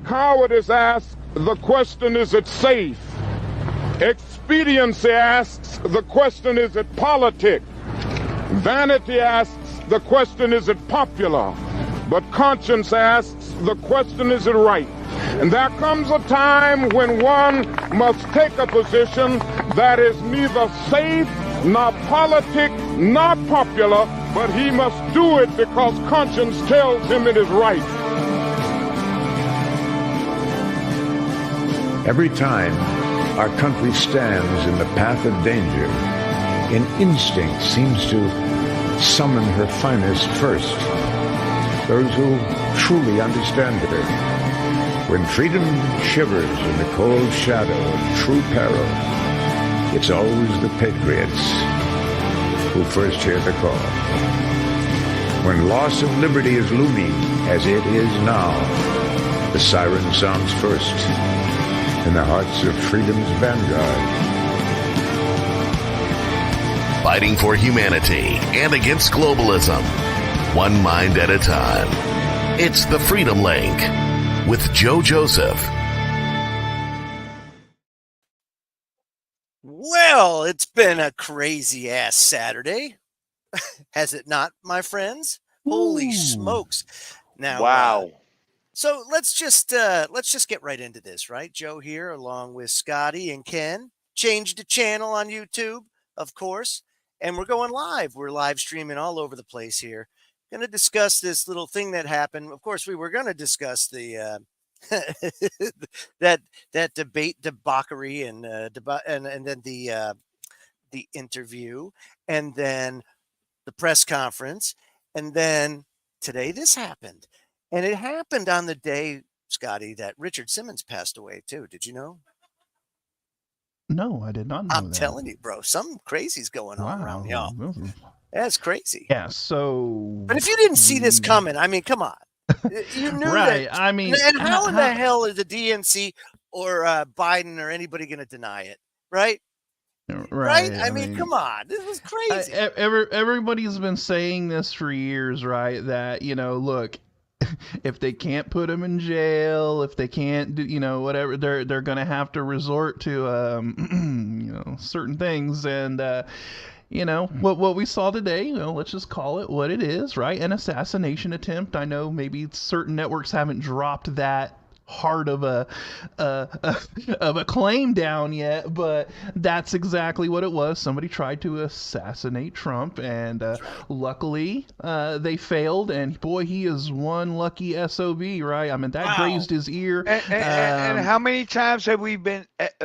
Cowardice asks, the question, is it safe? Expediency asks, the question, is it politic? Vanity asks, the question, is it popular? But conscience asks, the question, is it right? And there comes a time when one must take a position that is neither safe, nor politic, nor popular, but he must do it because conscience tells him it is right. Every time our country stands in the path of danger, an instinct seems to summon her finest first, those who truly understand her. When freedom shivers in the cold shadow of true peril, it's always the patriots who first hear the call. When loss of liberty is looming, as it is now, the siren sounds first in the hearts of freedom's vanguard. Fighting for humanity and against globalism, one mind at a time. It's the Freedom Link with Joe Joseph. Well, it's been a crazy ass Saturday, has it not, my friends? Ooh. Holy smokes! Now, wow. So let's just get right into this, right? Joe here, along with Scotty and Ken. Changed the channel on YouTube, of course, and we're going live. We're live streaming all over the place here. Going to discuss this little thing that happened. Of course, we were going to discuss the that debate debauchery and then the interview, and then the press conference, and then today this happened. And it happened on the day, Scotty, that Richard Simmons passed away, too. Did you know? No, I did not know I'm that. telling you, bro. Something crazy's going on around y'all. That's crazy. Yeah, so... But if you didn't see this coming, I mean, come on. You knew right, that. I mean... And how in the hell is the DNC or Biden or anybody going to deny it, right? Right? I mean, come on. This was crazy. Everybody's been saying this for years, right? That, look... If they can't put him in jail, if they can't do, whatever, they're going to have to resort to, certain things. And, what we saw today, let's just call it what it is, right? An assassination attempt. I know maybe certain networks haven't dropped that hard of a claim down yet, but that's exactly what it was. Somebody tried to assassinate Trump, and luckily they failed, and boy, he is one lucky SOB, right? I mean, that grazed his ear. And how many times have we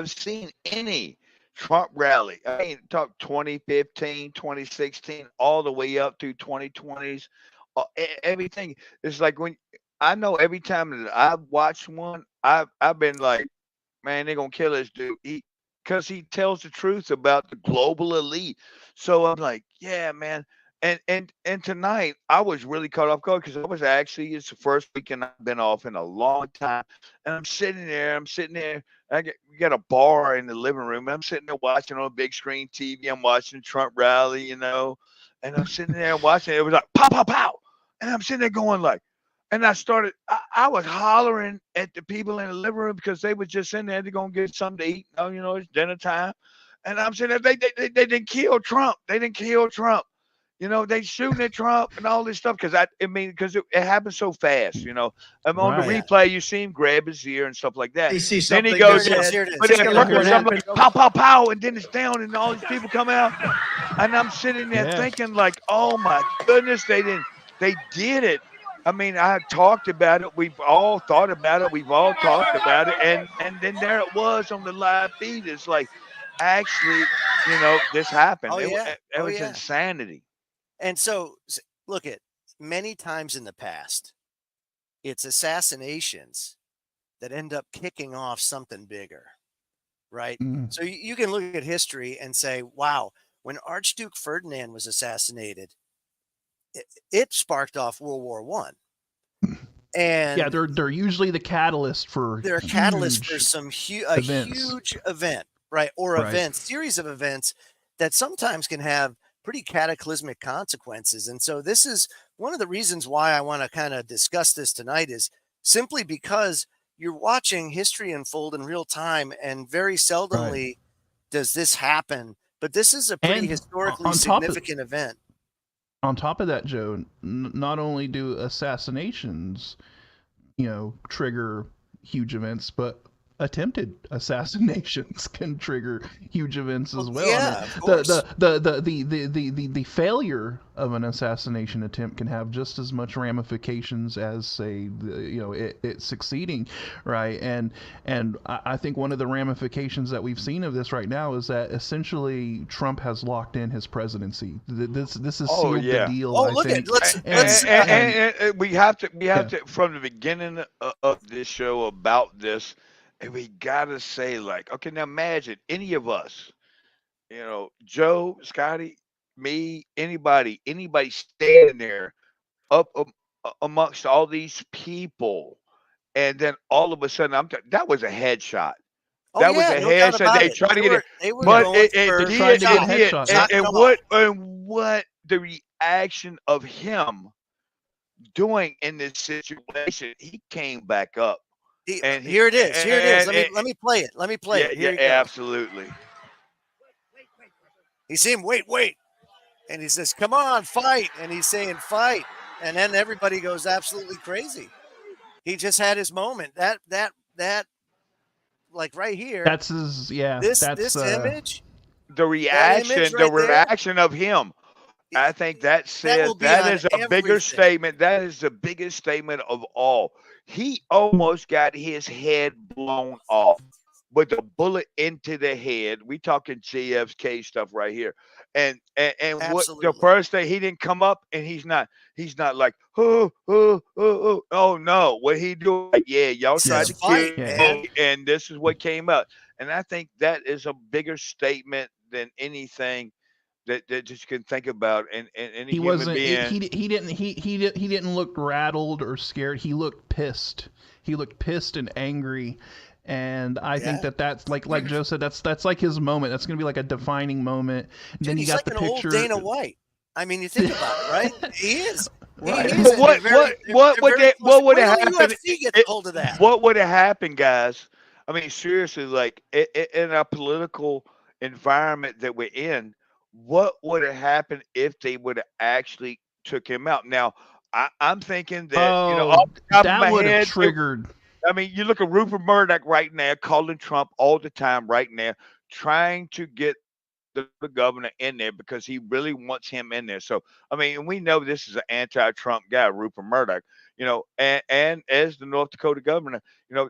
seen any Trump rally? I mean, talk 2015, 2016, all the way up to 2020s, everything. It's like when I know every time that I've watched one, I've been like, man, they're gonna kill this dude because he tells the truth about the global elite. So I'm like, yeah, man. And tonight I was really caught off guard because it's the first weekend I've been off in a long time, and I'm sitting there. We got a bar in the living room, and I'm sitting there watching on a big screen TV. I'm watching the Trump rally, and I'm sitting there watching. It was like pow, pow, pow, and I'm sitting there going like. And I was hollering at the people in the living room because they were just in there. They're going to get something to eat. It's dinner time. And I'm saying that they didn't kill Trump. They didn't kill Trump. They shooting at Trump and all this stuff because it happened so fast. On the replay, you see him grab his ear and stuff like that. Then he goes, but then I'm like, pow, pow, pow, and then it's down and all these people come out. And I'm sitting there thinking like, oh my goodness, they did it. I mean, I talked about it. We've all thought about it. We've all talked about it. And then there it was on the live feed. It's like, actually, this happened. It was insanity. And so, look at many times in the past, it's assassinations that end up kicking off something bigger, right? So you can look at history and say, wow, when Archduke Ferdinand was assassinated, it sparked off World War I. And yeah, they're usually the catalyst for some huge event, right? Or series of events that sometimes can have pretty cataclysmic consequences. And so this is one of the reasons why I want to kind of discuss this tonight is simply because you're watching history unfold in real time, and very seldomly does this happen. But this is a pretty historically significant event. On top of that, Joe, not only do assassinations, trigger huge events, but attempted assassinations can trigger huge events as well. Yeah, I mean, the failure of an assassination attempt can have just as much ramifications as, say, it succeeding, right? And I think one of the ramifications that we've seen of this right now is that essentially Trump has locked in his presidency. This is sealed the deal. Oh, I look think. And we have to from the beginning of this show about this. And we gotta say, like, okay, now imagine any of us, Joe, Scotty, me, anybody standing there up amongst all these people, and then all of a sudden, that was a headshot. Oh, That was yeah, a no doubt headshot. about They it. tried to get it, They were but going it for did, trying to get it headshots. did. And Knocking them what the reaction of him doing in this situation? He came back up. And here it is. Here it is. Let me play it. Let me play it. Here you go. Absolutely. You see him, wait. And he says, come on, fight. And he's saying, fight. And then everybody goes absolutely crazy. He just had his moment. That like right here. That's his, This image. The reaction of him. I think that says that is a bigger statement. That is the biggest statement of all. He almost got his head blown off with a bullet into the head. We talking JFK stuff right here. And what the first thing, he didn't come up, and he's not like oh no. What he do? Like, y'all tried to kill me, and this is what came out. And I think that is a bigger statement than anything that just can think about. And any human being. He didn't look rattled or scared. He looked pissed. He looked pissed and angry. And I think that's like Joe said, that's like his moment. That's gonna be like a defining moment. Dude, then you got like the picture. Old Dana White. I mean, you think about it, right? He is. Right. He is what would have happened? What would have happened, guys? I mean, seriously, like in our political environment that we're in, what would have happened if they would have actually took him out? Now, I'm thinking that off the top that of my would head, have triggered. I mean, you look at Rupert Murdoch right now, calling Trump all the time right now, trying to get the governor in there because he really wants him in there. So, I mean, we know this is an anti-Trump guy, Rupert Murdoch, and as the North Dakota governor,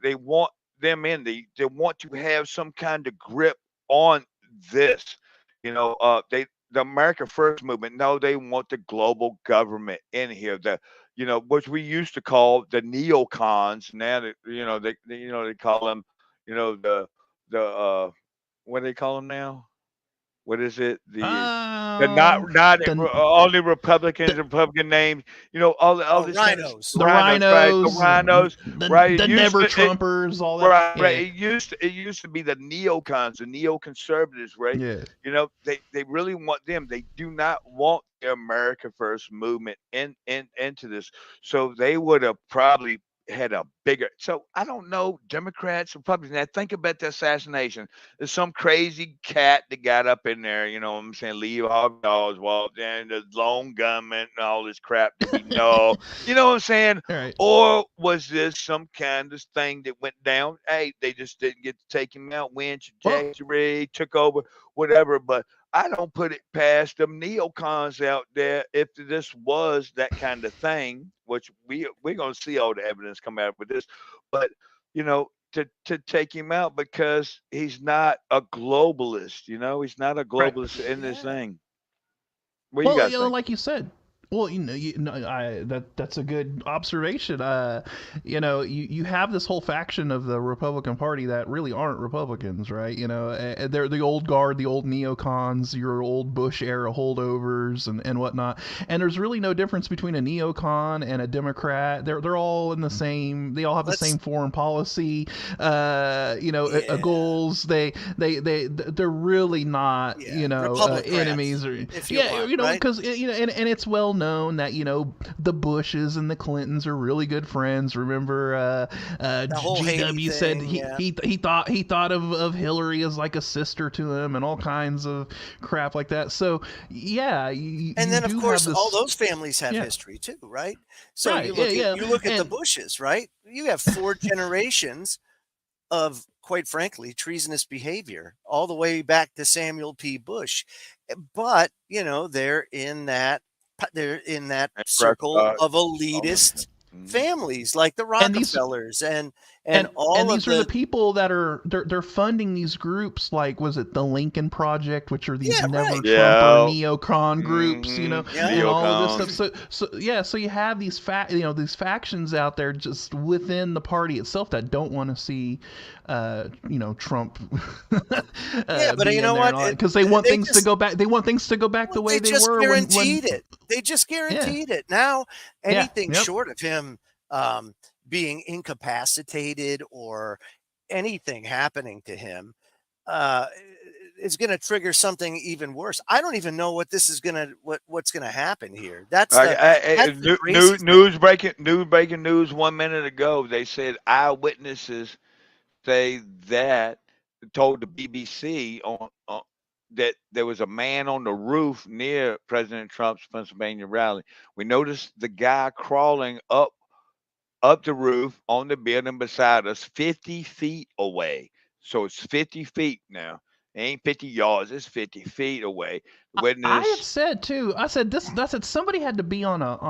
they want them in. They want to have some kind of grip on this. The America First movement. No, they want the global government in here. Which we used to call the neocons. Now that they call them, what do they call them now? What is it? Only Republicans, Republican names. All this rhinos. The rhinos, right? The never Trumpers, all that. Right. It used to be the neocons, the neoconservatives, right? Yeah. They really want them. They do not want the America First movement into this. So they would have probably had a bigger. So I don't know, Democrats, Republicans. Now think about the assassination. There's some crazy cat that got up in there. You know what I'm saying? Lee Harvey Oswald and the lone gunman and all this crap that we know. You know what I'm saying? Right. Or was this some kind of thing that went down? Hey, they just didn't get to take him out. Winch, Jackson took over, whatever. But I don't put it past them neocons out there if this was that kind of thing, which we're going to see all the evidence come out with this. But, to take him out because he's not a globalist, he's not a globalist in this thing. What you guys think? Like you said. Well, that's a good observation. You have this whole faction of the Republican Party that really aren't Republicans, right? They're the old guard, the old neocons, your old Bush era holdovers and whatnot. And there's really no difference between a neocon and a Democrat. They're all in the same. They all have the same foreign policy. Goals. They're really not. Enemies or because and it's well known that, you know, the Bushes and the Clintons are really good friends. Remember, whole Haiti GW said thing, yeah. he thought of Hillary as like a sister to him, and all kinds of crap like that. So yeah, and then of course all those families have history too, right? So Right, you look at the and Bushes, right? You have 4 generations of, quite frankly, treasonous behavior all the way back to Samuel P. Bush. But, you know, they're in that circle of elitist families like the Rockefellers and all these of are the people that are they're funding these groups, like, was it the Lincoln Project, which are these never Trumper neocon groups, you know, and all of this stuff. So you have these these factions out there just within the party itself that don't want to see Trump but you know what, because they want things to go back the way they were they just guaranteed it. Now anything short of him being incapacitated or anything happening to him is going to trigger something even worse. I don't even know what this is going to what's going to happen here. That's news breaking news 1 minute ago. They said eyewitnesses say that told the BBC on that there was a man on the roof near President Trump's Pennsylvania rally. We noticed the guy crawling up the roof on the building beside us, 50 feet away. So it's 50 feet now. It ain't 50 yards. It's 50 feet away. I have said too. I said somebody had to be on up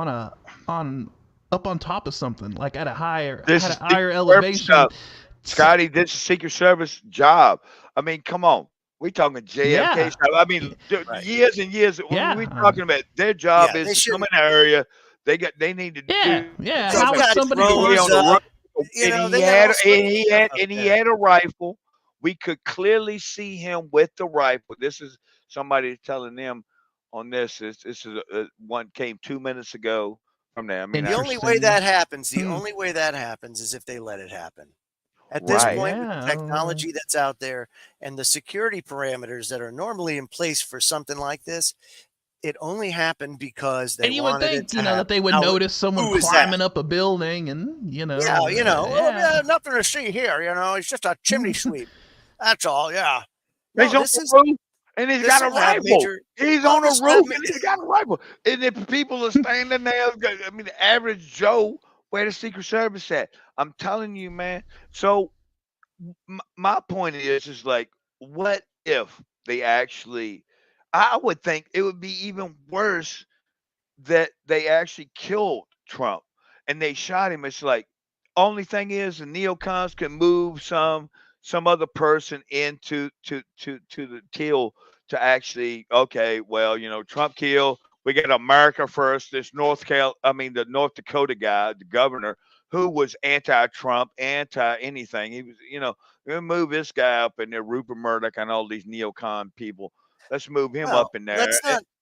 on top of something, like at a higher elevation. Scotty, this is Secret Service job. I mean, come on. We talking JFK. I mean, years and years. When we talking about their job is to come in the area. They need to do. How is somebody on the roof? And he had a rifle. We could clearly see him with the rifle. This is somebody telling them on this. This is one came 2 minutes ago from there. I mean, the only way that happens is if they let it happen. At this point, with the technology that's out there and the security parameters that are normally in place for something like this, it only happened because they wanted it to happen. That they would notice someone climbing up a building, and nothing to see here. It's just a chimney sweep. That's all. Yeah. He's on the roof, and he's got a rifle. He's on a roof, and he's got a rifle. And if people are standing there, I mean, the average Joe, where the Secret Service at? I'm telling you, man. So my point is like, what if they actually? I would think it would be even worse that they actually killed Trump and they shot him. It's like, only thing is the neocons can move some other person into the kill to actually, okay, well, Trump killed. We got America first. This the North Dakota guy, the governor, who was anti-Trump, anti-anything. He was, we're gonna move this guy up in there, Rupert Murdoch and all these neocon people. Let's move him up in there.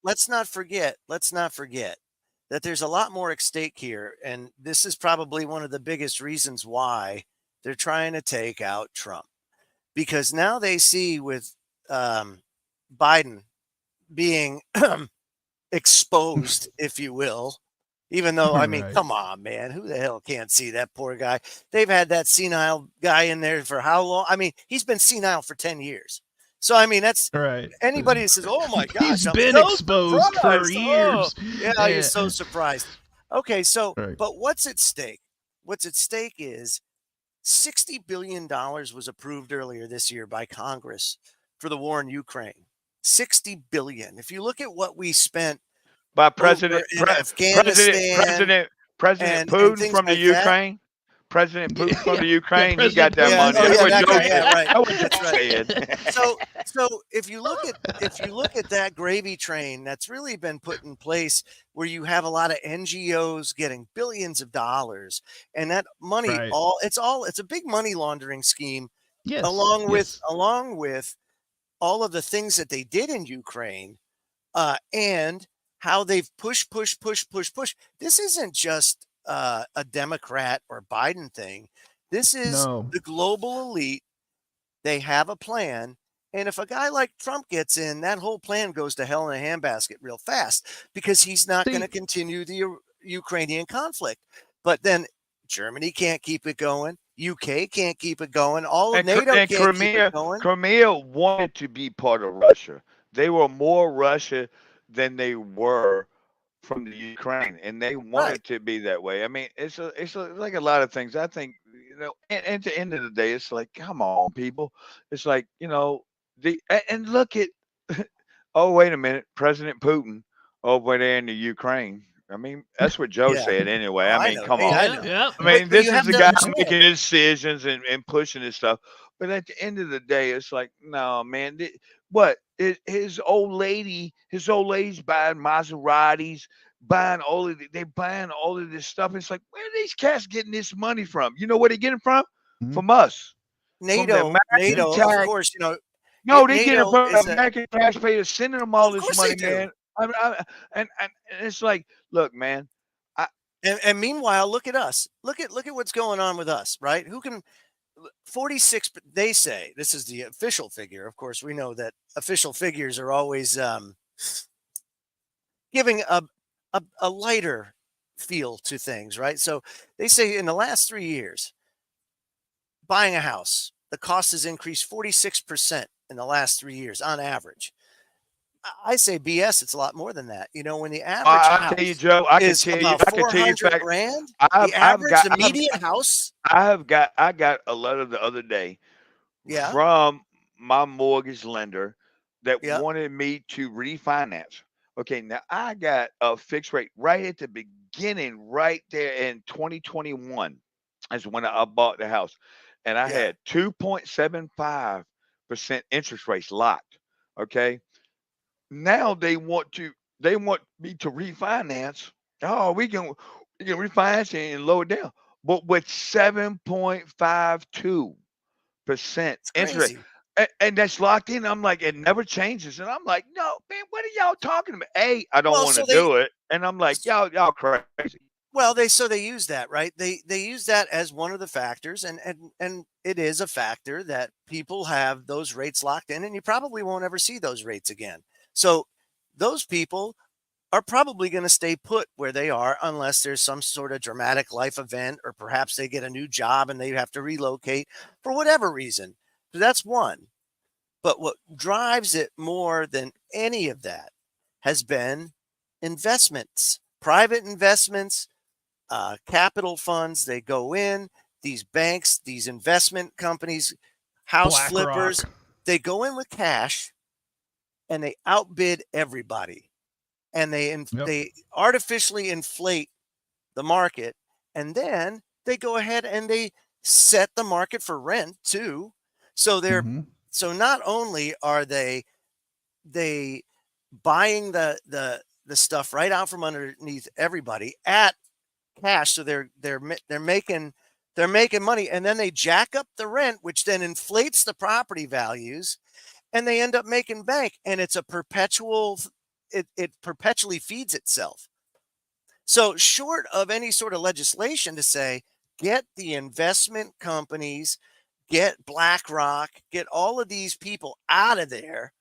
Let's not forget that there's a lot more at stake here, and this is probably one of the biggest reasons why they're trying to take out Trump, because now they see with Biden being exposed, if you will. Even though, I mean, come on, man, who the hell can't see that poor guy? They've had that senile guy in there for how long? I mean, he's been senile for 10 years. So, I mean, that's anybody that says, oh, my gosh, he's been exposed for years. He's so surprised. Okay, so, but what's at stake? What's at stake is $60 billion was approved earlier this year by Congress for the war in Ukraine. $60 billion. If you look at what we spent by President Putin from the Ukraine. President Putin from the Ukraine, he got that money. That's right. So if you look at that gravy train that's really been put in place, where you have a lot of NGOs getting billions of dollars, and that money it's a big money laundering scheme. Yes, along with all of the things that they did in Ukraine, and how they've pushed. This isn't just a Democrat or Biden thing. This is the global elite. They have a plan, And if a guy like Trump gets in, that whole plan goes to hell in a handbasket real fast because he's not going to continue the Ukrainian conflict. But then Germany can't keep it going. UK can't keep it going. All of NATO can't keep it going. Crimea wanted to be part of Russia. They were more Russia than they were from the Ukraine, and they wanted to be that way. I mean, it's like a lot of things. I think, and at the end of the day, it's like, come on, people. It's like, and look at, oh, wait a minute, President Putin over there in the Ukraine. I mean, that's what Joe said anyway. I mean, come on. Yeah. I mean, this is the guy making decisions and pushing his stuff. But at the end of the day, it's like, no, man. His old lady's buying Maseratis, they're buying all of this stuff. It's like, where are these cats getting this money from? You know where they're getting from? From us. NATO, of course, No, they get it from the American taxpayers sending them all this money, man. And it's like, look, man. And meanwhile, look at us. Look at what's going on with us, right? Who can 46? They say this is the official figure. Of course, we know that official figures are always giving a lighter feel to things, right? So they say in the last 3 years, buying a house, the cost has increased 46% in the last 3 years on average. I say BS. It's a lot more than that. When the average house tell you, Joe, I can is tell about you, $400,000, the average, the median house. I got a letter the other day from my mortgage lender that wanted me to refinance. Okay, now I got a fixed rate right at the beginning, right there in 2021. Is when I bought the house, and I had 2.75% interest rates locked. Okay. Now they want me to refinance. Oh, we can refinance and lower it down, but with 7.52% interest rate. And that's locked in. I'm like, it never changes. And I'm like, no, man, what are y'all talking about? I don't want to do it. And I'm like, y'all crazy. Well, they use that, right? They use that as one of the factors, and it is a factor that people have those rates locked in, and you probably won't ever see those rates again. So those people are probably going to stay put where they are unless there's some sort of dramatic life event, or perhaps they get a new job and they have to relocate for whatever reason. So that's one. But what drives it more than any of that has been investments, private investments, capital funds. They go in, these banks, these investment companies, house flippers, they go in with cash and they outbid everybody, and they artificially inflate the market, and then they go ahead and they set the market for rent too. So so not only are they buying the stuff right out from underneath everybody at cash, so they're making money, and then they jack up the rent, which then inflates the property values, and they end up making bank, and it's a perpetual, it perpetually feeds itself. So short of any sort of legislation to say, get the investment companies, get BlackRock, get all of these people out of there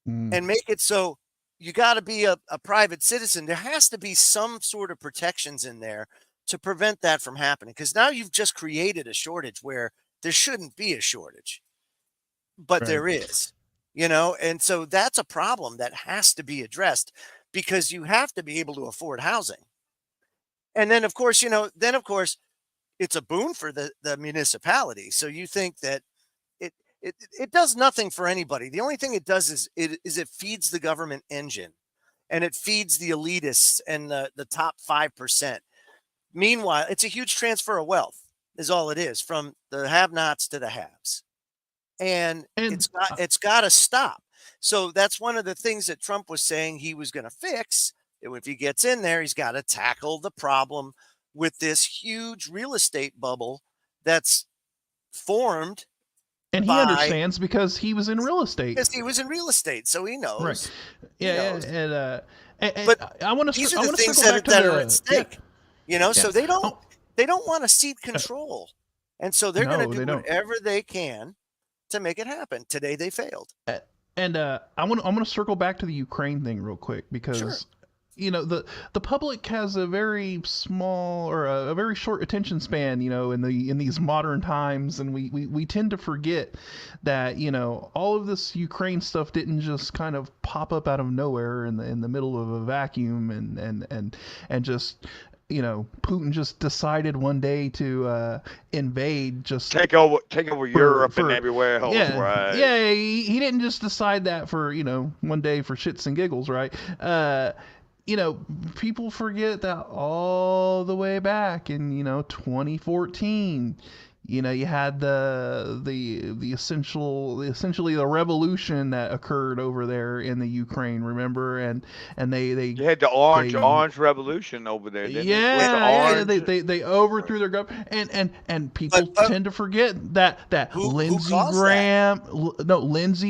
and make it so you got to be a private citizen. There has to be some sort of protections in there to prevent that from happening, because now you've just created a shortage where there shouldn't be a shortage, but there is, and so that's a problem that has to be addressed, because you have to be able to afford housing. And then, of course, it's a boon for the municipality. So you think that it does nothing for anybody. The only thing it does is it feeds the government engine, and it feeds the elitists and the top 5%. Meanwhile, it's a huge transfer of wealth is all it is, from the have-nots to the haves. And it's got to stop. So that's one of the things that Trump was saying he was going to fix. If he gets in there, he's got to tackle the problem with this huge real estate bubble that's formed. And he understands because he was in real estate. Because he was in real estate, so he knows. Right. Yeah, and but I want to. These are the things that are at stake. So they don't want to cede control, and so they're going to do whatever they can to make it happen. Today they failed. And I'm gonna circle back to the Ukraine thing real quick because Sure. The public has a very small or a very short attention span, in these modern times, and we tend to forget that all of this Ukraine stuff didn't just kind of pop up out of nowhere in the middle of a vacuum and just Putin just decided one day to invade, just take over Europe and everywhere else, yeah, right? Yeah, he didn't just decide that for one day for shits and giggles, right? People forget that all the way back in 2014. You had the essentially the revolution that occurred over there in the Ukraine, remember? And they you had the orange revolution over there, didn't they overthrew their government, and people tend to forget that Lindsey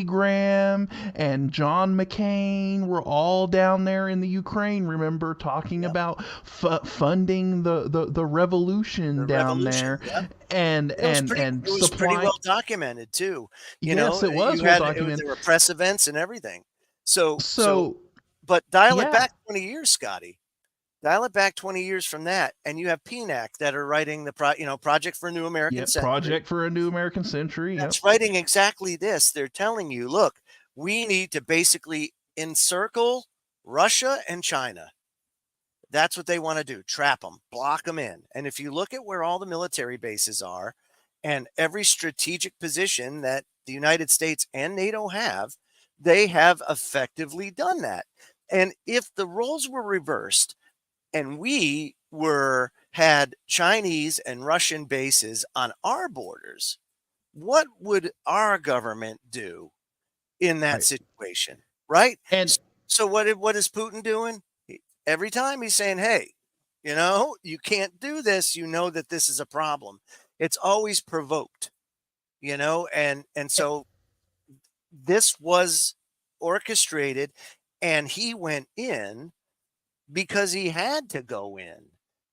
Graham and John McCain were all down there in the Ukraine, remember, talking about funding the revolution down there. Yeah. And it was pretty well documented too. Yes, it was well documented. There were press events and everything. But dial it back 20 years, Scotty. Dial it back 20 years from that, and you have PNAC that are writing the Project for a New American Century. Project for a New American Century. That's writing exactly this. They're telling you, look, we need to basically encircle Russia and China. That's what they want to do. Trap them, block them in. And if you look at where all the military bases are and every strategic position that the United States and NATO have, they have effectively done that. And if the roles were reversed and we had Chinese and Russian bases on our borders, what would our government do in that situation? Right? And so what is Putin doing? Every time he's saying, hey, you can't do this. That this is a problem. It's always provoked, and so this was orchestrated, and he went in because he had to go in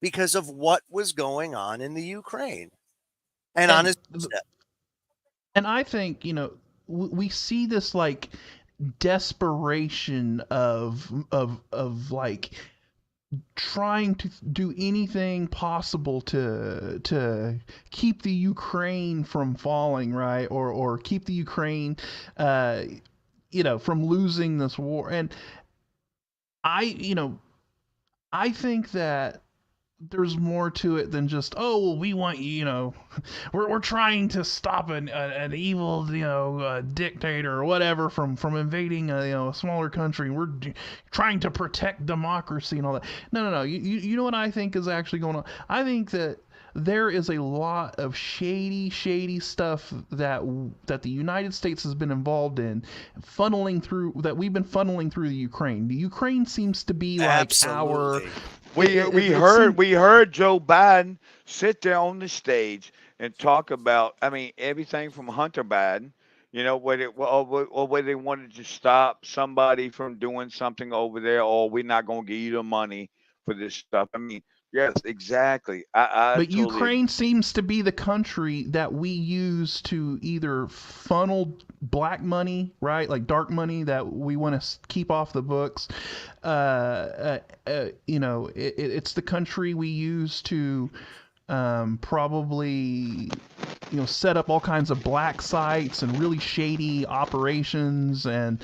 because of what was going on in the Ukraine and on his step. And I think, we see this like desperation of like trying to do anything possible to keep the Ukraine from falling, right? Or keep the Ukraine from losing this war. And I think that there's more to it than just, we want we're trying to stop an evil dictator or whatever from invading a smaller country. We're trying to protect democracy and all that. No. You know what I think is actually going on? I think that there is a lot of shady stuff that the United States has been involved in, that we've been funneling through the Ukraine. The Ukraine seems to be like Absolutely. We heard Joe Biden sit there on the stage and talk about, everything from Hunter Biden, where they wanted to stop somebody from doing something over there, or we're not going to give you the money for this stuff. Yes, exactly. But totally Ukraine seems to be the country that we use to either funnel black money, right? Like dark money that we want to keep off the books. It's the country we use to probably set up all kinds of black sites and really shady operations and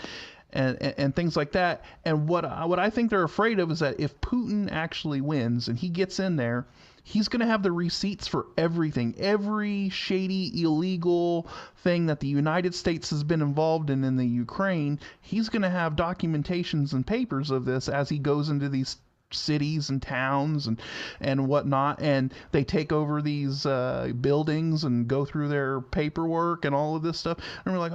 things like that. And what I think they're afraid of is that if Putin actually wins and he gets in there, he's going to have the receipts for everything, every shady, illegal thing that the United States has been involved in the Ukraine. He's going to have documentations and papers of this as he goes into these cities and towns and whatnot, and they take over these buildings and go through their paperwork and all of this stuff, and we're like,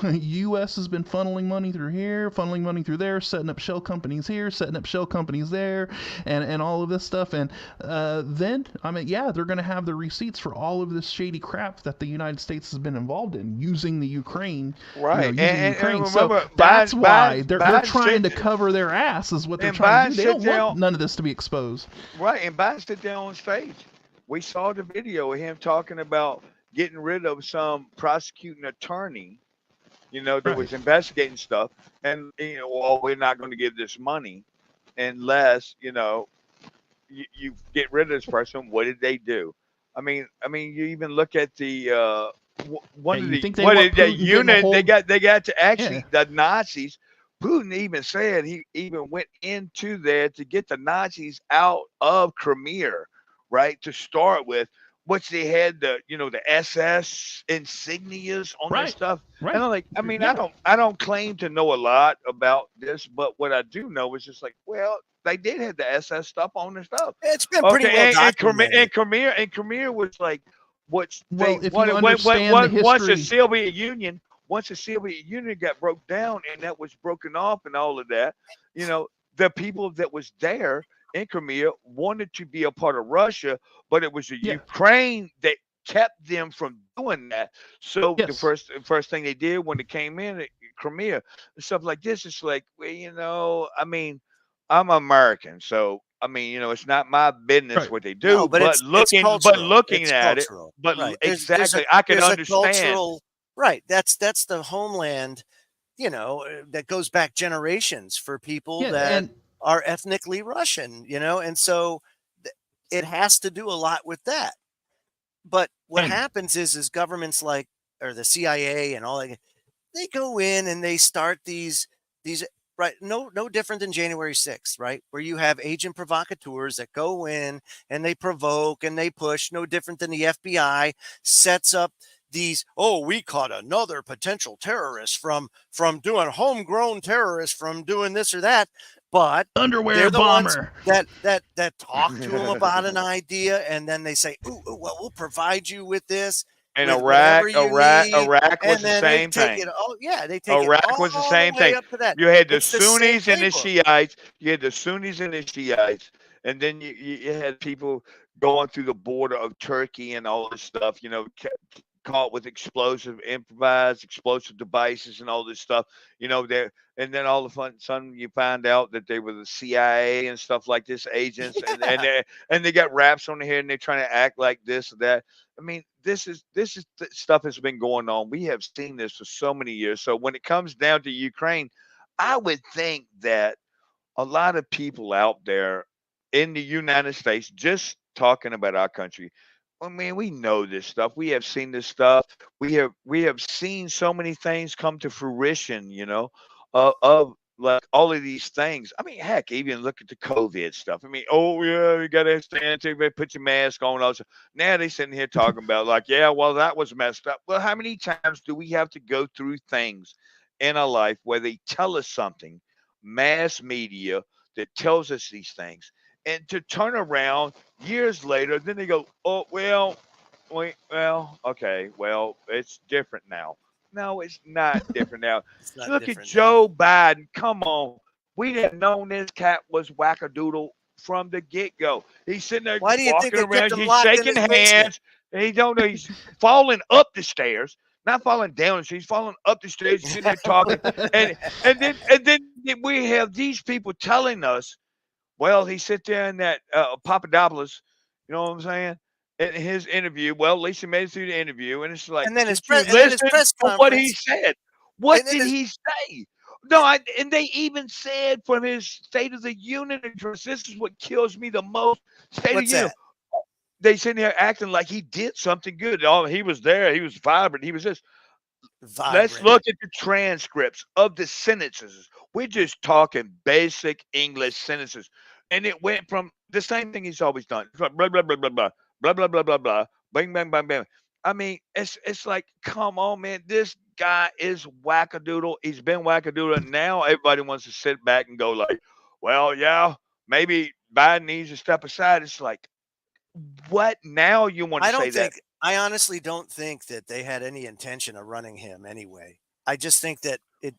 U.S. has been funneling money through here, funneling money through there, setting up shell companies here, setting up shell companies there, and all of this stuff. And then they're going to have the receipts for all of this shady crap that the United States has been involved in using the Ukraine, right? And Ukraine. So that's why they're trying to cover their ass, is what they're trying to do. They don't want none of this to be exposed. Right, and Biden stood there on stage. We saw the video of him talking about getting rid of some prosecuting attorney, that Right. was investigating stuff, and well, we're not going to give this money unless you get rid of this person. What did they do? I mean, you even look at the one Hey, of you the think they what want is that Putin getting a unit hold? they got to actually Yeah. the Nazis. Putin even said he even went into there to get the Nazis out of Crimea, right? To start with, which they had the SS insignias on their Right. stuff. Right. And I'm like, I mean, Yeah. I don't claim to know a lot about this, but what I do know is just like, well, they did have the SS stuff on their stuff. It's been pretty well Okay, documented. and Crimea was like what they Well, if you wanted understand the once the history, Soviet Union got broke down and that was broken off and all of that, the people that was there in Crimea wanted to be a part of Russia, but it was the yeah, Ukraine that kept them from doing that. So the yes, first thing they did when they came in Crimea and stuff like this, it's like, well, I mean, I'm American, so I mean, it's not my business right. what they No, do, but but it's cultural. looking It's at it, cultural. but Right. exactly, I can There's a understand. cultural right. That's the homeland, that goes back generations for people Yeah, that and are ethnically Russian, and so it has to do a lot with that. But what and happens is governments like or the CIA and all that, they go in and they start these right no different than January 6th, right? Where you have agent provocateurs that go in and they provoke and they push, no different than the FBI sets up these, oh, we caught another potential terrorist from doing homegrown terrorists from doing this or that, but underwear they're the ones bomber. that talk to them about an idea, and then they say, ooh, well, we'll provide you with this, And with whatever you need, Iraq was and the then they same take thing. it. Oh, yeah, they take it Iraq was the all the same way thing. up to that. You had the It's the same Sunnis and the playbook. Shiites. You had the Sunnis and the Shiites, and then you had people going through the border of Turkey and all this stuff. Caught with improvised explosive devices and all this stuff. There, and then all of a sudden you find out that they were the CIA and stuff like this, agents, and they got raps on their head and they're trying to act like this or that. I mean, this is stuff has been going on. We have seen this for so many years. So when it comes down to Ukraine, I would think that a lot of people out there in the United States, just talking about our country, I mean, we know this stuff. We have seen this stuff. We have seen so many things come to fruition, of like all of these things. I mean, heck, even look at the COVID stuff. I mean, oh yeah, you gotta stand to put your mask on. Also, now they sitting here talking about like, yeah, well, that was messed up. Well, how many times do we have to go through things in our life where they tell us something, mass media that tells us these things, and to turn around years later, then they go, oh, well, okay, well, it's different now. No, it's not different now. It's not Look at different now. Joe Biden. Come on. We'd have known this cat was wackadoodle from the get-go. He's sitting there Why do you think walking they kept around. him He's locked in shaking his basement? hands. And he don't know. He's falling up the stairs. Not falling down the stairs. He's falling up the stairs. He's sitting there talking. And then we have these people telling us, well, he sit there in that Papadopoulos, you know what I'm saying? In his interview, well, at least he made it through the interview, and it's like, And then his did you press listen to what he conference, said? What and then did his he say? No, and they even said from his State of the Union address, this is what kills me the most. State what's of the Union. that? They sitting here acting like he did something good. Oh, he was there. He was vibrant. He was this. Let's Vibrant. look at the transcripts of the sentences. We're just talking basic English sentences. And it went from the same thing he's always done. It's like blah, blah, blah, blah, blah, blah, blah, blah, blah, blah, bang, bang, bang, bang. I mean, it's like, come on, man. This guy is wackadoodle. He's been wackadoodle. And now everybody wants to sit back and go like, well, yeah, maybe Biden needs to step aside. It's like, what now you want to say that? I honestly don't think that they had any intention of running him anyway. I just think that it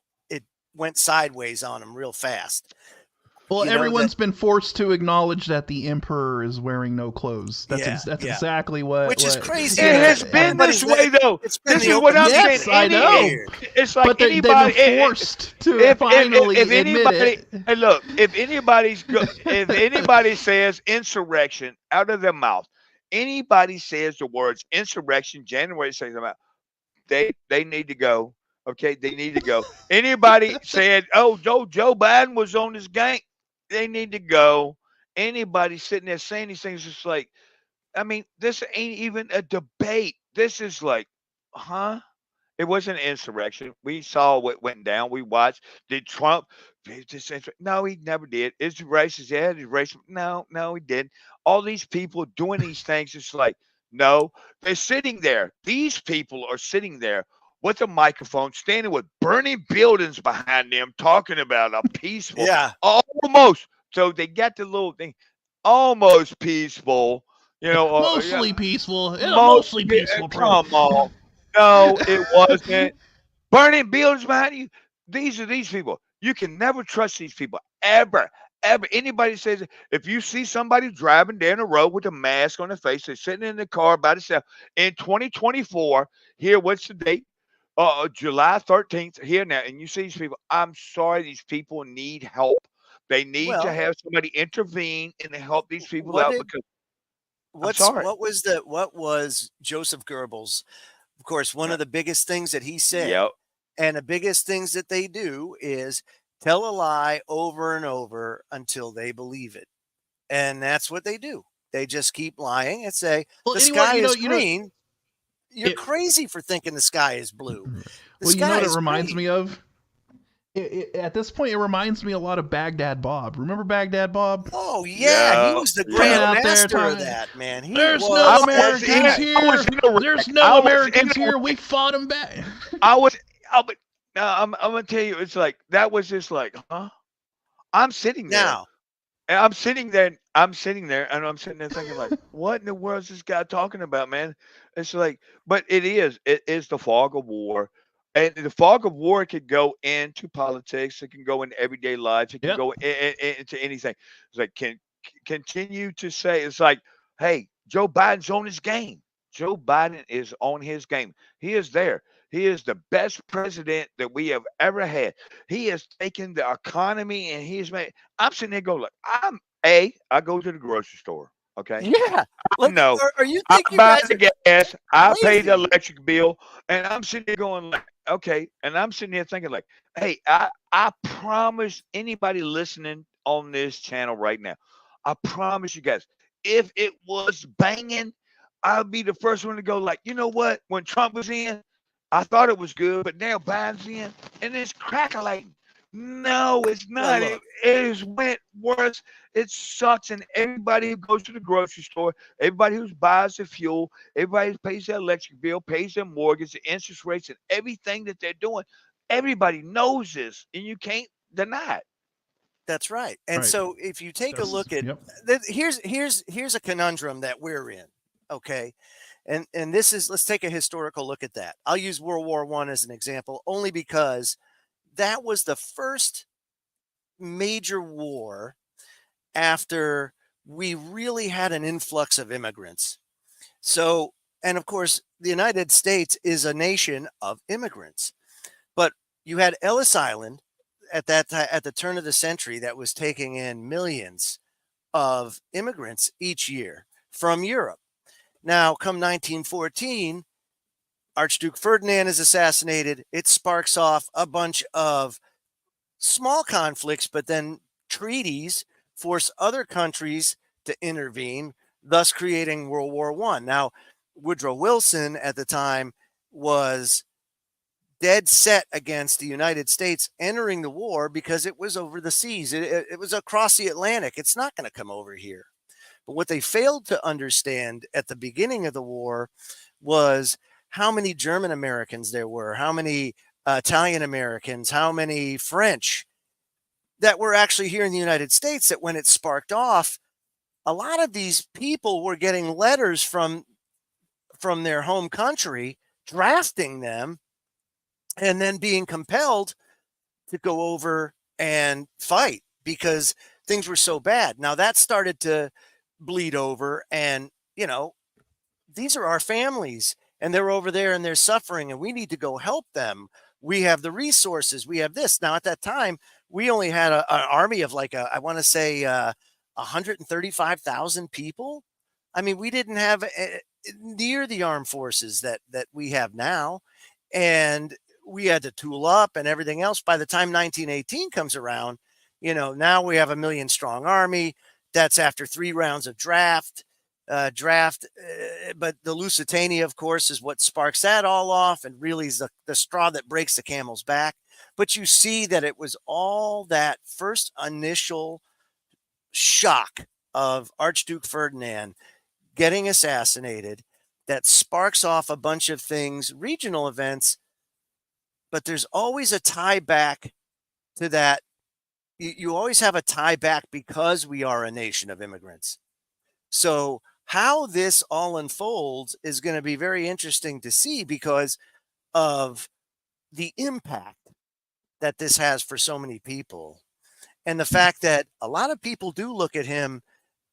went sideways on him real fast. Well, You know everyone's been forced to acknowledge that the emperor is wearing no clothes. That's Yeah, yeah. exactly what. Which is what- crazy. It has Yeah, been everybody's this way though. It's been This the is what open I'm Yes, saying. I know. It's like But they've been anybody. forced to finally admit it. Hey, look, if anybody says insurrection out of their mouth, Anybody says the words insurrection, January 6th, they need to go. Okay, they need to go. Anybody said, oh, Joe Biden was on his gang, they need to go. Anybody sitting there saying these things, it's like, I mean, this ain't even a debate. This is like, huh? It wasn't an insurrection. We saw what went down. We watched. Did Trump? No, he never did. Is he racist? Yeah, he's racist. No, he didn't. All these people doing these things. It's like, no, they're sitting there. These people are sitting there with a microphone, standing with burning buildings behind them, talking about a peaceful, Yeah. almost. So they got the little thing, almost peaceful. Mostly peaceful. Yeah, mostly peaceful. Come on. No, it wasn't. Burning buildings behind you. These are these people. You can never trust these people. Ever. Ever. Anybody says, if you see somebody driving down the road with a mask on their face, they're sitting in the car by themselves in 2024, here, what's the date? July 13th, here now, and you see these people. I'm sorry, these people need help. They need to Well, have somebody intervene and help these people what out did because I'm sorry. what was Joseph Goebbels? Of course, one of the biggest things that he said, Yep. and the biggest things that they do is tell a lie over and over until they believe it. And that's what they do. They just keep lying and say Well, the anyway, sky is green. You're it- crazy for thinking the sky is blue. The well, you know sky what it is reminds green. me of? At this point, it reminds me a lot of Baghdad Bob. Remember Baghdad Bob? Oh yeah, he was the Coming grand out there master of talking, that, man. He There's was. no I was in Americans it. I was here. in Iraq. There's I no was in Americans here. Iraq. We fought them back. I was. But now I'm gonna tell you, it's like that was just like, huh? I'm sitting there, Now, and I'm sitting there, and I'm sitting there thinking, like, what in the world is this guy talking about, man? It's like, but it is the fog of war. And the fog of war can go into politics. It can go into everyday life. It can Yep. go into anything. It's like continue to say. It's like, hey, Joe Biden's on his game. Joe Biden is on his game. He is there. He is the best president that we have ever had. He has taken the economy and he's made. I'm sitting there going, look, I go to the grocery store. Okay. yeah, like, No, are you I think you buy guys the are gas, I pay the crazy? electric bill, and I'm sitting there going like, okay, and I'm sitting there thinking like, hey, I promise anybody listening on this channel right now, I promise you guys, if it was banging, I'll be the first one to go like, you know what? When Trump was in, I thought it was good, but now Biden's in, and it's crackling. No, it's Well, not. It, look, it has went worse. It sucks, and everybody who goes to the grocery store, everybody who buys the fuel, everybody who pays their electric bill, pays their mortgage, the interest rates, and everything that they're doing, everybody knows this, and you can't deny it. that's right. And Right. so, if you take a look at Yep. here's a conundrum that we're in. Okay, and this is, let's take a historical look at that. I'll use World War I as an example, only because that was the first major war after we really had an influx of immigrants. So, and of course, the United States is a nation of immigrants. But you had Ellis Island at that time, at the turn of the century, that was taking in millions of immigrants each year from Europe. Now, come 1914, Archduke Ferdinand is assassinated. It sparks off a bunch of small conflicts, but then treaties force other countries to intervene, thus creating World War One. Now, Woodrow Wilson at the time was dead set against the United States entering the war because it was over the seas. It was across the Atlantic. It's not going to come over here. But what they failed to understand at the beginning of the war was how many German Americans there were, how many Italian Americans, how many French that were actually here in the United States, that when it sparked off, a lot of these people were getting letters from their home country drafting them and then being compelled to go over and fight because things were so bad. Now that started to bleed over, and these are our families and they're over there and they're suffering and we need to go help them. We have the resources, we have this. Now at that time we only had an army of like I want to say 135,000 people. I mean, we didn't have near the armed forces that we have now, and we had to tool up and everything else. By the time 1918 comes around, now we have a 1 million strong army. That's after 3 rounds of draft. But the Lusitania, of course, is what sparks that all off, and really is the straw that breaks the camel's back. But you see that it was all that first initial shock of Archduke Ferdinand getting assassinated that sparks off a bunch of things, regional events, but there's always a tie back to that. You always have a tie back because we are a nation of immigrants. So how this all unfolds is going to be very interesting to see because of the impact that this has for so many people. And the fact that a lot of people do look at him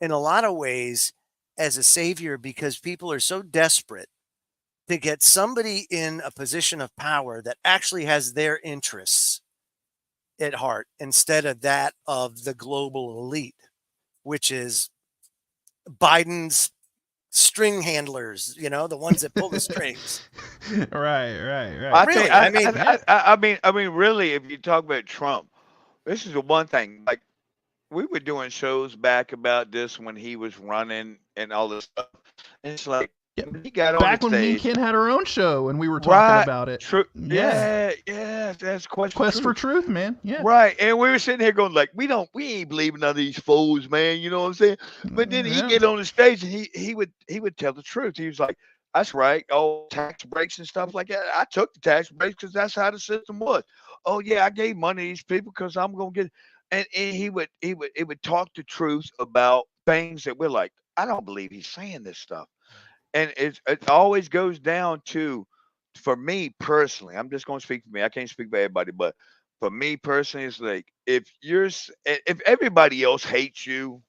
in a lot of ways as a savior because people are so desperate to get somebody in a position of power that actually has their interests at heart instead of that of the global elite, which is Biden's string handlers, the ones that pull the strings. Right. I mean, really, if you talk about Trump, this is the one thing. Like, we were doing shows back about this when he was running and all this stuff. And it's like, Yeah. when he got on Back the when me and stage, Ken had our own show and we were talking right? about it. Yeah, that's Quest for truth, man. Yeah. Right. And we were sitting here going like, we ain't believing none of these fools, man. You know what I'm saying? But then he get on the stage and he would tell the truth. He was like, that's right. Oh, tax breaks and stuff like that. I took the tax breaks because that's how the system was. Oh yeah, I gave money to these people because I'm gonna get. And he would talk the truth about things that we're like, I don't believe he's saying this stuff. And it always goes down to, for me personally, I'm just going to speak for me. I can't speak for everybody, but for me personally, it's like, if everybody else hates you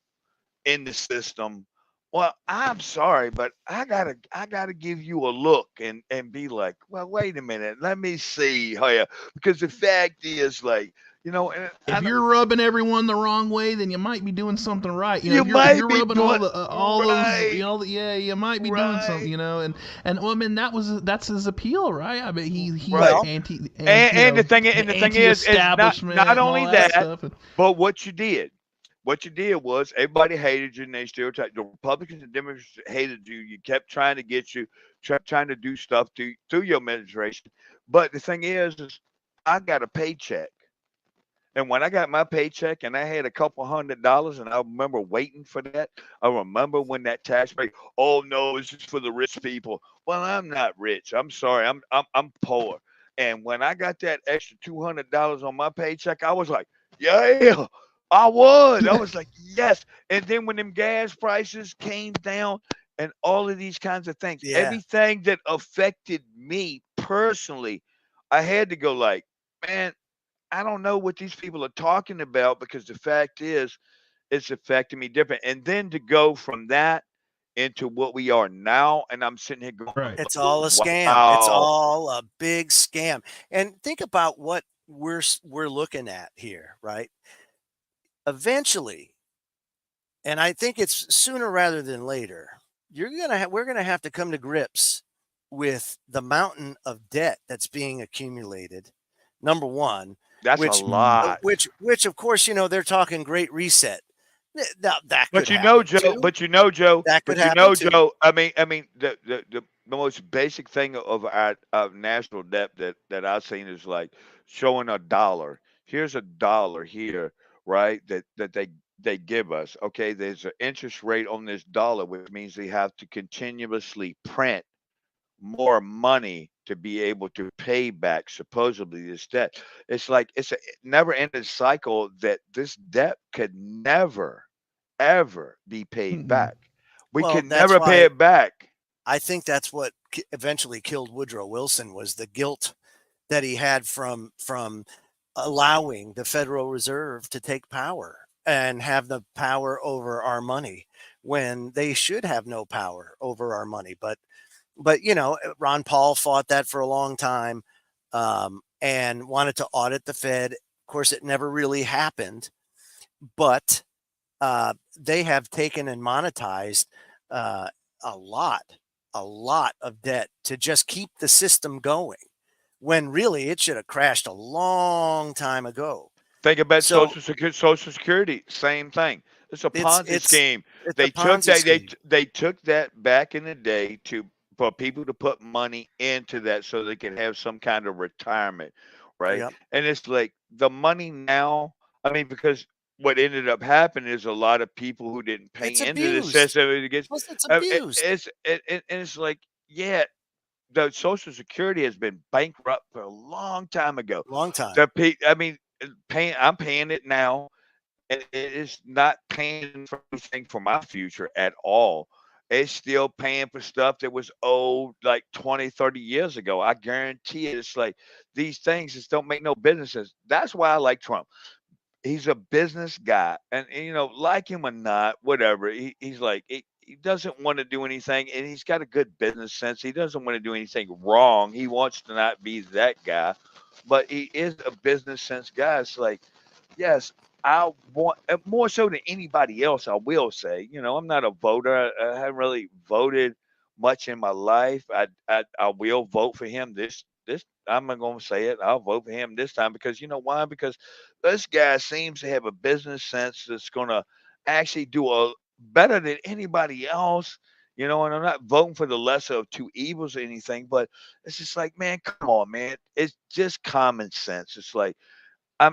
in the system, well, I'm sorry, but I gotta give you a look and be like, well, wait a minute, let me see here, because the fact is, like, and If you're rubbing everyone the wrong way, then you might be doing something right. You If might you're be rubbing doing all right, those, you might be doing something. And well, I mean, that's his appeal, right? I mean, he's right. anti And the thing is establishment not and all only that that, stuff. but what you did. What you did was everybody hated you and they stereotyped. The Republicans and Democrats hated you. You kept trying to get you, trying to do stuff through your administration. But the thing is I got a paycheck. And when I got my paycheck and I had a couple $100, and I remember waiting for that. I remember when that tax break. Oh no, it's just for the rich people. Well, I'm not rich. I'm sorry. I'm poor. And when I got that extra $200 on my paycheck, I was like, yeah, I was. I was like, yes. And then when them gas prices came down and all of these kinds of things, Yeah. everything that affected me personally, I had to go like, man, I don't know what these people are talking about, because the fact is, it's affecting me different. And then to go from that into what we are now, and I'm sitting here going, Right. It's all a scam. It's wow. all a big scam. And think about what we're looking at here, right? Eventually, and I think it's sooner rather than later, we're gonna have to come to grips with the mountain of debt that's being accumulated. Number one, That's a which lot. which of course, they're talking Great Reset. That But could happen Joe, too. That could happen too. Joe, I mean, the most basic thing of our national debt that I've seen is like showing a dollar. Here's a dollar here, right? That they give us. Okay, there's an interest rate on this dollar, which means they have to continuously print more money to be able to pay back supposedly this debt. It's like it's a never ending cycle that this debt could never ever be paid Mm-mm. back. We Well, can that's never pay why it back. I think that's what eventually killed Woodrow Wilson was the guilt that he had from allowing the Federal Reserve to take power and have the power over our money when they should have no power over our money. But Ron Paul fought that for a long time, and wanted to audit the Fed. Of course, it never really happened, but they have taken and monetized uh, a lot of debt to just keep the system going, when really it should have crashed a long time ago. Think about So Social Security, same thing. It's a Ponzi it's scheme. it's a They took Ponzi that scheme. they took that back in the day to for people to put money into that so they can have some kind of retirement, right? Yep. And it's like the money now. I mean, because what ended up happening is a lot of people who didn't pay It's into the abused. system. It gets, Plus, it's abused. and it's like, yeah, the Social Security has been bankrupt for a long time ago. Long time. I mean, I'm paying it now, and it is not paying for anything for my future at all. It's still paying for stuff that was owed like 20, 30 years ago. I guarantee it. It's like these things just don't make no business sense. That's why I like Trump. He's a business guy, and like him or not, whatever. He's like he doesn't want to do anything, and he's got a good business sense. He doesn't want to do anything wrong. He wants to not be that guy, but he is a business sense guy. It's like, yes, I want more so than anybody else. I will say, I'm not a voter. I haven't really voted much in my life. I will vote for him this. I'm not going to say it. I'll vote for him this time because you know why? Because this guy seems to have a business sense that's going to actually do a better than anybody else. And I'm not voting for the lesser of two evils or anything, but it's just like, man, come on, man. It's just common sense. It's like,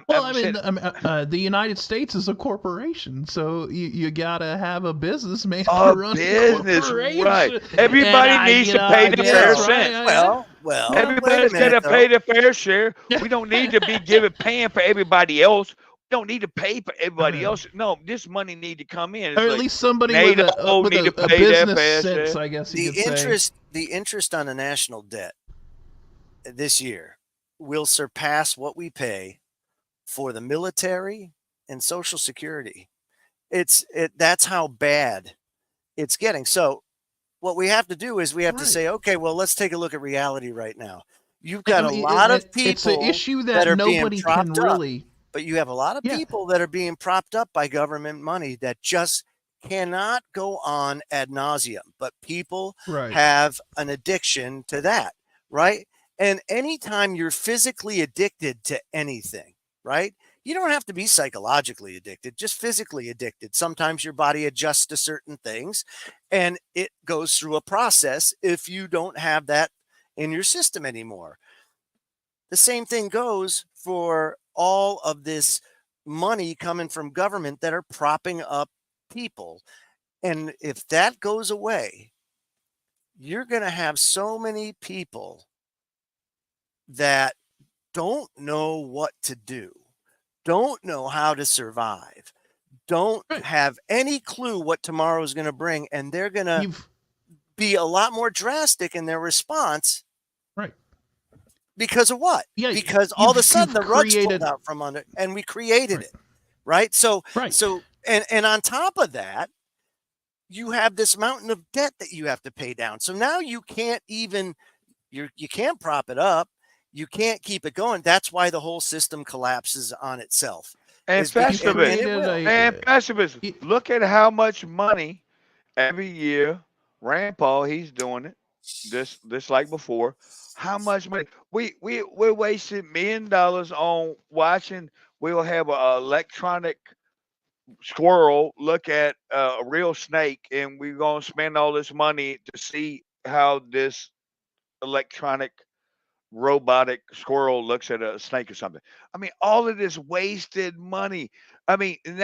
Well, I'm saying, the United States is a corporation, so you gotta have a businessman to a run a business, corporation. right? And Everybody needs to pay I the guess fair that's share. right. Well, wait a Everybody's got minute to pay though. the fair share. We don't need to be paying for everybody else. We don't need to pay for everybody else. No, this money need to come in. It's Or at like least somebody with NATO need to a pay their business fair sense, share. I guess you could say. The interest on the national debt this year will surpass what we pay for the military and Social Security. That's how bad it's getting. So what we have to do is we have to say, okay, well, let's take a look at reality right now. You've got a lot of people It's an issue that are being nobody propped can really. but you have a lot of people that are being propped up by government money that just cannot go on ad nauseum. But people Right. have an addiction to that, right? And anytime you're physically addicted to anything, right? You don't have to be psychologically addicted, just physically addicted. Sometimes your body adjusts to certain things and it goes through a process if you don't have that in your system anymore. The same thing goes for all of this money coming from government that are propping up people. And if that goes away, you're going to have so many people that don't know what to do, don't know how to survive, don't have any clue what tomorrow is going to bring. And they're going to be a lot more drastic in their response. Right. Because of what? Yeah, because all of a sudden the rug's pulled out from under and we created it. Right. So and on top of that, you have this mountain of debt that you have to pay down. So now you can't even you can't prop it up. You can't keep it going. That's why the whole system collapses on itself. And pacifist, look at how much money every year. Rand Paul, he's doing it. This like before. How much money we're wasting $1 million on watching. We'll have an electronic squirrel look at a real snake, and we're gonna spend all this money to see how this electronic robotic squirrel looks at a snake or something. I mean, all of this wasted money. I mean, and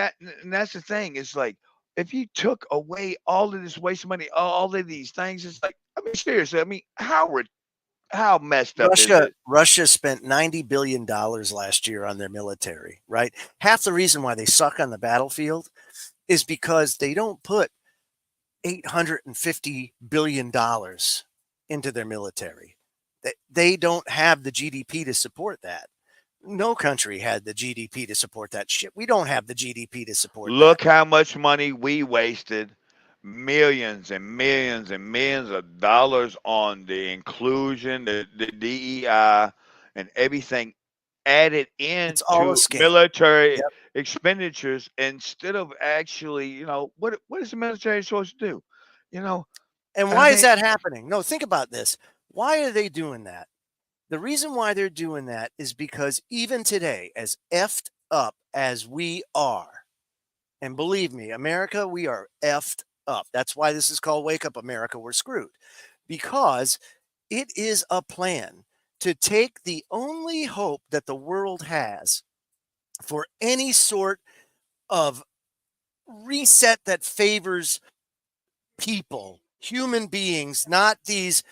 that's the thing. It's like if you took away all of this wasted money, all of these things, it's like, I mean, seriously, I mean, how messed up is it? Russia spent $90 billion last year on their military, right? Half the reason why they suck on the battlefield is because they don't put $850 billion into their military. They don't have the GDP to support that. No country had the GDP to support that shit. We don't have the GDP to support Look how much money we wasted. Millions and millions and millions of dollars on the inclusion, the DEI, and everything added into military expenditures instead of actually, what is the military supposed to do? You know, And why is that happening? No, think about this. Why are they doing that? The reason why they're doing that is because even today, as effed up as we are, and believe me, America, we are effed up. That's why this is called Wake Up America, We're Screwed. Because it is a plan to take the only hope that the world has for any sort of reset that favors people, human beings, not these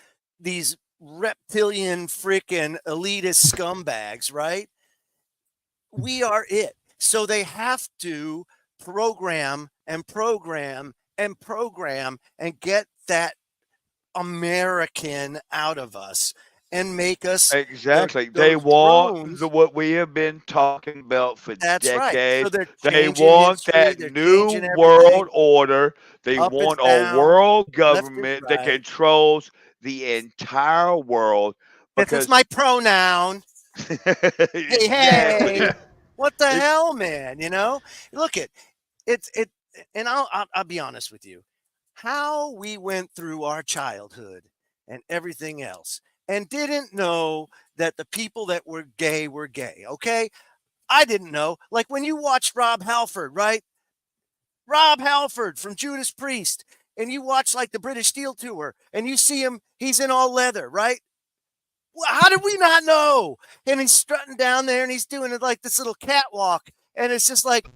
reptilian freaking elitist scumbags, right? We are it. So they have to program and program and program and get that American out of us and make us exactly. They those want drones. what we have been talking about for That's right. So decades. they're They changing want history. that They're new changing everything world order. They up is want a down, world left is government that right. controls the entire world This is because my pronoun. Hey, exactly. hey, what the It- hell, man? You know, look at it, and I'll be honest with you. How we went through our childhood and everything else, and didn't know that the people that were gay were gay. Okay, I didn't know. Like when you watched Rob Halford, right? Rob Halford from Judas Priest, and you watch like the British Steel Tour, and you see him, he's in all leather, right? How did we not know? And he's strutting down there and he's doing it like this little catwalk. And it's just like,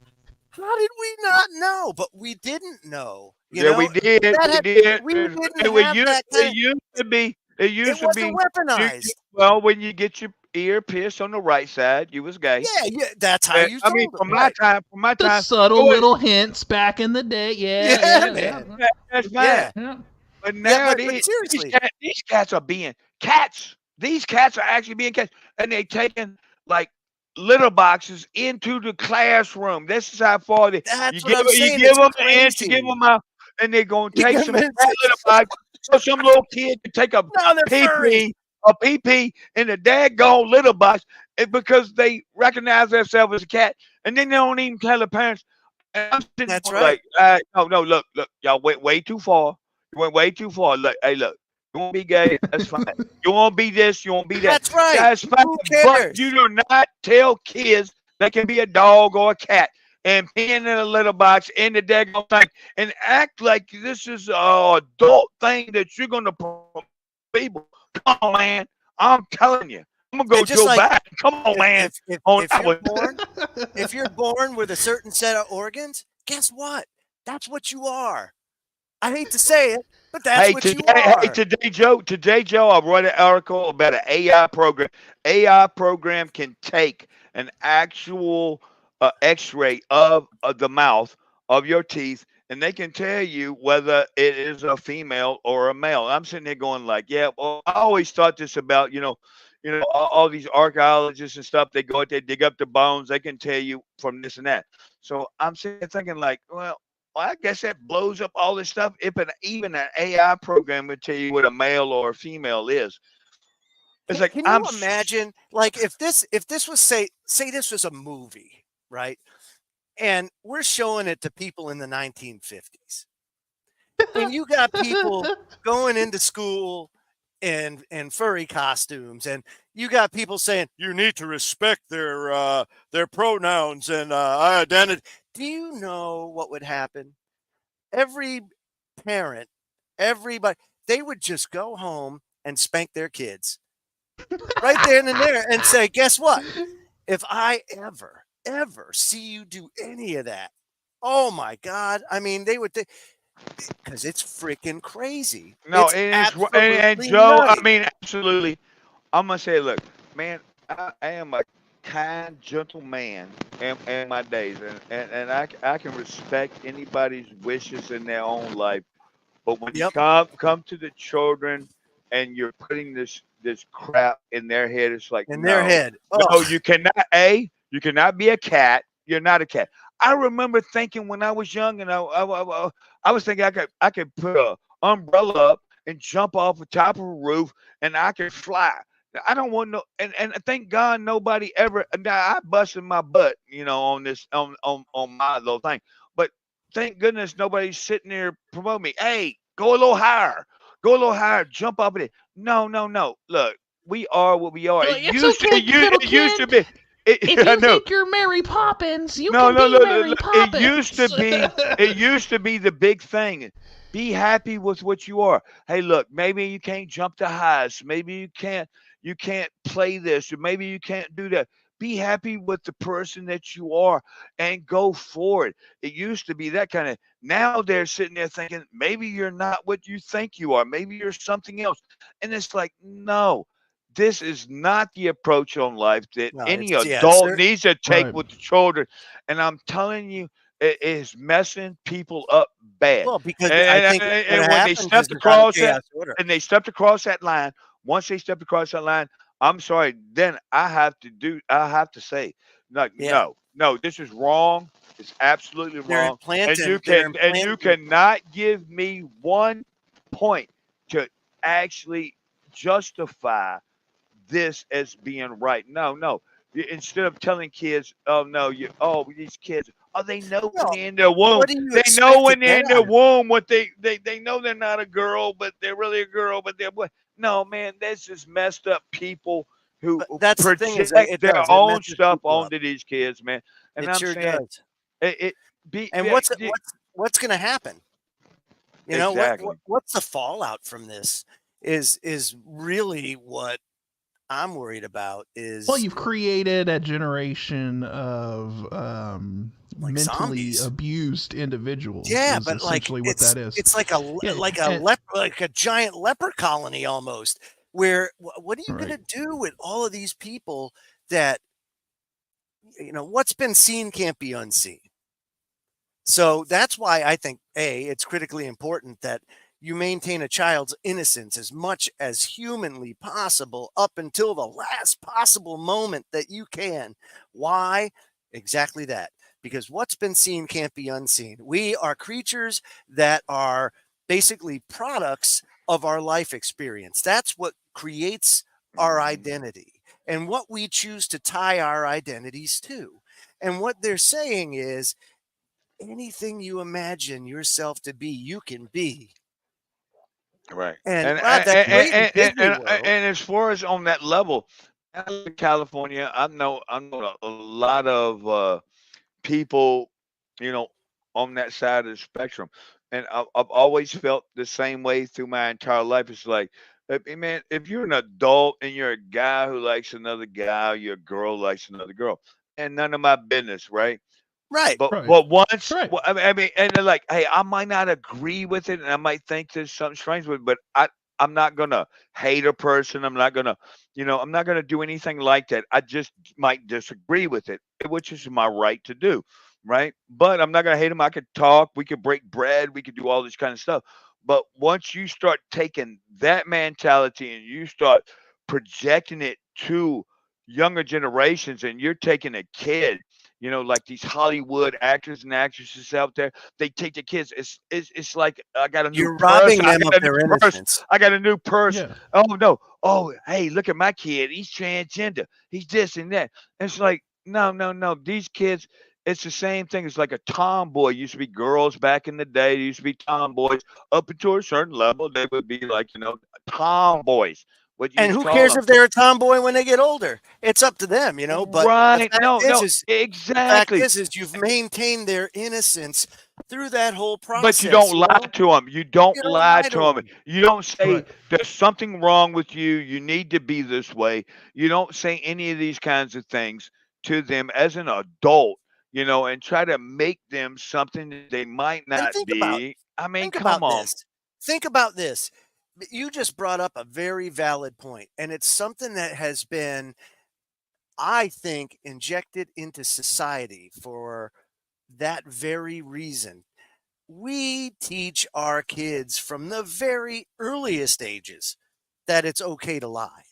how did we not know? But we didn't know, you Yeah, we know, did. that We had, did. we didn't It, have used, that kind it of, used to be. It it used to wasn't be. weaponized. Well, when you get your ear pierced on the right side, you was gay. Yeah, yeah, that's how you I mean, told it, right? from my The time. subtle Oh, little hints back in the day. Yeah, Yeah, yeah, yeah. man. that's fine. Yeah. Yeah. But Yeah, now but seriously, these cats are being cats. These cats are actually being cats, and they taking like litter boxes into the classroom. This is how far that's what I'm you saying. give It's them an inch, you give crazy. them out, and they're gonna You take some cat litter box. So some little kid can take no, they're pee furries. pee pee pee in the daggone litter box because they recognize themselves as a cat, and then they don't even tell the parents. And I'm sitting That's there right. like, no, look, y'all went way too far. You went way too far. Look, hey, look, you want to be gay? That's fine. You want to be this? You want to be that? That's right. That's fine. Who But cares? you do not tell kids they can be a dog or a cat and pee in a litter box in the daggone thing and act like this is a adult thing that you're gonna promote people. Come on, man. I'm telling you. I'm gonna go And just Joe like Biden. Come on, man. On if that you're one. born if you're born with a certain set of organs, guess what? That's what you are. I hate to say it, but that's what you are. Today, Joe, I wrote an article about an AI program. AI program can take an actual X-ray of the mouth of your teeth, and they can tell you whether it is a female or a male. I'm sitting there going like, yeah, well, I always thought this about all these archaeologists and stuff. They go out there, dig up the bones. They can tell you from this and that. So I'm sitting there thinking like, well, I guess that blows up all this stuff. If even an AI program would tell you what a male or a female is, it's like Can you imagine, like, if this was say this was a movie, right? And we're showing it to people in the 1950s, and you got people going into school in furry costumes, and you got people saying you need to respect their pronouns and identity. Do you know what would happen? Every parent, everybody, they would just go home and spank their kids right there and there and say, guess what? If I ever see you do any of that, oh my God. I mean, they would, because it's freaking crazy. no, It's and absolutely Joe, I nutty. mean, absolutely. I'm gonna say, look, man, I am a kind, gentle man in my days, and I can respect anybody's wishes in their own life. But when you Yep. come to the children and you're putting this crap in their head, it's like In their no, head. no, Oh, you cannot be a cat. You're not a cat. I remember thinking when I was young, and I was thinking I could put a umbrella up and jump off the top of a roof, and I could fly. I don't want no, and thank God nobody ever. Now I busted my butt, on this on my little thing, but thank goodness nobody's sitting there promoting me. Hey, Go a little higher. Go a little higher. Jump up in it. No. Look, we are what we are. You're It like, it's used to. okay, little It used to kid. be. If I you know. think you're Mary Poppins, you No, can no, be look, Mary it used to Poppins. be. It used to be the big thing. Be happy with what you are. Hey, look, maybe you can't jump the highest. Maybe you can't. You can't play this, or maybe you can't do that. Be happy with the person that you are and go for it. It used to be that kind of. Now they're sitting there thinking maybe you're not what you think you are. Maybe you're something else, and it's like no. This is not the approach on life that No, any it's adult needs to take Right. with the children. And I'm telling you, it is messing people up bad. well because I And, think and, what and when they happens is stepped it's out of across that, chaos order. and they stepped across that line, once they stepped across that line, I'm sorry, then I have to say, like, Yeah, no, this is wrong. It's absolutely they're wrong. implanting. They're And you implanting. cannot give me one point to actually justify this as being right. No. Instead of telling kids, oh no, these kids, oh, they know when Well, they're in their womb. what do you They know expect to when they're get in their out of it? womb what they know they're not a girl, but they're really a girl, but they're boy. No, man, that's just messed up people But who that's the thing is, project it their does. It own messes stuff people up. onto these kids, man. And It I'm sure saying does. it And what's going to happen? You know exactly. what's the fallout from this? Is really what I'm worried about. Well, Is you've created a generation of like mentally zombies. abused individuals. Yeah, Is but like essentially what that is. it's like Yeah, and like a giant leper colony almost. Where what are you going right. to do with all of these people that what's been seen can't be unseen. So that's why I think it's critically important that you maintain a child's innocence as much as humanly possible up until the last possible moment that you can. Why? Exactly that. Because what's been seen can't be unseen. We are creatures that are basically products of our life experience. That's what creates our Mhm. identity and what we choose to tie our identities to. And what they're saying is anything you imagine yourself to be, you can be. Right. And And Rob, that's great in Disney World. and as far as on that level, I live in California. I know a lot of people, you know, on that side of the spectrum, and I've always felt the same way through my entire life. It's like, man, if you're an adult and you're a guy who likes another guy, or you're a girl who likes another girl, and none of my business, right? Right. Right. But once, Right. I mean, and they're like, hey, I might not agree with it, and I might think there's something strange with it, but I'm not gonna hate a person. I'm not gonna, I'm not gonna do anything like that. I just might disagree with it, which is my right to do, right? But I'm not gonna hate them. I could talk. We could break bread. We could do all this kind of stuff. But once you start taking that mentality and you start projecting it to younger generations, and you're taking a kid, like these Hollywood actors and actresses out there, they take the kids. It's like I got a new You're purse. robbing I them of got a their new purse. innocence. I got a new purse. Yeah. Oh no. Oh, hey, look at my kid. He's transgender. He's this and that. And it's like, no. These kids, it's the same thing. It's like a tomboy. Used to be girls back in the day. They used to be tomboys. Up until a certain level, they would be like, tomboys. What you And used to who call cares them. if they're a tomboy when they get older? It's up to them, but Right. No, the fact exactly. is you've maintained their innocence through that whole But you don't process. lie to them. You don't You don't lie lie to to them. them. You don't say Right. there's something wrong with you. You need to be this way. You don't say any of these kinds of things to them as an adult, and try to make them something that they might And not be. I mean, think come about on. this. Think about this. You just brought up a very valid point, and it's something that has been, I think, injected into society for that very reason. We teach our kids from the very earliest ages that it's okay to lie.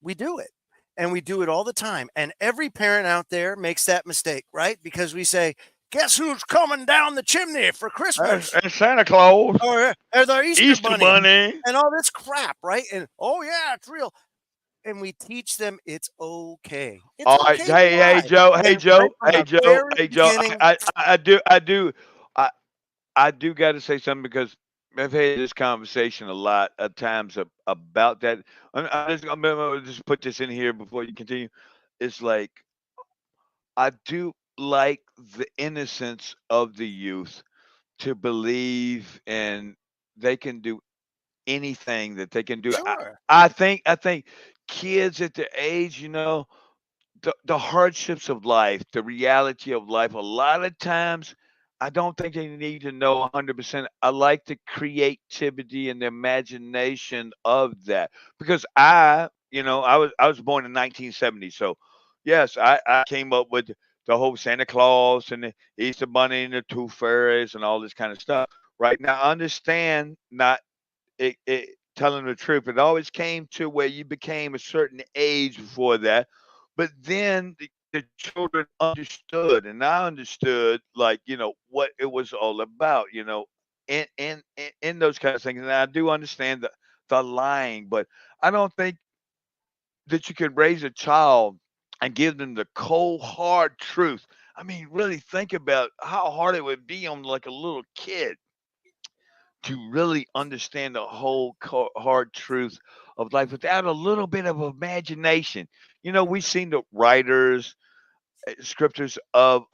We do it. And we do it all the time. And every parent out there makes that mistake, right? Because we say, guess who's coming down the chimney for Christmas? And Santa Claus, Or the Easter Easter Bunny Bunny. and all this crap, right? And oh, yeah, it's real. And we teach them it's okay. It's All right, okay to lie. And right from the very Hey Joe. beginning, I do, I do got to say something because I've had this conversation a lot of times about that. I'm gonna just put this in here before you continue. It's like I do like the innocence of the youth to believe and they can do anything that they can do. Sure. I think kids at their age, the hardships of life, the reality of life, a lot of times I don't think they need to know 100%. I like the creativity and the imagination of that because I was born in 1970, so yes, I came up with the whole Santa Claus and the Easter Bunny and the Tooth Fairies and all this kind of stuff. Right now, I understand not telling the truth. It always came to where you became a certain age before that, but then the children understood, and I understood, like what it was all about. In those kind of things, and I do understand the lying, but I don't think that you could raise a child and give them the cold hard truth. I mean, really think about how hard it would be on like a little kid to really understand the whole hard truth of life without a little bit of imagination. We've seen the writers, scriptures of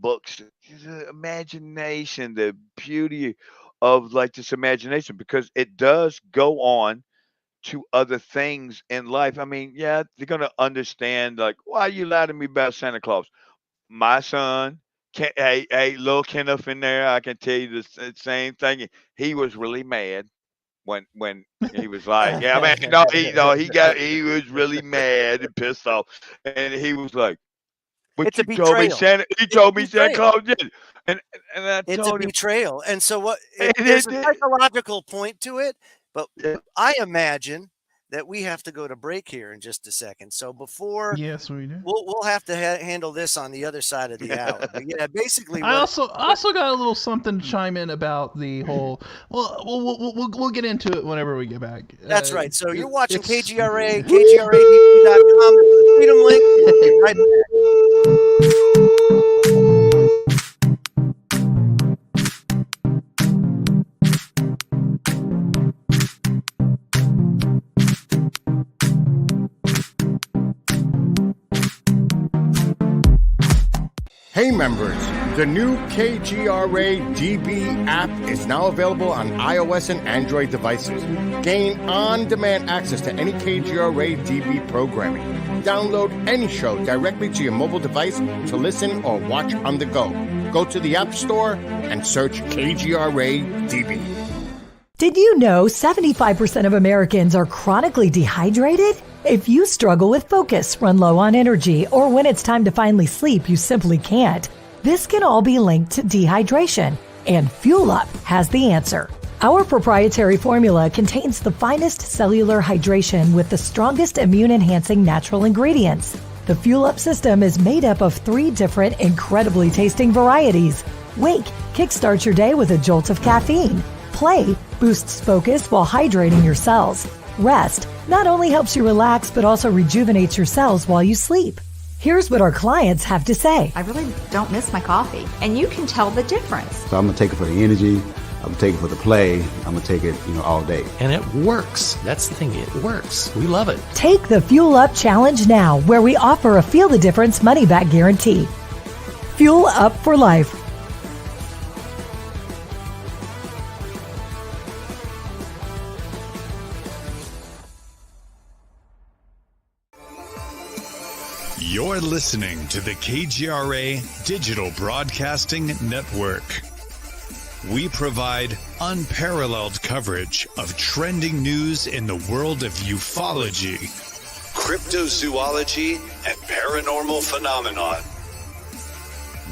books, the imagination, the beauty of like this imagination, because it does go on to other things in life. I mean, yeah, they're gonna understand like, why you lie to me about Santa Claus? My son, hey, little Kenneth in there, I can tell you the same thing. He was really mad when he was like, yeah, man, no, he was really mad and pissed off, and he was like, but It's a you told me betrayal. Santa, you It's a told me Santa betrayal. Claus did, and I It's a told him, betrayal. And so and there's a it, psychological point to it, but yeah, I imagine that we have to go to break here in just a second. So before Yes, we do. we'll have to handle this on the other side of the hour. But yeah, basically I also got a little something to chime in about the whole. Well, we'll get into it whenever we get back. That's right. So you're watching it's KGRA, KGRADP.com, the Freedom Link. We'll be right back. Hey members, the new KGRA DB app is now available on iOS and Android devices. Gain on-demand access to any KGRA DB programming. Download any show directly to your mobile device to listen or watch on the go. Go to the App Store and search KGRA DB. Did you know 75% of Americans are chronically dehydrated? If you struggle with focus, run low on energy, or when it's time to finally sleep, you simply can't, this can all be linked to dehydration, and Fuel Up has the answer. Our proprietary formula contains the finest cellular hydration with the strongest immune-enhancing natural ingredients. The Fuel Up system is made up of 3 different incredibly tasting varieties. Wake kickstarts your day with a jolt of caffeine. Play boosts focus while hydrating your cells. Rest not only helps you relax, but also rejuvenates your cells while you sleep. Here's what our clients have to say. I really don't miss my coffee, and you can tell the difference. So I'm going to take it for the energy. I'm going to take it for the play. I'm going to take it, all day. And it works. That's the thing. It works. We love it. Take the Fuel Up Challenge now, where we offer a feel the difference money back guarantee. Fuel Up for life. You're listening to the KGRA Digital Broadcasting Network. We provide unparalleled coverage of trending news in the world of ufology, cryptozoology, and paranormal phenomenon.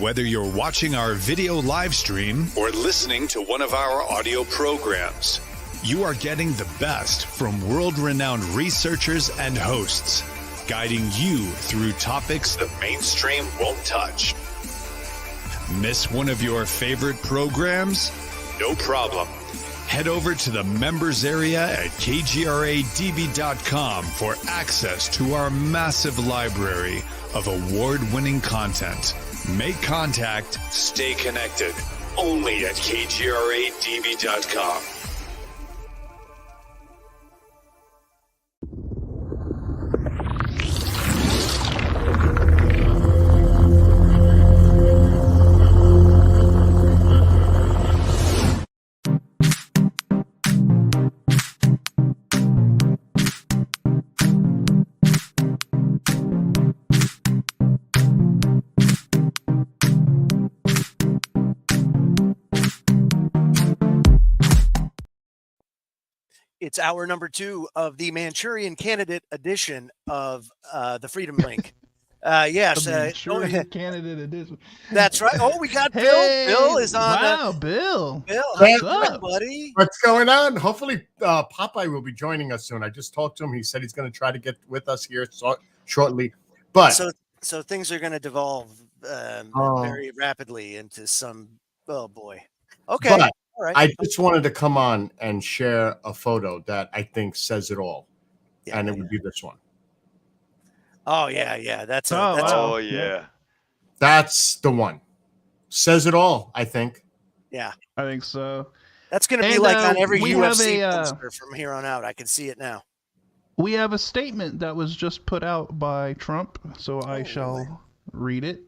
Whether you're watching our video live stream or listening to one of our audio programs, you are getting the best from world-renowned researchers and hosts, guiding you through topics the mainstream won't touch. Miss one of your favorite programs? No problem. Head over to the members area at kgradb.com for access to our massive library of award-winning content. Make contact, stay connected, only at kgradb.com. It's hour number 2 of the Manchurian Candidate edition of the Freedom Link. Yes, Manchurian Candidate edition. That's right. Oh, we got Bill. Hey, Bill is on. Wow, Bill. Bill, how you What's doing, up? buddy? What's going on? Hopefully, Popeye will be joining us soon. I just talked to him. He said he's going to try to get with us here shortly. But so things are going to devolve very rapidly into some. Oh boy. Okay. But all right. I just wanted to come on and share a photo that I think says it all, and it would be this one. Oh yeah. That's yeah. That's the one. Says it all, I think. Yeah. I think so. That's going to be like on every UFC poster from here on out. I can see it now. We have a statement that was just put out by Trump, so I shall read it.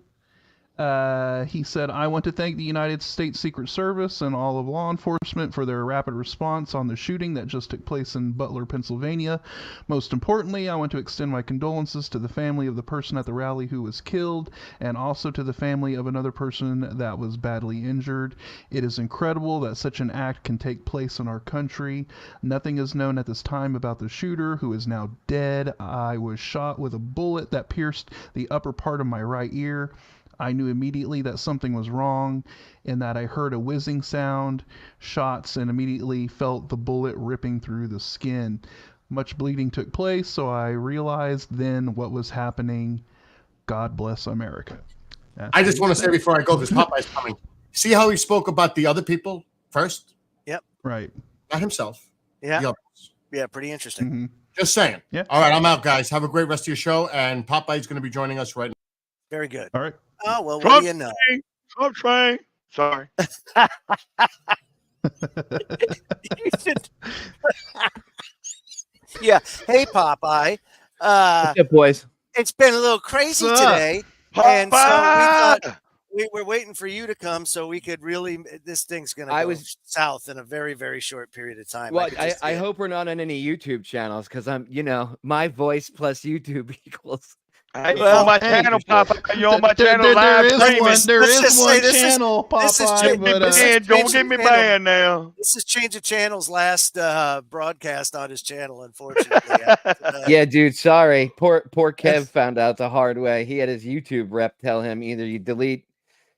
He said, I want to thank the United States Secret Service and all of law enforcement for their rapid response on the shooting that just took place in Butler, Pennsylvania. Most importantly, I want to extend my condolences to the family of the person at the rally who was killed, and also to the family of another person that was badly injured. It is incredible that such an act can take place in our country. Nothing is known at this time about the shooter, who is now dead. I was shot with a bullet that pierced the upper part of my right ear. I knew immediately that something was wrong, in that I heard a whizzing sound, shots, and immediately felt the bullet ripping through the skin. Much bleeding took place, so I realized then what was happening. God bless America. I just want to say before I go, because Popeye's coming. See how he spoke about the other people first? Yep. Right. Not himself. Yeah. The others. Yeah, pretty interesting. Mm-hmm. Just saying. Yeah. All right, I'm out, guys. Have a great rest of your show, and Popeye's going to be joining us right now. Very good. All right. Oh, well, what do you know? Trump train. Sorry. You should... Yeah. Hey, Popeye. What's up, boys? It's been a little crazy today. And so we thought we were waiting for you to come so we could really, this thing's going to go south in a very, very short period of time. Well, I hope we're not on any YouTube channels, because I'm, my voice plus YouTube equals. You're on my channel, Popeye. You're on my channel live streaming. There is one channel, Popeye. Don't get me banned now. This is Change of Channel's last broadcast on his channel, unfortunately. Yeah, dude, sorry. Poor Kev found out the hard way. He had his YouTube rep tell him either you delete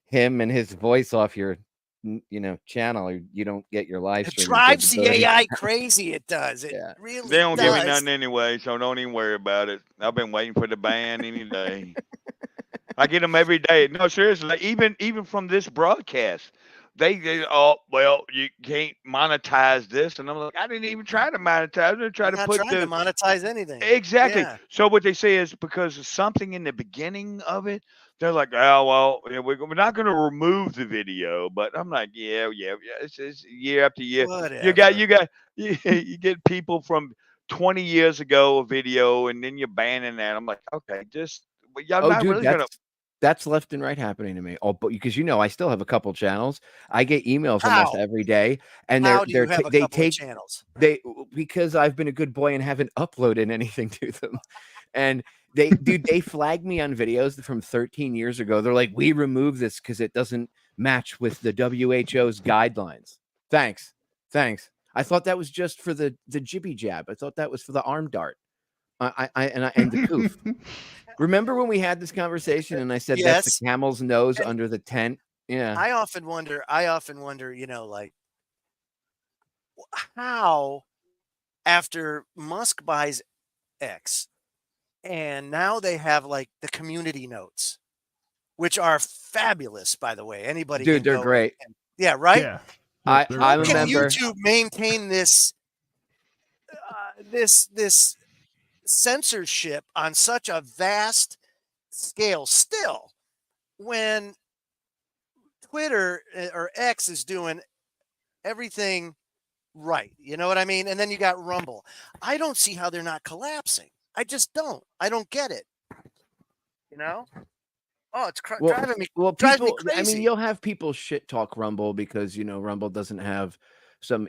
him and his voice off your channel, or you don't get your live stream. It drives the AI crazy. It does. It really They don't does. give me nothing anyway, so don't even worry about it. I've been waiting for the ban any day. I get them every day. No, seriously, even from this broadcast, they well, you can't monetize this, and I'm like, I didn't even try to monetize. I didn't try to put to monetize anything. Exactly. Yeah. So what they say is because of something in the beginning of it, they're like, oh well, we're not going to remove the video. But I'm like, yeah. It's year after year. Whatever. You get people from 20 years ago a video, and then you're banning that. I'm like, okay, y'all not really gonna. That's left and right happening to me. Oh, but because I still have a couple channels. I get emails almost every day, and they take channels. Because I've been a good boy and haven't uploaded anything to them, and they flag me on videos from 13 years ago. They're like, we remove this because it doesn't match with the WHO's guidelines. Thanks. I thought that was just for the jibby jab. I thought that was for the arm dart. And the poof. Remember when we had this conversation and I said that's the camel's nose under the tent? Yeah. I often wonder, like how after Musk buys X and now they have like the community notes, which are fabulous, by the way. Anybody Dude, they're great. Yeah, right? Yeah. I Can remember YouTube maintain this this censorship on such a vast scale still when Twitter or X is doing everything right? You know what I mean? And then you got Rumble. I don't see how they're not collapsing. I just don't. I don't get it. Oh, it's driving me. Well, driving me people. crazy. I mean, you'll have people shit talk Rumble because Rumble doesn't have some.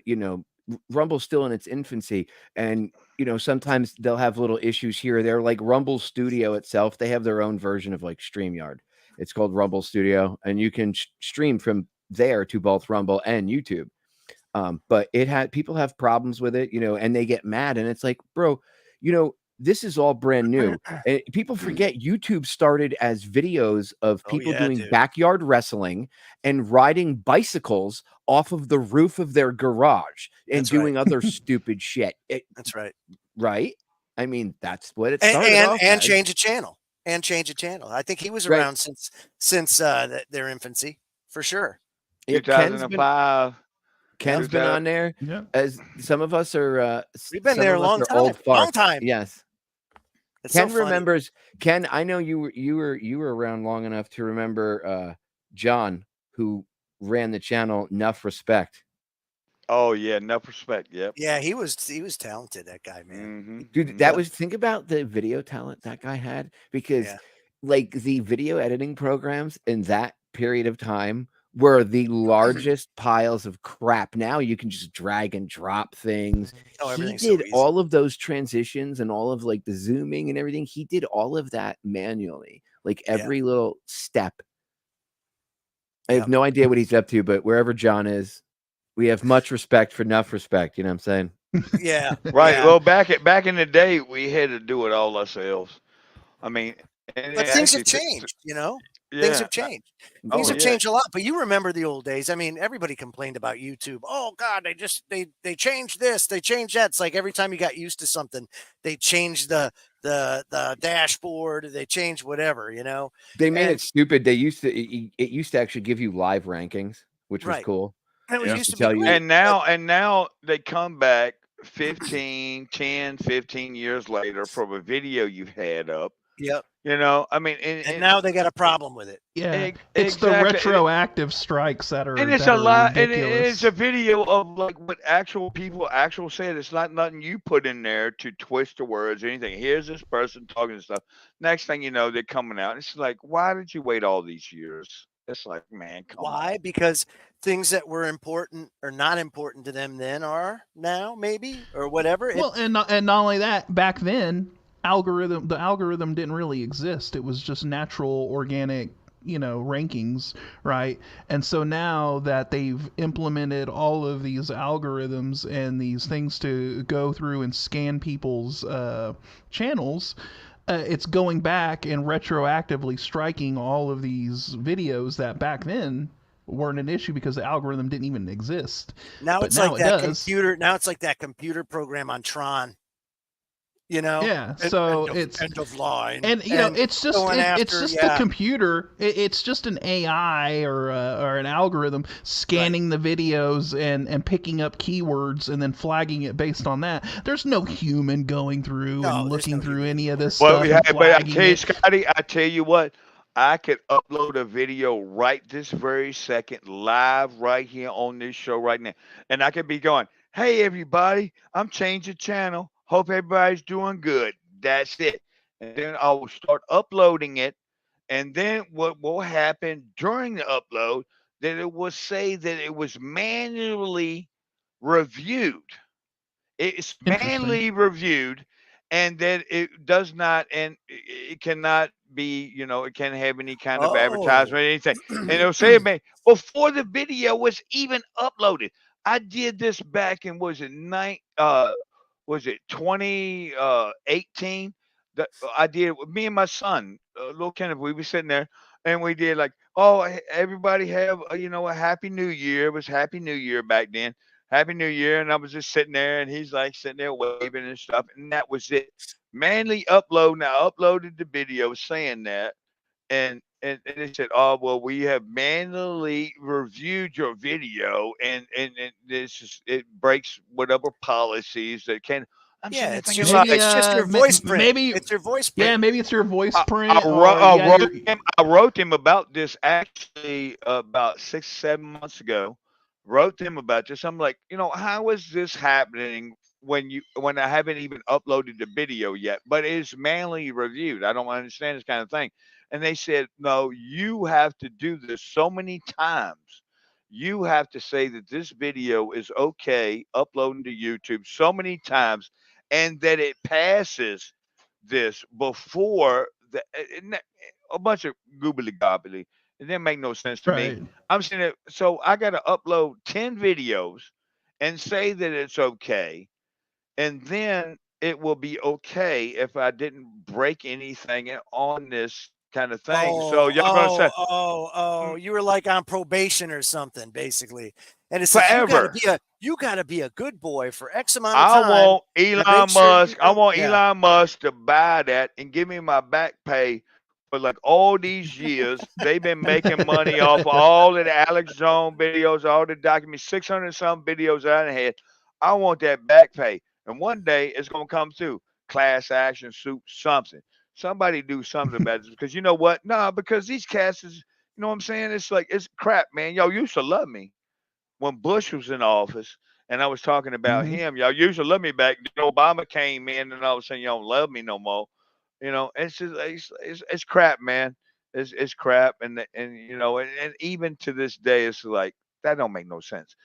Rumble's still in its infancy, and sometimes they'll have little issues here or there. Like Rumble Studio itself, they have their own version of like StreamYard. It's called Rumble Studio, and you can stream from there to both Rumble and YouTube. But people have problems with it, and they get mad, and it's like, bro, this is all brand new. And people forget YouTube started as videos of people doing backyard wrestling and riding bicycles off of the roof of their garage and doing other stupid shit. That's right. Right? I mean, that's what it started off and as. change a channel. I think he was around since their infancy, for sure. 2005. Ken's been on there. Yeah. As some of us are, we've been there a long time. Old farts. Long time. Yes. It's Ken so funny. remembers. Ken, I know you were around long enough to remember John, who ran the channel Enough Respect. Oh yeah, Enough Respect. Yep. Yeah, he was talented, that guy, man. Dude, think about the video talent that guy had, because like the video editing programs in that period of time were the largest piles of crap. Now you can just drag and drop things. He did all of those transitions and all of like the zooming and everything. He did all of that manually, like every little step. I have no idea what he's up to, but wherever John is, we have much respect for Enough Respect. You know what I'm saying? Yeah. Right. Yeah. Well, back in the day, we had to do it all ourselves. I mean, but things have changed, Things have changed. Things have changed a lot. But you remember the old days. I mean, everybody complained about YouTube. Oh God, they changed this, they changed that. It's like every time you got used to something, they changed the dashboard, they changed whatever, They made it stupid. It used to actually give you live rankings, which was cool. And it used to tell you. And now they come back 10, 15 years later from a video you've had up. Yep. I mean, and now they got a problem with it. Yeah, it's the retroactive strikes that are, and it's a lot. And it's a video of like what actual people said. It's not nothing you put in there to twist the words or anything. Here's this person talking and stuff. Next thing you know, they're coming out. It's like, why did you wait all these years? It's like, man, come on. Why? Because things that were important or not important to them then are now, maybe, or whatever. Well, and not only that, back then, the algorithm didn't really exist. It was just natural, organic, rankings, right? And so now that they've implemented all of these algorithms and these things to go through and scan people's channels, it's going back and retroactively striking all of these videos that back then weren't an issue because the algorithm didn't even exist. Now it's like that computer. Now it's like that computer program on Tron. Yeah. So it's end of line, and it's just the computer. It's just an AI or an algorithm scanning the videos and picking up keywords and then flagging it based on that. There's no human going through and looking through any of this stuff. But I tell you, Scotty, I tell you what, I could upload a video right this very second, live right here on this show right now, and I could be going, "Hey everybody, I'm changing channel. Hope everybody's doing good." That's it. And then I will start uploading it. And then what will happen during the upload, that it will say that it was manually reviewed. It's manually reviewed, and that it does not, and it cannot be, it can't have any kind of advertisement or anything. And it'll say, man, before the video was even uploaded. I did this back in, was it 2018? I did with me and my son, little Kenneth. We were sitting there and we did like, oh, everybody have a happy new year. It was Happy New Year back then. Happy New Year. And I was just sitting there and he's like sitting there waving and stuff. And that was it. Manually upload. Now I uploaded the video saying that. And they said, oh, well, we have manually reviewed your video, and it breaks whatever policies that can. It's just your voice print. Maybe it's your voice print. Yeah, maybe it's your voice print. I wrote him about this actually about 6-7 months ago. Wrote them about this. I'm like, how is this happening when I haven't even uploaded the video yet, but it's manually reviewed? I don't understand this kind of thing. And they said, no, you have to do this so many times. You have to say that this video is okay uploading to YouTube so many times, and that it passes this before a bunch of goobly gobbly. It didn't make no sense to me. I'm saying it. So I got to upload 10 videos, and say that it's okay, and then it will be okay if I didn't break anything on this kind of thing. So Oh, y'all gonna oh, say oh. You were like on probation or something, basically. And it says forever. you gotta be a good boy for X amount of I time want to make Elon sure you Musk. I don't. want Yeah. Elon Musk to buy that and give me my back pay for like all these years. They've been making money off of all of the Alex Jones videos, all the documents, 600 some videos I done had. I want that back pay. And one day it's gonna come through. Class action suit, something. Somebody do something about this. Because you know what? Nah, because these cats is, you know what I'm saying? It's like it's crap, man. Y'all used to love me when Bush was in office, and I was talking about him. Y'all used to love me back. Then Obama came in, and all of a sudden, y'all don't love me no more. You know, it's just it's crap, man. It's crap, and you know, and even to this day, it's like that don't make no sense.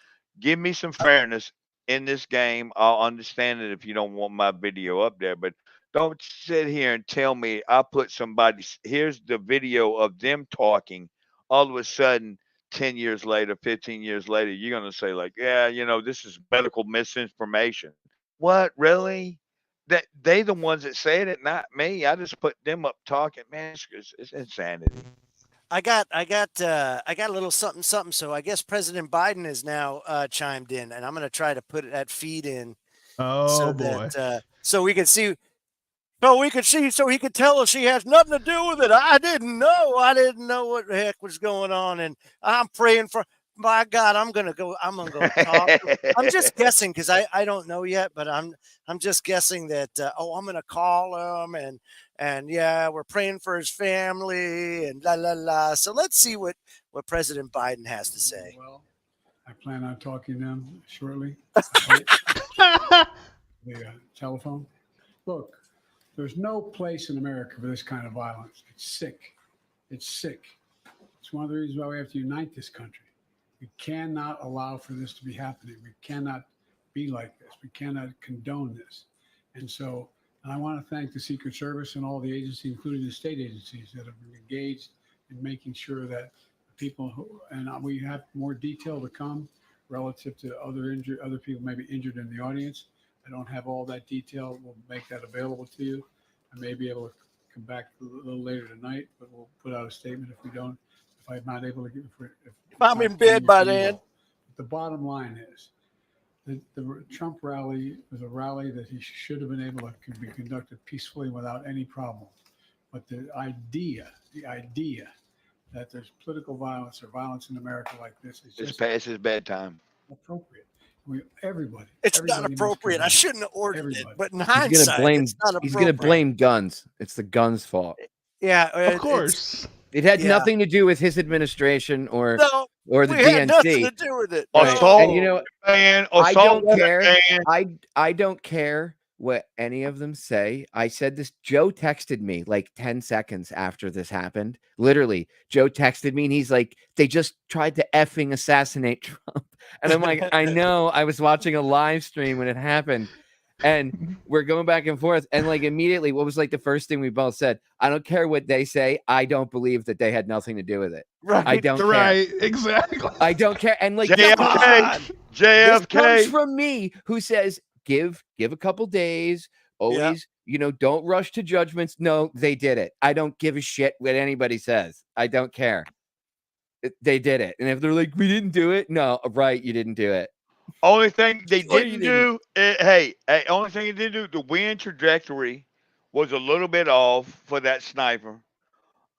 Give me some fairness in this game. I'll understand it if you don't want my video up there, but don't sit here and tell me I put somebody. Here's the video of them talking. All of a sudden, 10 years later, 15 years later, you're going to say, like, yeah, you know, this is medical misinformation. What, really? That they the ones that said it, not me. I just put them up talking. Man, it's insanity. I got a little something something. So I guess President Biden has now chimed in, and I'm gonna try to put that feed in Oh so boy. that so we can see. So we could see, so he could tell us she has nothing to do with it. I didn't know. I didn't know what the heck was going on. And I'm praying for, my God, I'm going to go talk. I'm just guessing because I don't know yet, but I'm just guessing that, I'm going to call him and yeah, we're praying for his family and la, la, la. So let's see what President Biden has to say. Well, I plan on talking to them shortly. The telephone. Look, there's no place in America for this kind of violence. It's sick. It's sick. It's one of the reasons why we have to unite this country. We cannot allow for this to be happening. We cannot be like this. We cannot condone this. And so, and I want to thank the Secret Service and all the agencies, including the state agencies, that have been engaged in making sure that people who, and we have more detail to come relative to other people maybe injured in the audience. I don't have all that detail. We'll make that available to you. I may be able to come back a little later tonight, but we'll put out a statement if I'm not able to get, if I'm in bed by then. The bottom line is that the Trump rally was a rally that he should have been able to be conducted peacefully without any problem. But the idea that there's political violence or violence in America like this is just past his bedtime. Appropriate. Everybody. It's not appropriate. I shouldn't have ordered it, but in hindsight, he's gonna blame, it's not appropriate. he's going to blame guns. It's the guns' fault. Yeah, of course. It had nothing to do with his administration or the we DNC. had nothing to do with it. Right. And you know, I don't care. Man. I don't care what any of them say. I said this. Joe texted me like 10 seconds after this happened. Literally, Joe texted me and he's like, they just tried to effing assassinate Trump. And I'm like, I know. I was watching a live stream when it happened. And we're going back and forth. And like immediately, what was like the first thing we both said? I don't care what they say. I don't believe that they had nothing to do with it. Right. I don't care. Right. Exactly. I don't care. And like JFK. This comes from me who says, give a couple days. Always, you know, don't rush to judgments. No, they did it. I don't give a shit what anybody says. I don't care. They did it. And if they're like, we didn't do it. No, right. You didn't do it. Only thing they didn't do, only thing they didn't do, the wind trajectory was a little bit off for that sniper,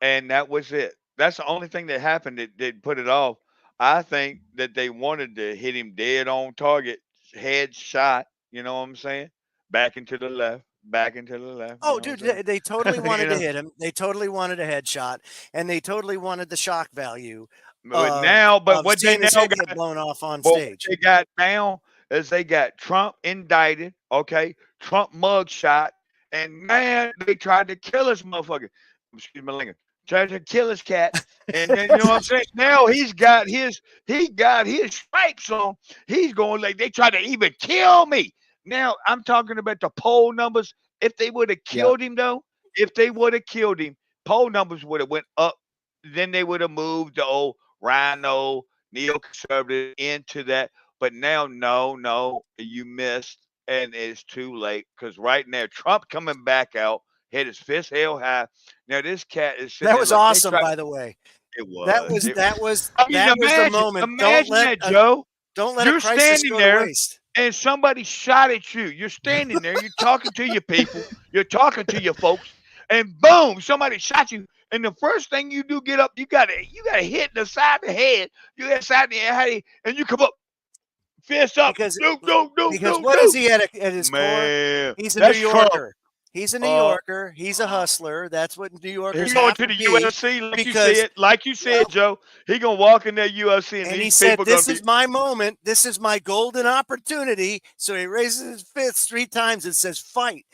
and that was it. That's the only thing that happened that put it off. I think that they wanted to hit him dead on target, head shot. You know what I'm saying? Back into the left, back into the left. Oh, dude, they totally wanted to hit him. They totally wanted a headshot, and they totally wanted the shock value. But now, what they now get blown off on what stage. they got now is they got Trump indicted, okay, Trump mugshot, and man, they tried to kill this motherfucker. Excuse my language. Tried to kill his cat, and then you know what I'm saying. Now he got his stripes on. He's going like they tried to even kill me. Now I'm talking about the poll numbers. If they would have killed him though, poll numbers would have went up. Then they would have moved the old Rhino neoconservative into that. But now, no, you missed, and it's too late because right now Trump coming back out, had his fist held high. Now this cat is sitting That there was like they awesome, tried. by the way. It That was. was It, that was I mean, that was the moment. imagine that, Joe. Don't let a You're crisis standing go to there, waste. and somebody shot at you. You're standing there. You're talking to your people. You're talking to your folks, and boom, somebody shot you. And the first thing you do, get up. You got to hit the side of the head. You hit the side of the head, and you come up, fist up. Because No. what is he at his Man, core? He's a that's New Trump. Yorker. He's a New Yorker. He's a hustler. That's what New Yorkers He's going have to the be, UFC because like you said, Joe. He gonna walk in that UFC, and and he these said, people "This gonna is my moment. This is my golden opportunity." So he raises his fists 3 times and says, "Fight!"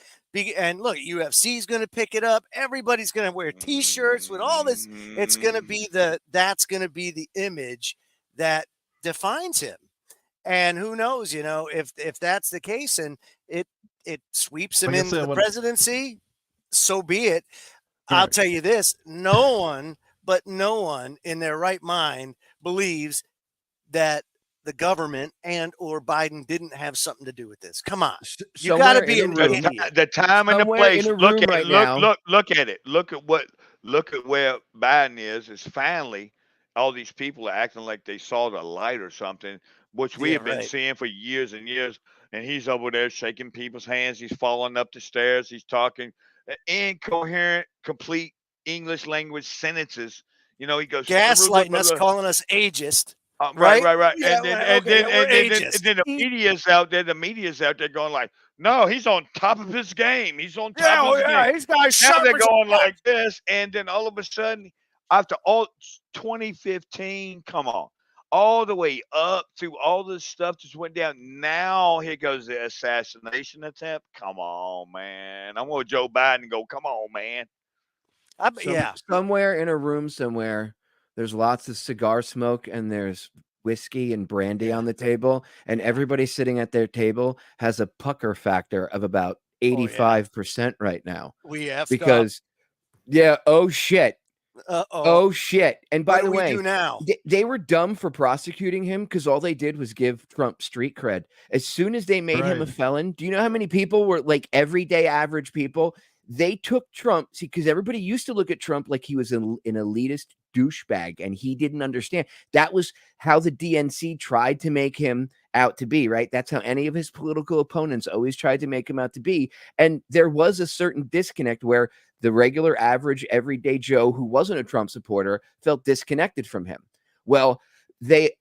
And look, UFC is going to pick it up. Everybody's going to wear T-shirts with all this. It's going to be that's going to be the image that defines him. And who knows, if that's the case, and it sweeps him Like I into said, the presidency, so be it. I'll tell you this: no one in their right mind believes that the government and or Biden didn't have something to do with this. Come on, you got to be an idiot. the time and the Somewhere place. in a Look room at right look now. look at it. Look at where Biden is. Is finally all these people are acting like they saw the light or something, which we have been seeing for years and years. And he's over there shaking people's hands. He's falling up the stairs. He's talking incoherent, complete English language sentences. He goes gaslighting us, calling us ageist. Right. Yeah, And then the media's out there. The media's out there going like, "No, he's on top of his game. He's on top of his game." He's got Now they're going like this, and then all of a sudden, after all 2015, come on, all the way up to all this stuff just went down. Now here goes the assassination attempt. Come on, man. I'm going to Joe Biden go, come on, man. Somewhere in a room somewhere, there's lots of cigar smoke and there's whiskey and brandy on the table, and everybody sitting at their table has a pucker factor of about 85% right now. We have because oh shit. Oh shit. And by the way, what do we do now? They were dumb for prosecuting him because all they did was give Trump street cred. As soon as they made him a felon, do you know how many people were like everyday average people? They took Trump, because everybody used to look at Trump like he was an elitist douchebag, and he didn't understand. That was how the DNC tried to make him out to be, right? That's how any of his political opponents always tried to make him out to be. And there was a certain disconnect where the regular, average, everyday Joe who wasn't a Trump supporter felt disconnected from him. Well, they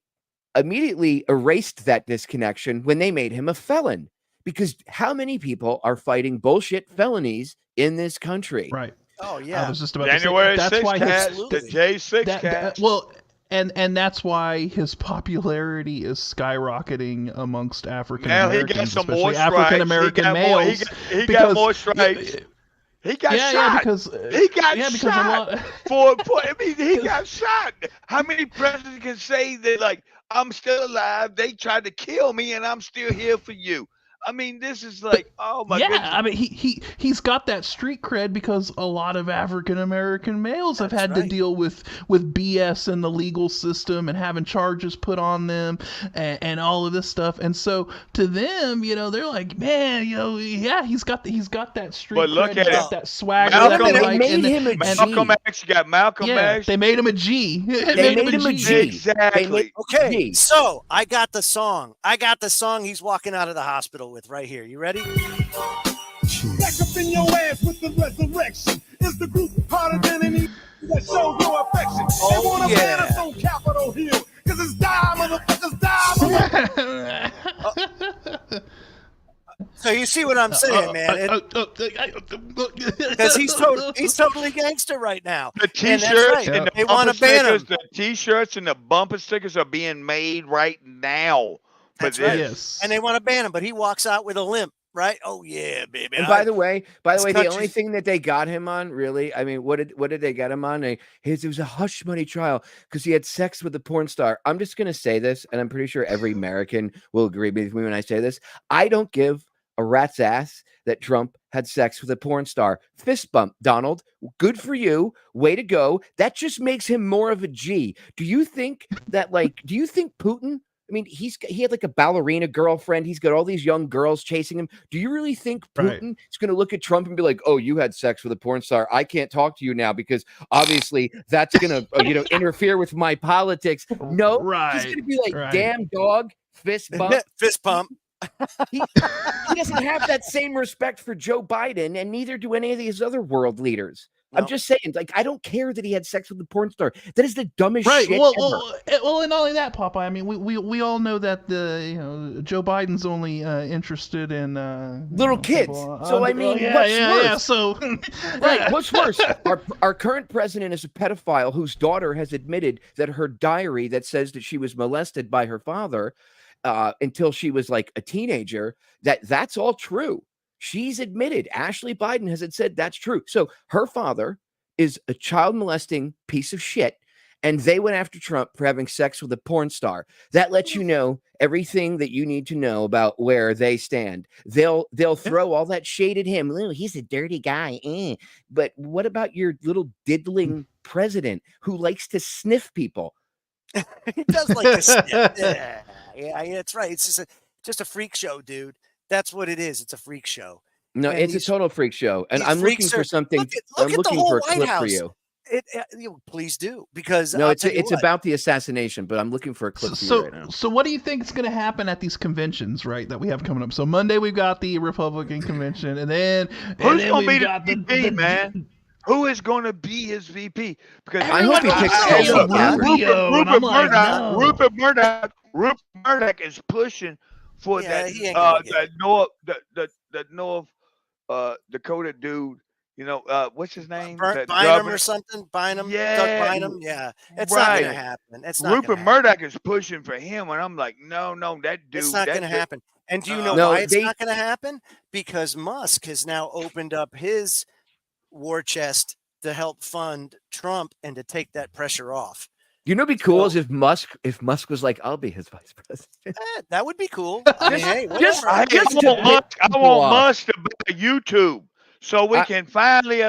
immediately erased that disconnection when they made him a felon, because how many people are fighting bullshit felonies in this country? Right. Oh yeah. I was just about January to say that's 6th why cats, the J6 cats. Well, and that's why his popularity is skyrocketing amongst African Americans, especially African American males. He got more strikes. He got shot. He got shot. He got shot. How many presidents can say that, like, I'm still alive, they tried to kill me, and I'm still here for you? I mean, this is like, oh my goodness. I mean, he's got that street cred because a lot of African American males have had to deal with BS in the legal system and having charges put on them and all of this stuff. And so to them, they're like, man, he's got that street but look cred, at he's got that swagger. They made him a G. Malcolm X, you got Malcolm X. They made him a G. They made him a G. Exactly. Okay, so I got the song. He's walking out of the hospital with right here. You ready? Back up in your ass with the resurrection. Is the group harder than any that show your affection? They want to ban us on Capitol Hill because it's die, motherfuckers, die. So you see what I'm saying, man? Because he's totally gangster right now. The T-shirts and they want to ban him. The T-shirts and the bumper stickers are being made right now. That's right. Yes. And they want to ban him, but he walks out with a limp, right? Oh yeah, baby. And by the way, the only thing that they got him on, really, I mean, what did they get him on? It was a hush money trial because he had sex with a porn star. I'm just gonna say this, and I'm pretty sure every American will agree with me when I say this. I don't give a rat's ass that Trump had sex with a porn star. Fist bump, Donald. Good for you. Way to go. That just makes him more of a G. Do you think Putin I mean, he had like a ballerina girlfriend. He's got all these young girls chasing him. Do you really think Putin is going to look at Trump and be like, "Oh, you had sex with a porn star. I can't talk to you now because obviously that's going to, interfere with my politics." No, he's going to be like, "Damn dog, fist bump, fist bump." He doesn't have that same respect for Joe Biden, and neither do any of these other world leaders. No. I'm just saying, like, I don't care that he had sex with the porn star. That is the dumbest shit ever. Well, and not only that, Popeye. I mean, we all know that Joe Biden's only interested in little kids. So I mean, what's worse? Yeah. So right, what's worse? Our current president is a pedophile whose daughter has admitted that her diary that says that she was molested by her father until she was like a teenager. That's all true. She's admitted, Ashley Biden has said that's true. So her father is a child molesting piece of shit, and they went after Trump for having sex with a porn star. That lets you know everything that you need to know about where they stand. They'll throw all that shade at him. Oh, he's a dirty guy. But what about your little diddling president who likes to sniff people? He does like to sniff. Yeah, that's right. It's just a freak show, dude. That's what it is. It's a freak show. No, and it's a total freak show. And I'm looking for something. Look I'm looking for a clip House. for you. Please do, because no, it's about the assassination, but I'm looking for a clip for you right now. So what do you think is going to happen at these conventions, right, that we have coming up? So Monday we've got the Republican convention, and then who's going to be the VP, man? Who is going to be his VP? Because I hope he picks Rupert Murdoch is pushing for that North Dakota dude, what's his name? Bynum or something? Bynum? Yeah. Doug Bynum? Yeah. It's not going to happen. Rupert Murdoch is pushing for him, and I'm like, no, that dude. It's not going to happen. And do you know why it's not going to happen? Because Musk has now opened up his war chest to help fund Trump and to take that pressure off. It'd be cool is if Musk was like, I'll be his vice president. That would be cool. I want Musk to buy YouTube so we can finally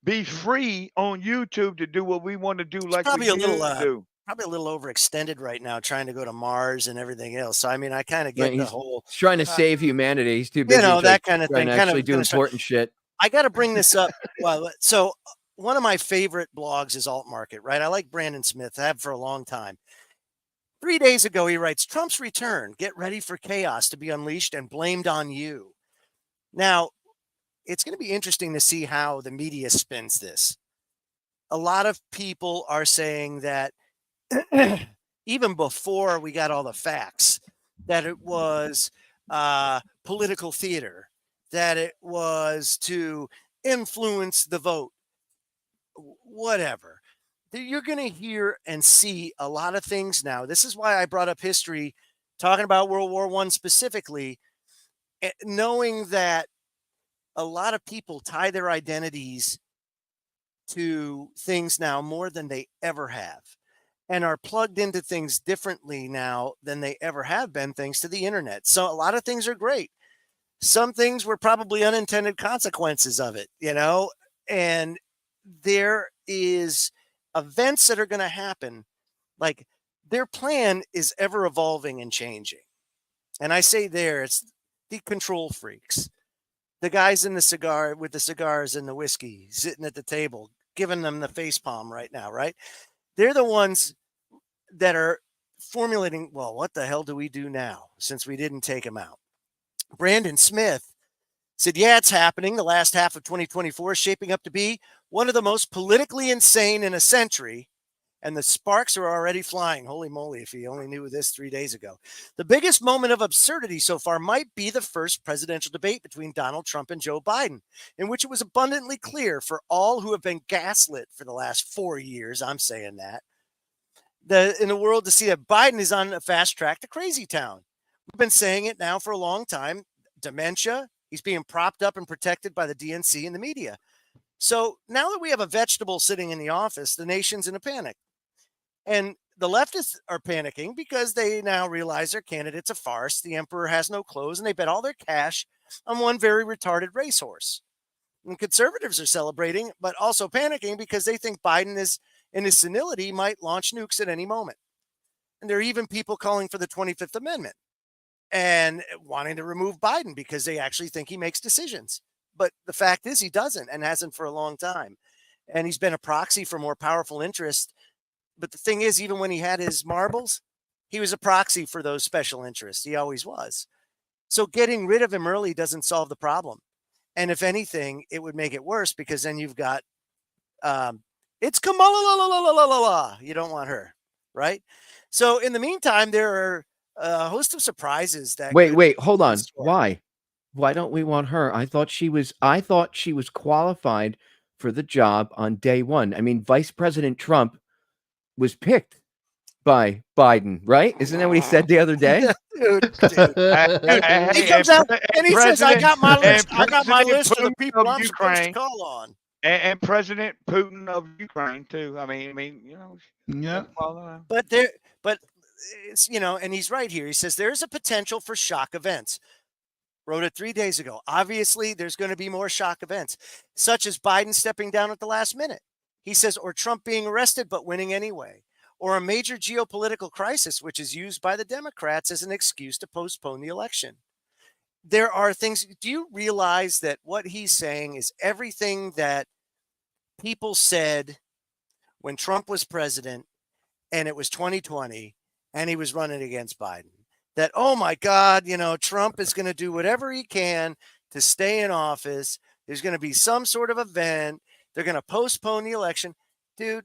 be free on YouTube to do what we want to do. Like probably we do. Probably a little overextended right now, trying to go to Mars and everything else. So I mean, I kind of get the whole. He's trying to save humanity. He's too busy. That kind of thing. Actually do important shit. I got to bring this up. So one of my favorite blogs is Alt Market, right? I like Brandon Smith. I have for a long time. 3 days ago, he writes, Trump's return. Get ready for chaos to be unleashed and blamed on you. Now, it's going to be interesting to see how the media spins this. A lot of people are saying that even before we got all the facts, that it was political theater, that it was to influence the vote, whatever. You're going to hear and see a lot of things now. This is why I brought up history, talking about World War I specifically, knowing that a lot of people tie their identities to things now more than they ever have, and are plugged into things differently now than they ever have been, thanks to the internet. So a lot of things are great. Some things were probably unintended consequences of it, and there is events that are going to happen. Like, their plan is ever evolving and changing. And I say it's the control freaks, the guys in the cigar with the cigars and the whiskey sitting at the table, giving them the face palm right now, right? They're the ones that are formulating, well, what the hell do we do now since we didn't take him out? Brandon Smith said, yeah, it's happening. The last half of 2024 is shaping up to be one of the most politically insane in a century, and the sparks are already flying. Holy moly, if he only knew this 3 days ago. The biggest moment of absurdity so far might be the first presidential debate between Donald Trump and Joe Biden, in which it was abundantly clear for all who have been gaslit for the last 4 years, I'm saying that, in the world to see that Biden is on a fast track to crazy town. We've been saying it now for a long time. Dementia, he's being propped up and protected by the DNC and the media. So now that we have a vegetable sitting in the office, the nation's in a panic. And the leftists are panicking because they now realize their candidate's a farce. The emperor has no clothes, and they bet all their cash on one very retarded racehorse. And conservatives are celebrating, but also panicking because they think Biden is in his senility might launch nukes at any moment. And there are even people calling for the 25th Amendment and wanting to remove Biden because they actually think he makes decisions. But the fact is he doesn't and hasn't for a long time. And he's been a proxy for more powerful interests. But the thing is, even when he had his marbles, he was a proxy for those special interests. He always was. So getting rid of him early doesn't solve the problem. And if anything, it would make it worse because then you've got, it's Kamala, la, la, la, la, la, la. You don't want her, right? So in the meantime, there are a host of surprises that. Wait, hold on. Why? Why don't we want her? I thought she was qualified for the job on day one. I mean, Vice President Trump was picked by Biden, right? Isn't that what he said the other day? Dude. He comes out and he says, I got my list. I got my list of the people I'm supposed to call on. And President Putin of Ukraine too. I mean, you know. Yeah. But it's, you know, and he's right here. He says there's a potential for shock events. Wrote it 3 days ago. Obviously, there's going to be more shock events, such as Biden stepping down at the last minute. He says, or Trump being arrested but winning anyway, or a major geopolitical crisis, which is used by the Democrats as an excuse to postpone the election. There are things. Do you realize that what he's saying is everything that people said when Trump was president and it was 2020 and he was running against Biden? That, oh my God, you know, Trump is going to do whatever he can to stay in office. There's going to be some sort of event. They're going to postpone the election. Dude,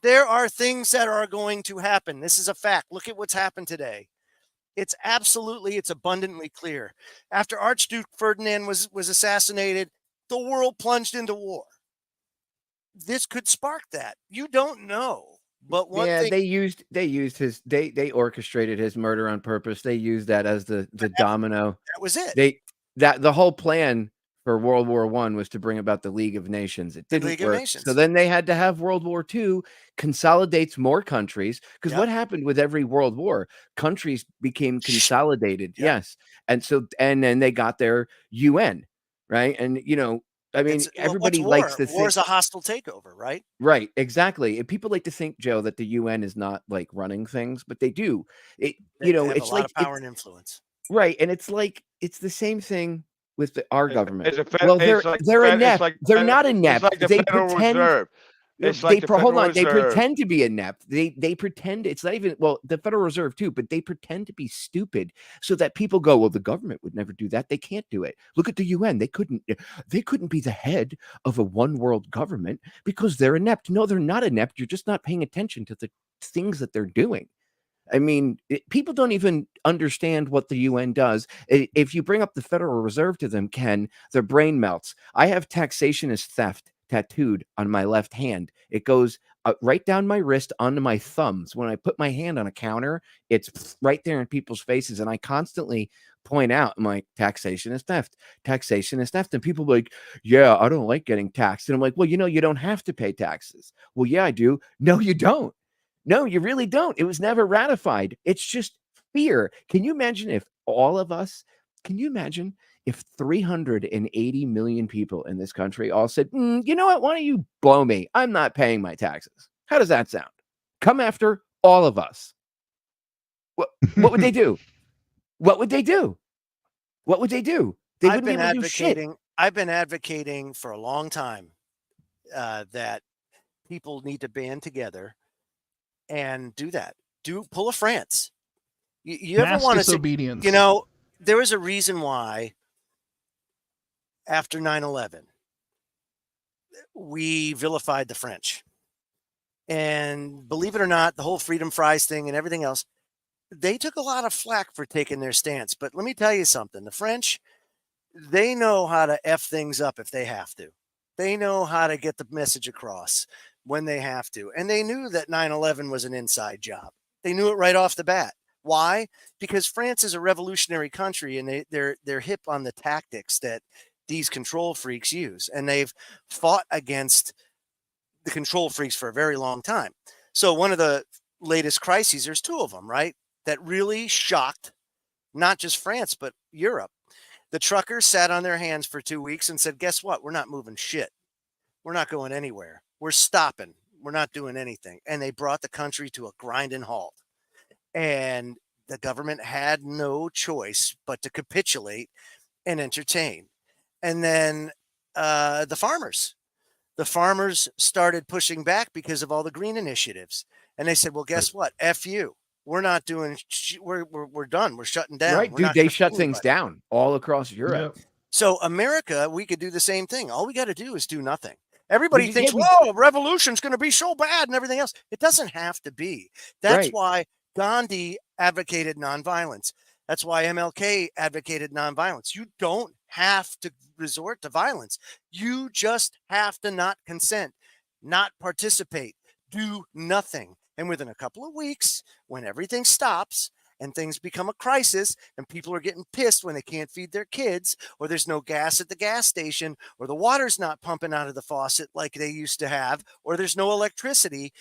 there are things that are going to happen. This is a fact. Look at what's happened today. It's abundantly clear. After Archduke Ferdinand was assassinated, the world plunged into war. This could spark that. You don't know. But they orchestrated his murder on purpose. They used that as the domino. That was it. The whole plan for World War I was to bring about the League of Nations. It didn't work. So then they had to have World War II, consolidates more countries. Because what happened with every world war? Countries became consolidated. Yep. Yes. And then they got their UN, right? And, you know, I mean, everybody likes to think war's a hostile takeover, right? Right, exactly. And people like to think, Joe, that the UN is not like running things, but they do. It's a lot of power and influence. Right, and it's the same thing with our government. They're inept. They're not inept. It's like the Federal Reserve. Hold on. They pretend to be inept. They pretend it's not even, well, the Federal Reserve too, but they pretend to be stupid so that people go, well, the government would never do that. They can't do it. Look at the UN. They couldn't be the head of a one world government because they're inept. No, they're not inept. You're just not paying attention to the things that they're doing. I mean, people don't even understand what the UN does. If you bring up the Federal Reserve to them, Ken, their brain melts. I have taxation as theft tattooed on my left hand. It goes right down my wrist onto my thumbs. When I put my hand on a counter, it's right there in people's faces. And I constantly point out, I'm like, taxation is theft. Taxation is theft. And people are like, yeah, I don't like getting taxed. And I'm like, well, you know, you don't have to pay taxes. Well, yeah, I do. No, you don't. No, you really don't. It was never ratified. It's just fear. Can you imagine if all of us, can you imagine if 380 million people in this country all said, you know what, why don't you blow me? I'm not paying my taxes. How does that sound? Come after all of us. What would they do? What would they do? What would they do? They wouldn't be able to do shit. I've been advocating for a long time that people need to band together and do that. Pull a France. You ever want to disobedience? You know, there was a reason why after 9/11 we vilified the French. And believe it or not, the whole freedom fries thing and everything else, they took a lot of flack for taking their stance. But let me tell you something. The French, they know how to F things up if they have to. They know how to get the message across when they have to. And they knew that 9/11 was an inside job. They knew it right off the bat. Why? Because France is a revolutionary country and they're hip on the tactics that these control freaks use. And they've fought against the control freaks for a very long time. So one of the latest crises, there's two of them, right? That really shocked not just France, but Europe. The truckers sat on their hands for 2 weeks and said, guess what? We're not moving shit. We're not going anywhere. We're stopping. We're not doing anything. And they brought the country to a grinding halt. And the government had no choice but to capitulate and entertain. And then the farmers started pushing back because of all the green initiatives. And they said, well, guess what? F you. We're not doing, we're done. We're shutting down. Right, We're dude, not they gonna shut pay things anybody. down all across Europe. So America, we could do the same thing. All we got to do is do nothing. Everybody We- thinks, yeah, we- whoa, a revolution's going to be so bad and everything else. It doesn't have to be. That's Right. why Gandhi advocated nonviolence. That's why MLK advocated nonviolence. You don't have to resort to violence. You just have to not consent, not participate, do nothing. And within a couple of weeks, when everything stops and things become a crisis and people are getting pissed when they can't feed their kids, or there's no gas at the gas station, or the water's not pumping out of the faucet like they used to have, or there's no electricity,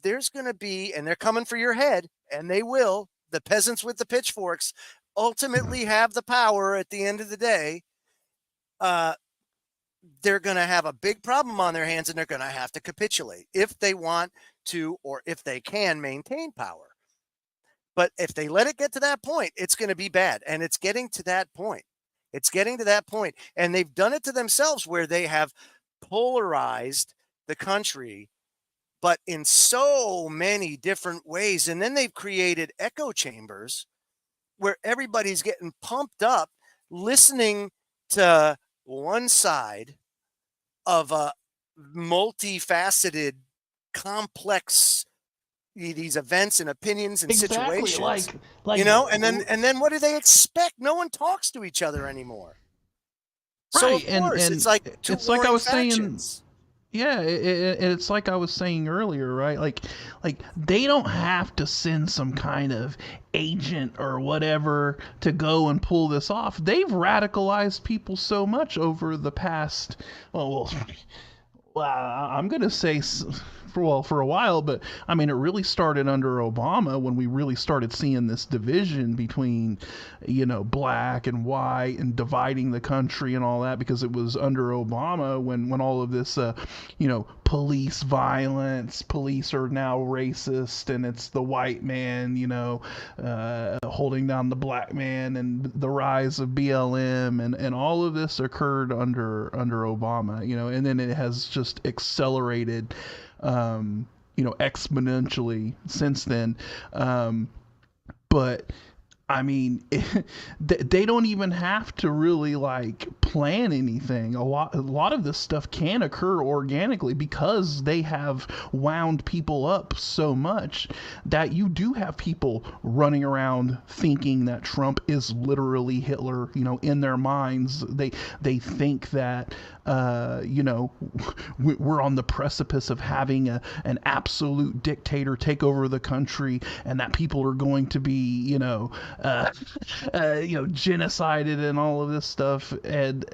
there's going to be, and they're coming for your head, and they will, the peasants with the pitchforks ultimately have the power at the end of the day. They're going to have a big problem on their hands, and they're going to have to capitulate if they want to, or if they can maintain power. But if they let it get to that point, it's going to be bad. And it's getting to that point. It's getting to that point. And they've done it to themselves, where they have polarized the country, but in so many different ways. And then they've created echo chambers where everybody's getting pumped up, listening to one side of a multifaceted, complex, these events and opinions and situations, like you know, and then what do they expect? No one talks to each other anymore. So Right, of course, and it's like two it's like I warring was factions. saying. Yeah, it's like I was saying earlier, right? Like they don't have to send some kind of agent or whatever to go and pull this off. They've radicalized people so much over the past, well, I'm gonna say for a while, but I mean, it really started under Obama when we really started seeing this division between, you know, black and white and dividing the country and all that, because it was under Obama when all of this, you know, police violence, police are now racist, and it's the white man, you know, holding down the black man, and the rise of BLM, and all of this occurred under Obama, you know, and then it has just accelerated, you know, exponentially since then. But I mean, they don't even have to really like plan anything. A lot of this stuff can occur organically because they have wound people up so much that you do have people running around thinking that Trump is literally Hitler. You know, in their minds, they think that you know, we're on the precipice of having an absolute dictator take over the country, and that people are going to be, you know, genocided and all of this stuff, and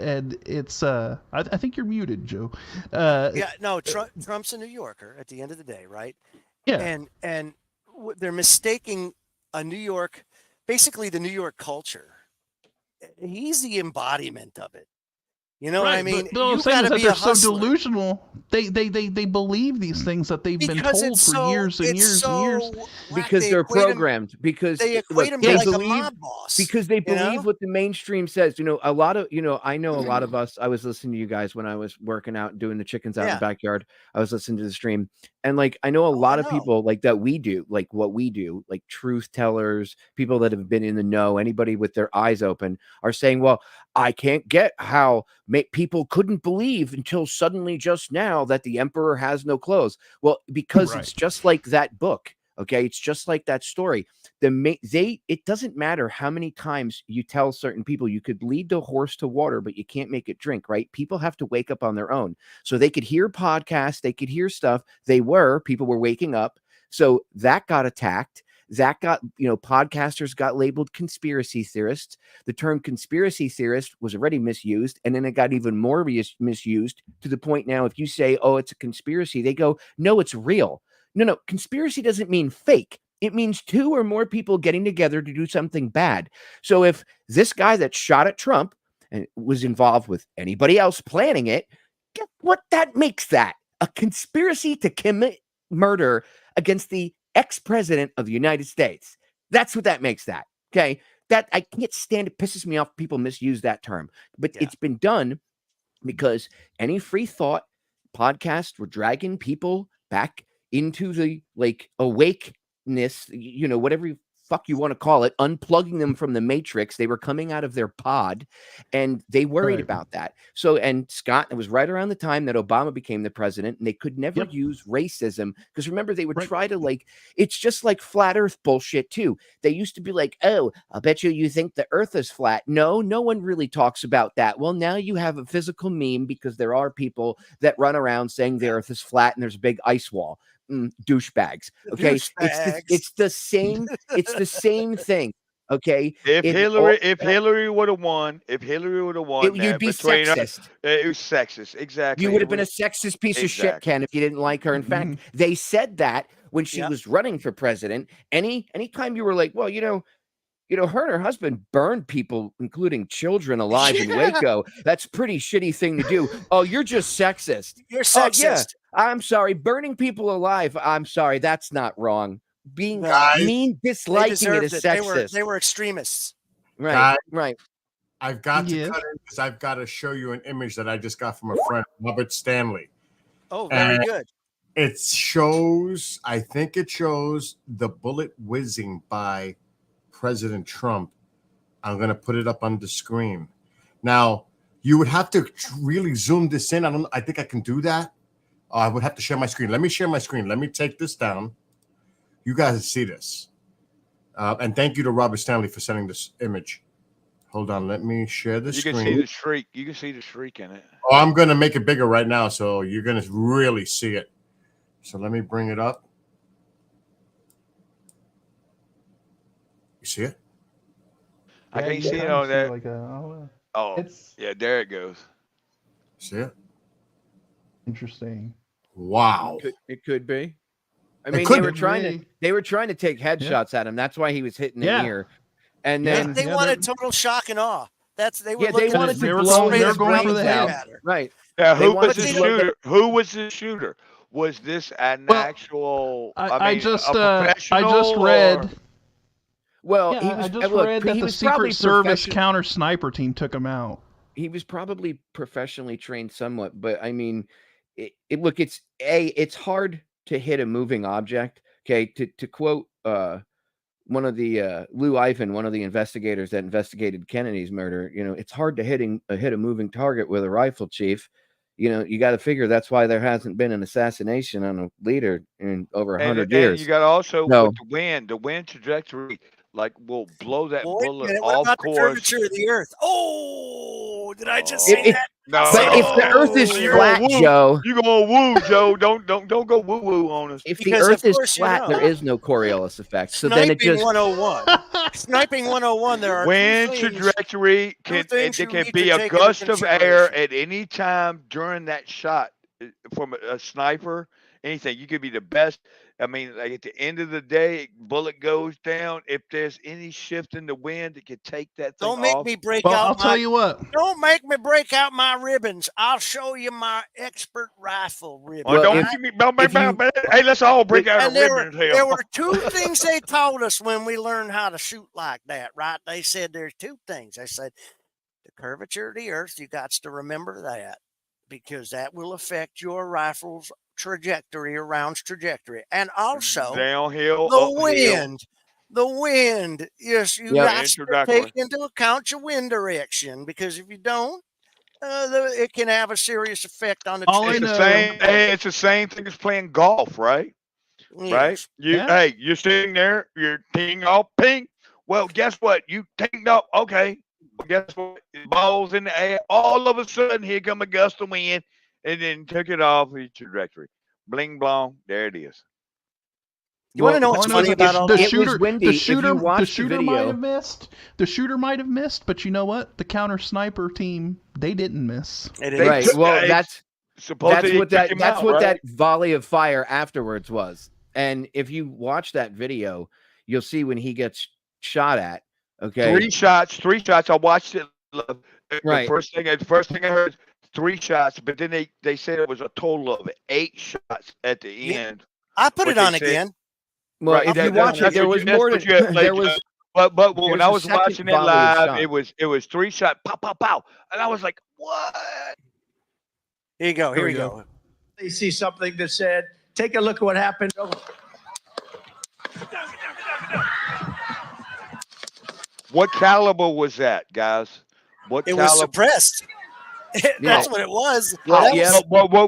it's I think you're muted, Joe. Yeah, no, Trump's a New Yorker at the end of the day, right? Yeah. And they're mistaking a New York, basically the New York culture. He's the embodiment of it. You know what I mean? But all I'm You saying gotta is that be they're a so hustler. delusional. They believe these things that they've been Because told it's for so- years and it's years and years. so Because They they're equate 'em- programmed. Because they look, equate him they like a believe, mob boss. because they you know? believe what the mainstream says. You know, a lot of, you know, I know a lot of us. I was listening to you guys when I was working out, doing the chickens out in Yeah. the backyard. I was listening to the stream, and like I know a lot of people like that we do, like what we do, like truth tellers, people that have been in the know, anybody with their eyes open, are saying, well, I can't get how people couldn't believe until suddenly just now that the emperor has no clothes. Well, because Right. it's just like that book. Okay, it's just like that story. It doesn't matter how many times you tell certain people you could lead the horse to water, but you can't make it drink, right? People have to wake up on their own. So they could hear podcasts, they could hear stuff. People were waking up. So that got attacked. That got, you know, podcasters got labeled conspiracy theorists. The term conspiracy theorist was already misused, and then it got even more misused to the point now, if you say, oh, it's a conspiracy, they go, no, it's real. No, conspiracy doesn't mean fake. It means two or more people getting together to do something bad. So if this guy that shot at Trump and was involved with anybody else planning it, guess what that makes that? A conspiracy to commit murder against the ex-president of the United States. That's what that makes that. Okay. That I can't stand it. Pisses me off. People misuse that term, but it's been done because any free thought podcast were dragging people back into the awakeness, whatever fuck you want to call it, unplugging them from the matrix. They were coming out of their pod and they worried about that. So, and Scott, it was right around the time that Obama became the president, and they could never use racism because remember, they would try to it's just like flat earth bullshit too. They used to be like, oh, I'll bet you think the earth is flat. No one really talks about that. Well, now you have a physical meme because there are people that run around saying the earth is flat and there's a big ice wall. Douchebags. Okay. It's the same thing. Okay. If Hillary would have won, you'd be sexist. It was sexist. Exactly. You would have been a sexist piece of shit, Ken, if you didn't like her. In fact, they said that when she was running for president. Anytime you were like, well, her and her husband burned people, including children, alive in Waco. That's a pretty shitty thing to do. Oh, you're just sexist. You're sexist. Yeah. I'm sorry. Burning people alive. I'm sorry. That's not wrong. Being mean, disliking it is sexist. They were extremists. Right. Right. I've got to cut in because I've got to show you an image that I just got from a friend, Robert Stanley. Oh, very good. I think it shows the bullet whizzing by President Trump. I'm going to put it up on the screen. Now, you would have to really zoom this in. I think I can do that. I would have to share my screen. Let me share my screen. Let me take this down. You guys see this. And thank you to Robert Stanley for sending this image. Hold on. Let me share the screen. You can see the shriek. You can see the shriek in it. Oh, I'm going to make it bigger right now, so you're going to really see it. So let me bring it up. You see it? I can't see it on there. It's there it goes. See it? Interesting. Wow. It could be. I mean, they were trying to take headshots at him. That's why he was hitting the ear. And then they wanted total shock and awe. They wanted to blow his brains out. Right. Yeah, who was the shooter? Who was the shooter? Was this an actual? I just read. Well, I just read that the Secret Service counter sniper team took him out. He was probably professionally trained somewhat, but I mean, it's hard to hit a moving object. Okay, to quote one of the Lou Ivan, one of the investigators that investigated Kennedy's murder. It's hard to hit a moving target with a rifle, Chief. You got to figure that's why there hasn't been an assassination on a leader in over 100 years. And you got also with the wind trajectory. Will blow that bullet off course. The curvature of the earth? Oh, did I just say that? No. But if the earth is flat, Joe, you're gonna woo, Joe. Don't go woo woo on us. If the earth is flat, there is no Coriolis effect. So then it just 101. Sniping 101. There are wind trajectory can be a gust of air at any time during that shot from a sniper. Anything, you could be the best. I mean, at the end of the day, bullet goes down. If there's any shift in the wind, it could take that thing Don't make off. me break out. I'll tell you what. Don't make me break out my ribbons. I'll show you my expert rifle ribbons. Don't give me. Hey, let's all break out our ribbons here. There were two things they taught us when we learned how to shoot like that, right? They said there's two things. They said the curvature of the earth. You got to remember that because that will affect your rifle's trajectory, and also downhill, the wind. Yes, you got to take into account your wind direction because if you don't, it can have a serious effect on the. It's the same thing as playing golf, right? Yes. Right. You're sitting there, you're teeing off, ping. Well, guess what? You teed up. Okay. Well, guess what? The ball's in the air. All of a sudden, here come a gust of wind. And then took it off the trajectory. Bling blong, there it is. You want to know what's funny about all the that? shooter might have missed. The shooter might have missed, but you know what? The counter sniper team, they didn't miss. Right. Well, that's what that volley of fire afterwards was. And if you watch that video, you'll see when he gets shot at. Okay. Three shots. I watched it. Right. The first thing I heard. 3 shots, but then they said it was a total of 8 shots at the end. I put it on again. Well, Right, if you watch it, there was more to there was. But when there's I a was second watching it volley of live, shots. it was 3 shot, pow, pow, pow, and I was like, what? Here you go. Here we go. They see something that said, take a look at what happened. What caliber was that, guys? What It caliber? was suppressed. That's what it was. That was, What was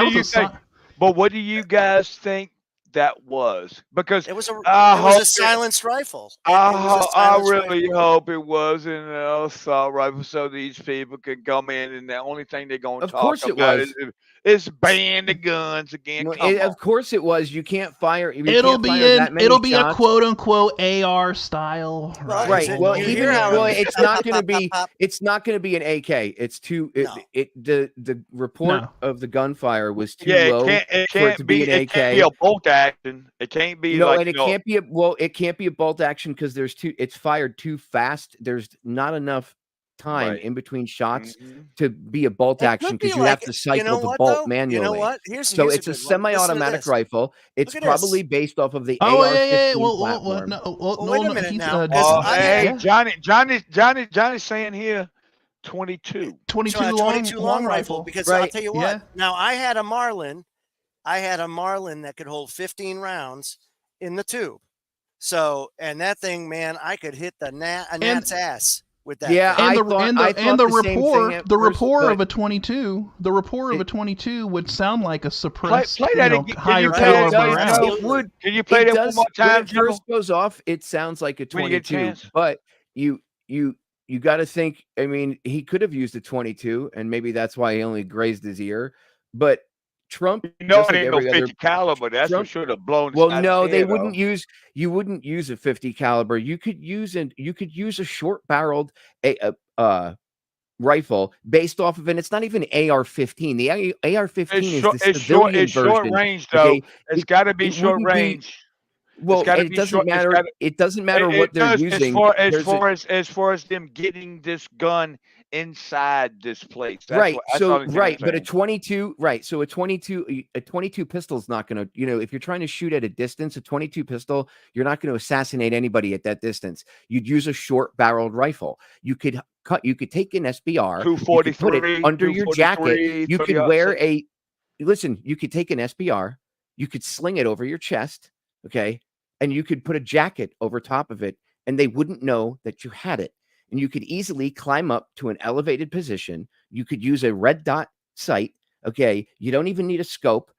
do you think? But what do you guys think that was? Because it was a silenced rifle. I really hope it wasn't an assault rifle, so these people can come in and the only thing they're going to talk about is ban the guns again. Of course it was. You can't fire. It'll be a quote unquote AR style. Right. Well, it's not going to be. It's not going to be an AK. It's too. The report of the gunfire was too low for it to be an AK. It can't be a bolt action. It can't be can't be it can't be a bolt action because it's fired too fast. There's not enough time in between shots to be a bolt action because you have to cycle the bolt manually. You know what? So it's a semi-automatic rifle. It's probably based off of the AR-15 platform. Wait a minute now. Hey, Johnny's saying here 22 long rifle because I'll tell you what. Now I had a Marlin that could hold 15 rounds in the tube. So, and that thing, man, I could hit a gnat's ass with that. Yeah, the rapport of a 22, the rapport of a 22 would sound like a suppressed, higher caliber round. Can you play that one more time? When it first goes off, it sounds like a 22, but you got to think. I mean, he could have used a 22, and maybe that's why he only grazed his ear. But Trump, it ain't no 50 caliber. That's for sure to blow. Well, no, they wouldn't use. You wouldn't use a 50 caliber. You could use a short-barreled rifle based off of, and it's not even AR-15. The AR-15 is the civilian version. Short range, though. Okay? It's got to be short range. Well, it doesn't matter. It doesn't matter what they're using. As far as them getting this gun inside this place. But a 22, so a 22 pistol is not going to, if you're trying to shoot at a distance, a 22 pistol, you're not going to assassinate anybody at that distance. You'd use a short barreled rifle. You could take an SBR, 243, put it under your jacket. You could wear you could take an SBR, you could sling it over your chest. Okay. And you could put a jacket over top of it and they wouldn't know that you had it. And you could easily climb up to an elevated position. You could use a red dot sight. Okay. You don't even need a scope.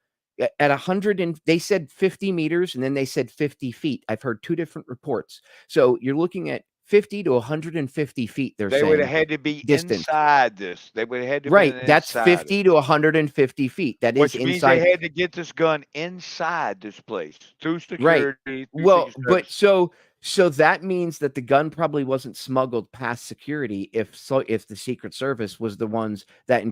At 100 and they said 50 meters and then they said 50 feet. I've heard two different reports. So you're looking at 50 to 150 feet. They would have had to be inside this. They would have had to be that's 50 to 150 feet. That Which is means inside. They had to get this gun inside this place through security. But so that means that the gun probably wasn't smuggled past security. If the Secret Service was the ones that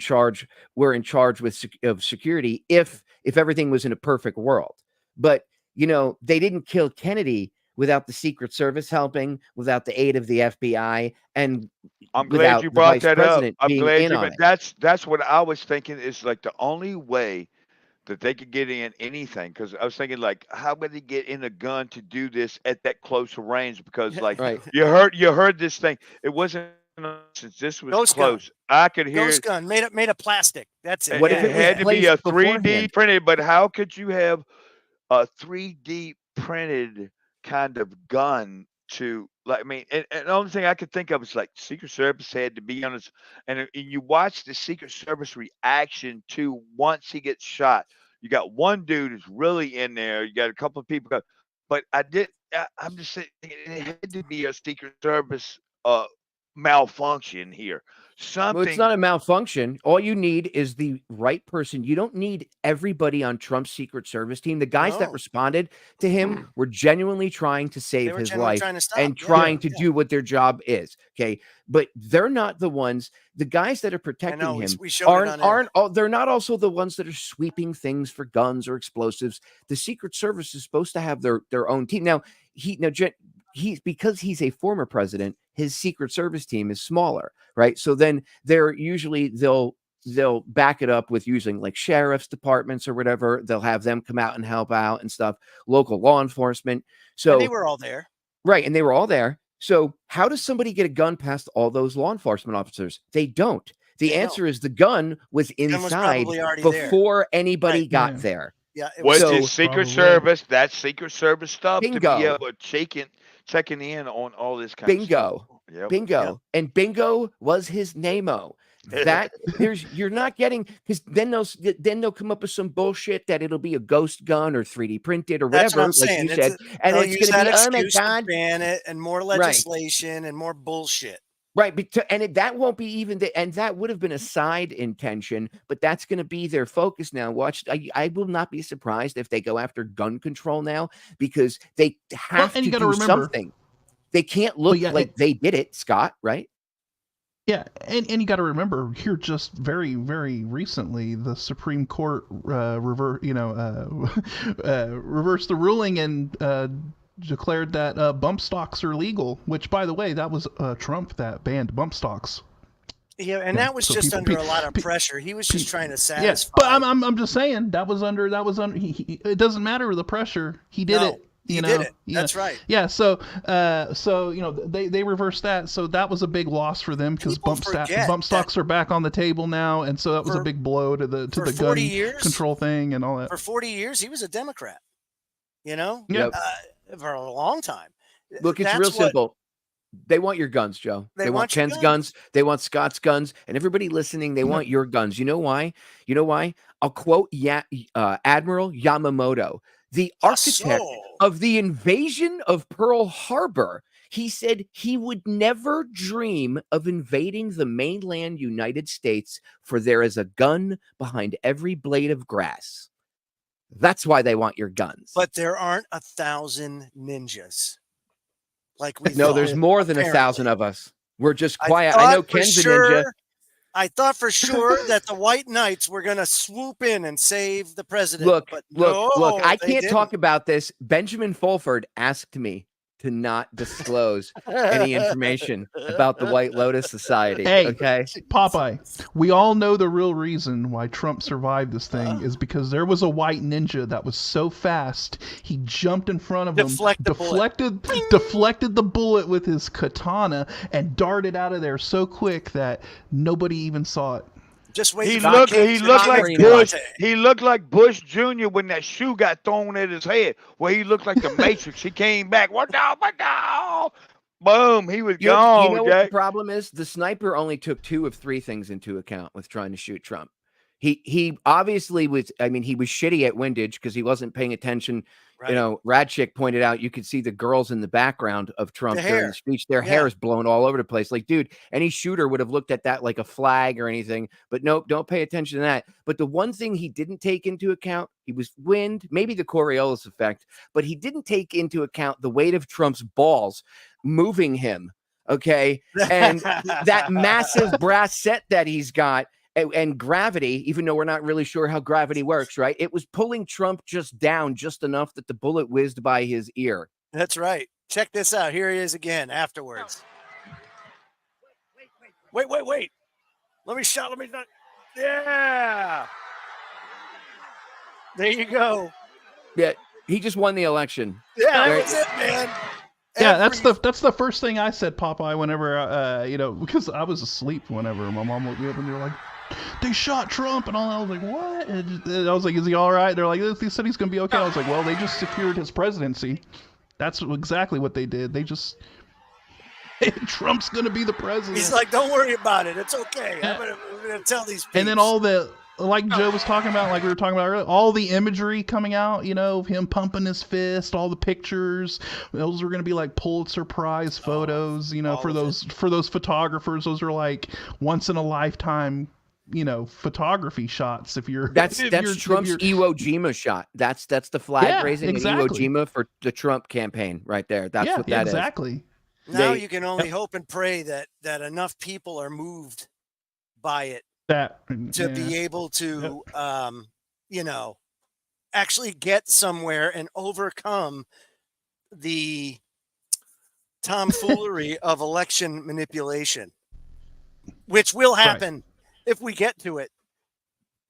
were in charge of security. If everything was in a perfect world, but they didn't kill Kennedy without the Secret Service helping, without the aid of the FBI, and I'm glad you brought that up. I'm glad that's what I was thinking is like the only way that they could get in anything. Because I was thinking like, how would they get in a gun to do this at that close range? Because like you heard this thing. It wasn't since this was Ghost close. Gun. I could hear Ghost gun made of plastic. That's it. What if it had to be a 3D printed? But how could you have a 3D printed kind of gun to like? I mean, and the only thing I could think of is like Secret Service had to be on this, and you watch the Secret Service reaction to once he gets shot. You got one dude who's really in there. You got a couple of people, but I'm just saying it had to be a Secret Service malfunction here. Something. Well, it's not a malfunction. All you need is the right person. You don't need everybody on Trump's Secret Service team. The guys that responded to him were genuinely trying to save his life and trying to do what their job is. Okay. But they're not the ones, the guys that are protecting him they're not also the ones that are sweeping things for guns or explosives. The Secret Service is supposed to have their own team. Now, because he's a former president, his Secret Service team is smaller, right? So then they'll they'll back it up with using like sheriff's departments or whatever. They'll have them come out and help out and stuff. Local law enforcement. So and they were all there. Right. And they were all there. So how does somebody get a gun past all those law enforcement officers? They don't. The answer is the gun was inside before anybody got there. Yeah. Which is Secret Service. That's Secret Service stuff to be able to checking in on all this kind of stuff. Bingo. Yep. And bingo was his name-o. That you're not getting, because then they'll come up with some bullshit that it'll be a ghost gun or 3D printed or whatever, like you said, and it's going to be, oh my god, ban it and more legislation and more bullshit. Right, that won't be even and that would have been a side intention, but that's going to be their focus now. I will not be surprised if they go after gun control now, because they have to do something. They can't look like they did it, Scott. Right? Yeah, and you got to remember here, just very, very recently, the Supreme Court reversed the ruling and declared that bump stocks are legal. Which, by the way, that was Trump that banned bump stocks. Yeah, and that was just under a lot of pressure. He was just trying to satisfy. Yes, but I'm just saying that was under. It doesn't matter the pressure. He did it. He did it. That's right. Yeah. So they reversed that. So that was a big loss for them, because bump stocks are back on the table now, and so that was a big blow to the gun control thing and all that. For 40 years, he was a Democrat. Yeah. For a long time. Look, it's real simple. They want your guns, Joe. They want Ken's guns. They want Scott's guns, and everybody listening, they want your guns. You know why? I'll quote Admiral Yamamoto, the architect of the invasion of Pearl Harbor. He said he would never dream of invading the mainland United States, for there is a gun behind every blade of grass. That's why they want your guns. But there aren't 1,000 ninjas. Like we No, there's more than 1,000 of us. We're just quiet. I know Ken's a ninja. I thought for sure that the White Knights were going to swoop in and save the president. Look, I can't talk about this. Benjamin Fulford asked me to not disclose any information about the White Lotus Society. Hey, okay, Popeye, we all know the real reason why Trump survived this thing is because there was a white ninja that was so fast, he jumped in front of him, deflected the bullet with his katana, and darted out of there so quick that nobody even saw it. Just wait. He looked like Bush. He looked like Bush Jr. when that shoe got thrown at his head. Where he looked like the Matrix. He came back. What now? Boom. He was gone. You know what the problem is? The sniper only took 2 of 3 things into account with trying to shoot Trump. He obviously was. I mean, he was shitty at windage because he wasn't paying attention. Right. Radchick pointed out you could see the girls in the background of Trump during the speech. Their hair is blown all over the place. Like, dude, any shooter would have looked at that like a flag or anything. But nope, don't pay attention to that. But the one thing he didn't take into account, he was wind, maybe the Coriolis effect, but he didn't take into account the weight of Trump's balls moving him. Okay. And that massive brass set that he's got. And gravity, even though we're not really sure how gravity works, right? It was pulling Trump just down just enough that the bullet whizzed by his ear. That's right. Check this out. Here he is again afterwards. Wait. Let me shot. Yeah. There you go. Yeah, he just won the election. Yeah, that was it, man. Yeah, that's the first thing I said, Popeye, whenever, because I was asleep whenever my mom woke me up and they were like, they shot Trump and all that. I was like, what? And I was like, is he all right? They're like, they said he's going to be okay. I was like, well, they just secured his presidency. That's exactly what they did. They just, Trump's going to be the president. He's like, don't worry about it. It's okay. I'm going to tell these people. And then all the, like Joe was talking about, like we were talking about earlier, all the imagery coming out, of him pumping his fist, all the pictures, those are going to be like Pulitzer Prize photos, for those photographers. Those are like once in a lifetime, photography shots. That's Trump's Iwo Jima shot. That's the flag raising in Iwo Jima for the Trump campaign right there. That's what that is. Exactly. Now you can only hope and pray that enough people are moved by it to be able to, actually get somewhere and overcome the tomfoolery of election manipulation, which will happen if we get to it.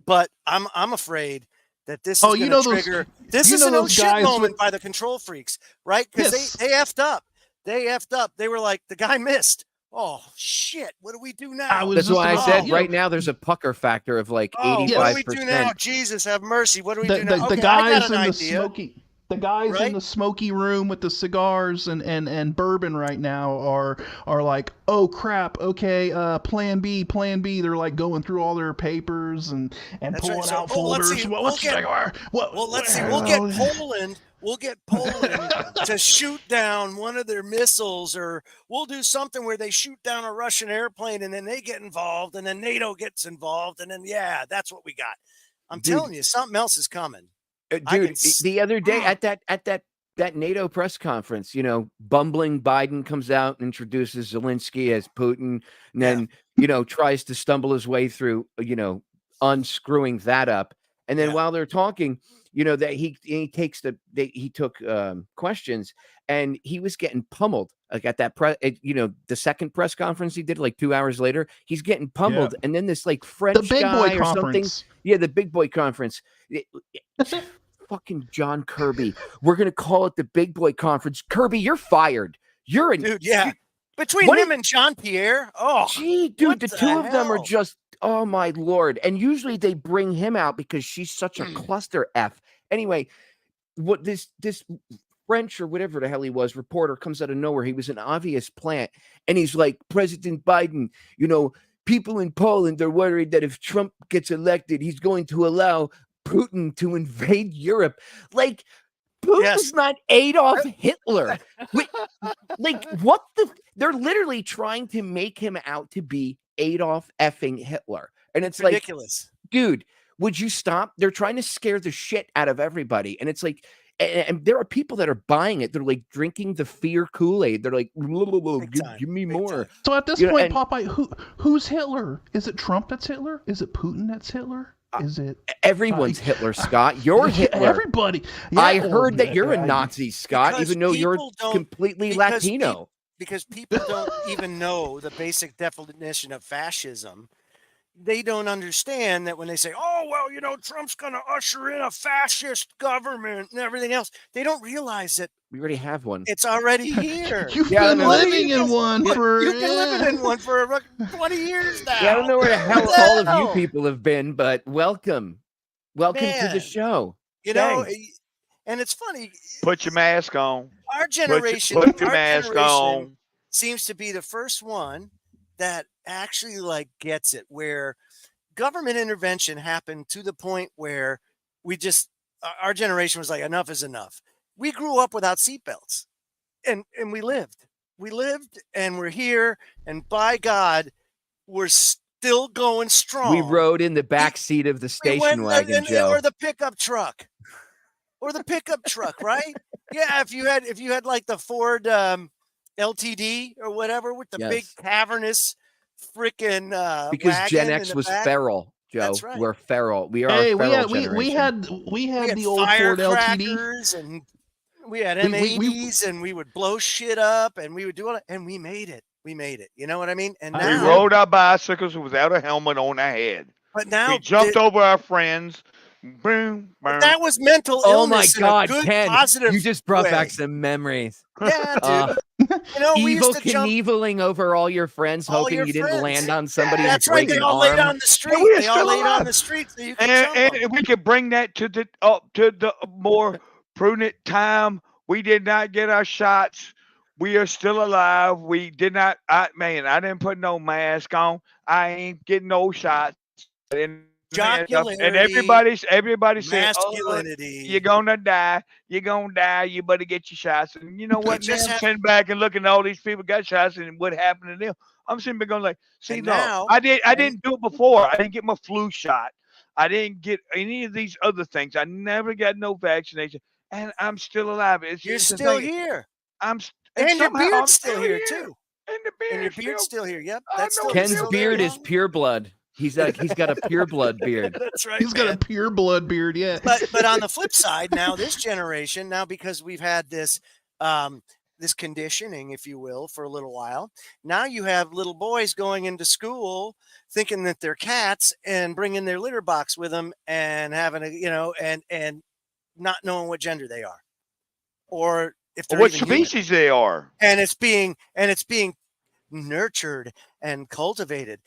But I'm afraid that this is going to trigger. This is an oh shit moment by the control freaks, right? Because they effed up. They effed up. They were like, the guy missed. Oh shit! What do we do now? That's why I said right now there's a pucker factor of like 85%. What do we do now? Jesus have mercy! What do we do now? The guys in the smoky. The guys in the smoky room with the cigars and bourbon right now are like, oh crap, okay, plan B. They're like going through all their papers and pulling out folders. Let's see. We'll get Poland to shoot down one of their missiles, or we'll do something where they shoot down a Russian airplane and then they get involved and then NATO gets involved and then that's what we got. I'm telling you, something else is coming. Dude, the other day at that NATO press conference, bumbling Biden comes out and introduces Zelensky as Putin, and then tries to stumble his way through unscrewing that up, and then while they're talking, that he took questions, and he was getting pummeled like at that the second press conference he did like 2 hours later, he's getting pummeled, and then this like French guy or something, the big boy conference. Fucking John Kirby. We're gonna call it the big boy conference. Kirby, you're fired. You're in. Dude, yeah. Between him and Jean Pierre. Oh, gee, dude, the two of them are just. Oh my lord! And usually they bring him out because she's such a cluster F. Anyway, what this French or whatever the hell he was reporter comes out of nowhere. He was an obvious plant, and he's like, President Biden, people in Poland are worried that if Trump gets elected, he's going to allow Putin to invade Europe. Like, Putin's not Adolf Hitler. What the? They're literally trying to make him out to be Adolf effing Hitler. And it's ridiculous. Like, dude, would you stop? They're trying to scare the shit out of everybody. And it's like, and there are people that are buying it. They're like drinking the fear Kool-Aid. They're like, give me more. So at this point, Popeye, who's Hitler? Is it Trump that's Hitler? Is it Putin that's Hitler? Is it everyone's Hitler, Scott? You're Hitler. Everybody. Yeah, I heard that you're a Nazi, Scott, even though you're completely Latino. Because people don't even know the basic definition of fascism. They don't understand that when they say, oh, well, Trump's going to usher in a fascist government and everything else. They don't realize that we already have one. It's already here. You've been living in one for 20 years now. Yeah, I don't know where the hell all of you people have been, but welcome. Welcome to the show. And it's funny. Put your mask on. Our generation, put your mask on. Seems to be the first one that actually gets it, where government intervention happened to the point where our generation was like, enough is enough. We grew up without seatbelts and we lived and we're here. And by God, we're still going strong. We rode in the back seat of the station wagon, Joe. Or the pickup truck. Right? Yeah. If you had like the Ford LTD or whatever with the big cavernous freaking because Gen X was feral, Joe. That's right. We're feral. We are a feral generation. We had the old Ford LTD, and we had M80s, and we would blow shit up, and we would do all that, and we made it. You know what I mean? And now we rode our bicycles without a helmet on our head. But now we jumped over our friends. Boom, boom. That was mental illness. Oh my God, good, Ken! positive You just brought way. Back some memories. Yeah, dude. We Evil used to Knieveling over all your friends, hoping you didn't land on somebody. That's right. They all laid on the street. They all laid on the street, so you and we could bring that to the more prudent time. We did not get our shots. We are still alive. We did not. I didn't put no mask on. I ain't getting no shots. And everybody said, masculinity. You're gonna die. You better get your shots. And you know what? Now I'm sitting back and looking at all these people got shots and what happened to them. I'm sitting back going like, see, no, I didn't do it before. I didn't get my flu shot. I didn't get any of these other things. I never got no vaccination, and I'm still alive. You're still here. And your beard's still here too. And your beard's still here. Yep. That's still Ken's beard is pure blood. He's got a pure blood beard. That's right. He's got a pure blood beard, yeah. But on the flip side, now this generation, because we've had this this conditioning, if you will, for a little while. Now you have little boys going into school thinking that they're cats and bringing their litter box with them and having and not knowing what gender they are, or if they're what even human. species they are. And it's being nurtured and cultivated.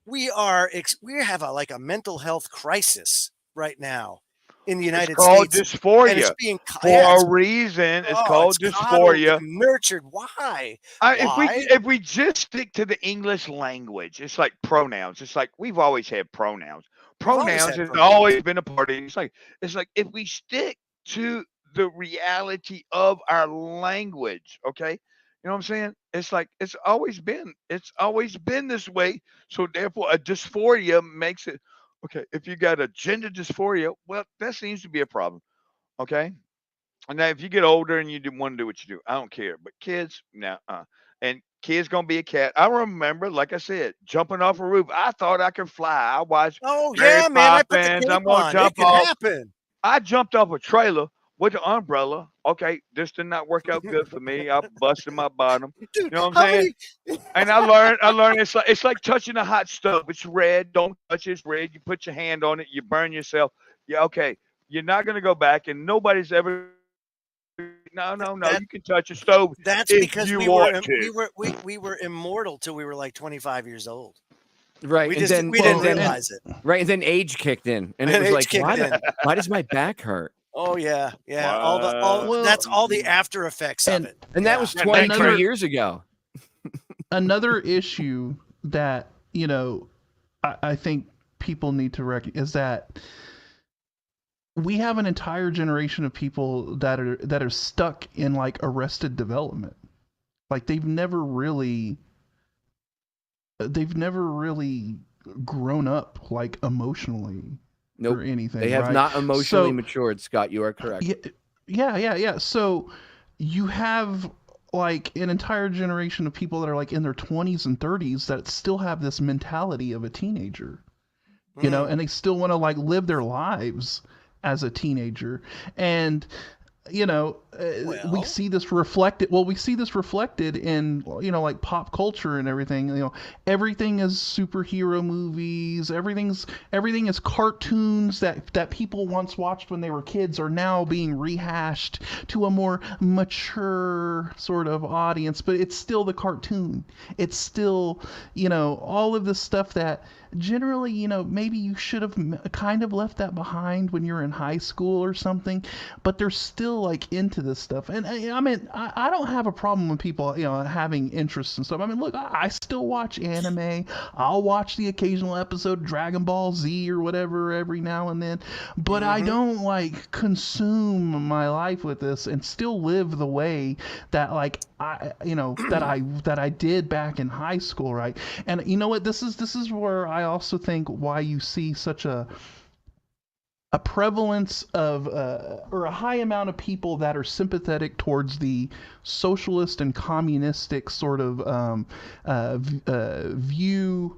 We have a mental health crisis right now in the United It's called States. dysphoria. And it's being for a reason. It's called dysphoria. Nurtured. Why? If we just stick to the English language, it's like pronouns. It's like we've always had pronouns. Pronouns has always been a part of it. It's like if we stick to the reality of our language, okay? You know what I'm saying? It's like it's always been this way. So therefore, a dysphoria makes it okay. If you got a gender dysphoria, well, that seems to be a problem. Okay. And now, if you get older and you want to do what you do, I don't care. But kids, and kids gonna be a cat. I remember, like I said, jumping off a roof. I thought I could fly. I watched. Oh Mary yeah, man! I put the Poppins. cape I'm gonna on. jump It can off. happen. I jumped off a trailer with an umbrella. Okay, this did not work out good for me. I busted my bottom. Dude, you know what I'm saying? And I learned it's like touching a hot stove. It's red. Don't touch it. It's red. You put your hand on it. You burn yourself. Yeah, okay. You're not gonna go back, and nobody's ever. No. You can touch a stove. That's if because you we were immortal till we were like 25 years old. Right. We and didn't realize it. Right. And then age kicked in. And it was like, why does my back hurt? Oh yeah. That's all the after effects of it. And that was 22 years ago. Another issue that, I think people need to recognize is that we have an entire generation of people that are stuck in like arrested development. Like they've never really grown up like emotionally or anything. They have not emotionally matured, Scott. You are correct. Yeah. So you have like an entire generation of people that are like in their 20s and 30s that still have this mentality of a teenager, and they still want to like live their lives as a teenager. And we see this reflected in like pop culture and everything. Everything is superhero movies, everything is cartoons that people once watched when they were kids are now being rehashed to a more mature sort of audience, but it's still the cartoon. It's still all of this stuff that generally maybe you should have kind of left that behind when you're in high school or something, but they're still like into this stuff. And I mean, I don't have a problem with people having interests and stuff. I mean, look, I still watch anime. I'll watch the occasional episode of Dragon Ball Z or whatever every now and then, but I don't like consume my life with this and still live the way that like that I did back in high school, right? And you know what, this is where I also think why you see such a prevalence of or a high amount of people that are sympathetic towards the socialist and communistic sort of view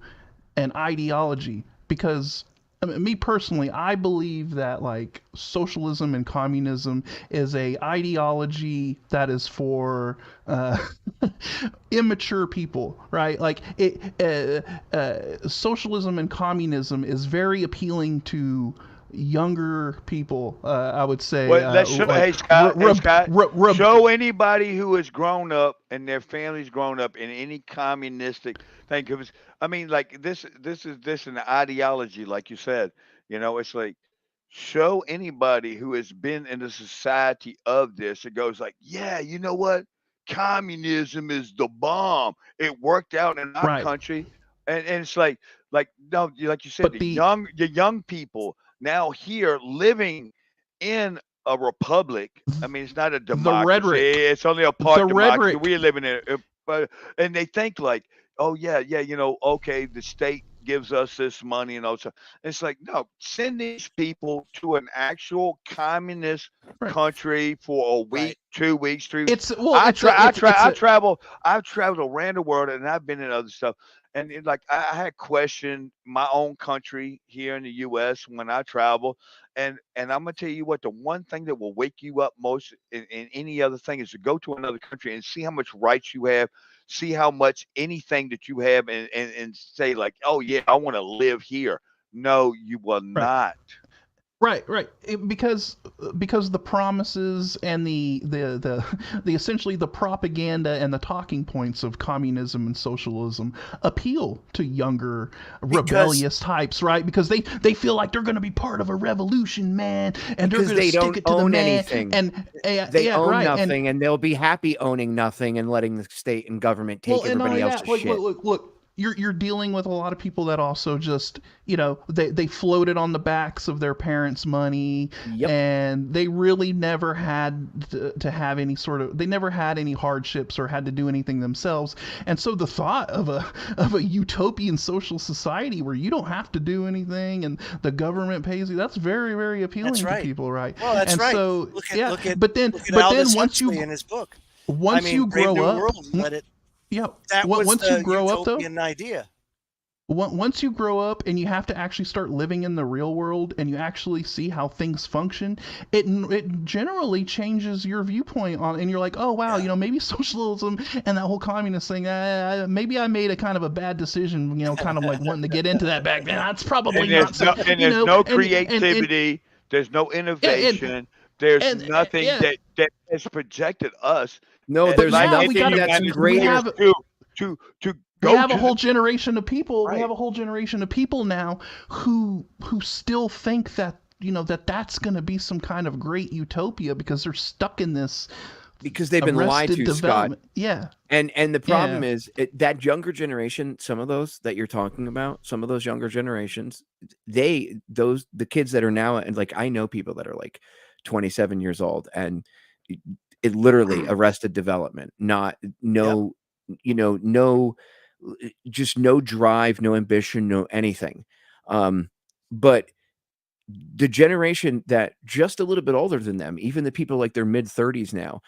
and ideology. Because me personally, I believe that like socialism and communism is a ideology that is for immature people, right? Like socialism and communism is very appealing to younger people, I would say. Let's show, hey Scott, show anybody who has grown up and their family's grown up in any communistic thing. I mean, like this is an ideology, like you said. It's like show anybody who has been in the society of this. It goes like, yeah, you know what? Communism is the bomb. It worked out in our country, and it's like no, like you said, the young people now here living in a republic. I mean, it's not a democracy. The rhetoric. It's only a part democracy. Rhetoric. We're living in it. And they think like, oh, yeah, okay, the state gives us this money and all that. It's like, no, send these people to an actual communist country for a week, 2 weeks, 3 weeks. I've traveled around the world and I've been in other stuff. And like I had questioned my own country here in the U.S. when I travel, and I'm gonna tell you what, the one thing that will wake you up most in any other thing is to go to another country and see how much rights you have, see how much anything that you have, and say like, oh yeah, I want to live here. No, you will not. Right, right. Because the promises and the essentially the propaganda and the talking points of communism and socialism appeal to younger rebellious types, right? Because they feel like they're going to be part of a revolution, man, and they're going to stick it to the man. Anything. And they own nothing, and they'll be happy owning nothing and letting the state and government take everybody else's shit. Look. You're dealing with a lot of people that also just, they floated on the backs of their parents' money, and they really never had to have any they never had any hardships or had to do anything themselves. And so the thought of a utopian social society where you don't have to do anything and the government pays you, that's very, very appealing to people, right? Well, that's right. So, look at but then once you in his book, you grow up, once you grow up, though, idea. Once you grow up and you have to actually start living in the real world and you actually see how things function, it generally changes your viewpoint on, and you're like, oh wow, maybe socialism and that whole communist thing, maybe I made a kind of a bad decision, kind of like wanting to get into that back then. That's probably not so. And there's no creativity, there's no innovation, there's nothing that has projected us. No, there's nothing that's great. We have a whole generation of people. Right. We have a whole generation of people now who still think that that's going to be some kind of great utopia because they're stuck in this. Because they've been lied to, Scott. Yeah. And the problem is that younger generation, some of those that you're talking about, some of those younger generations, the kids that are now, and like I know people that are like 27 years old, and it literally arrested development, just no drive, no ambition, no anything. But the generation that just a little bit older than them, even the people like their mid 30s now,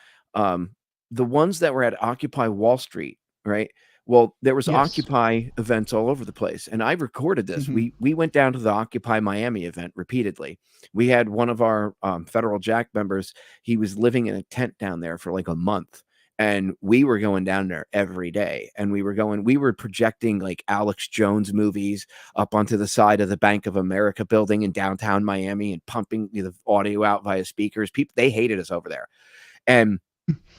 the ones that were at Occupy Wall Street, right? Well, there was Occupy events all over the place, and I recorded this. We went down to the Occupy Miami event repeatedly. We had one of our Federal Jack members. He was living in a tent down there for like a month, and we were going down there every day. And we were projecting like Alex Jones movies up onto the side of the Bank of America building in downtown Miami and pumping the audio out via speakers. People, they hated us over there, and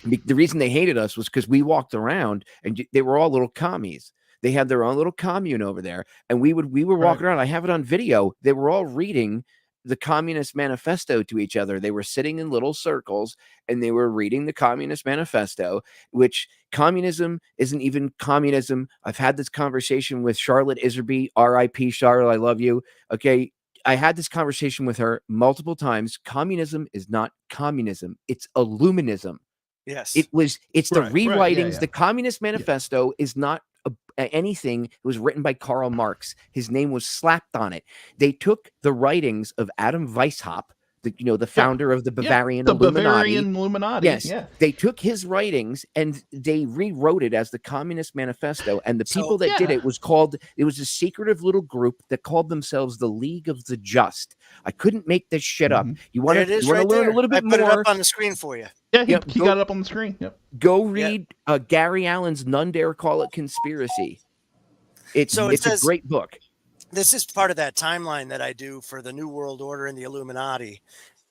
the reason they hated us was because we walked around and they were all little commies. They had their own little commune over there, and we were walking around. I have it on video. They were all reading the Communist Manifesto to each other. They were sitting in little circles and they were reading the Communist Manifesto, which communism isn't even communism. I've had this conversation with Charlotte Iserby, R.I.P. Charlotte, I love you. Okay. I had this conversation with her multiple times. Communism is not communism. It's Illuminism. Yes. It's the rewritings. The Communist Manifesto is not anything. It was written by Karl Marx. His name was slapped on it. They took the writings of Adam Weishaupt, the founder of the Bavarian Illuminati. Yes. Yeah. They took his writings and they rewrote it as the Communist Manifesto. And the people that did it was a secretive little group that called themselves the League of the Just. I couldn't make this shit up. You want to learn a little bit more? I put it up on the screen for you. Yeah, he got it up on the screen. Yep. Go read Gary Allen's None Dare Call It Conspiracy. It's a great book. This is part of that timeline that I do for the New World Order and the Illuminati.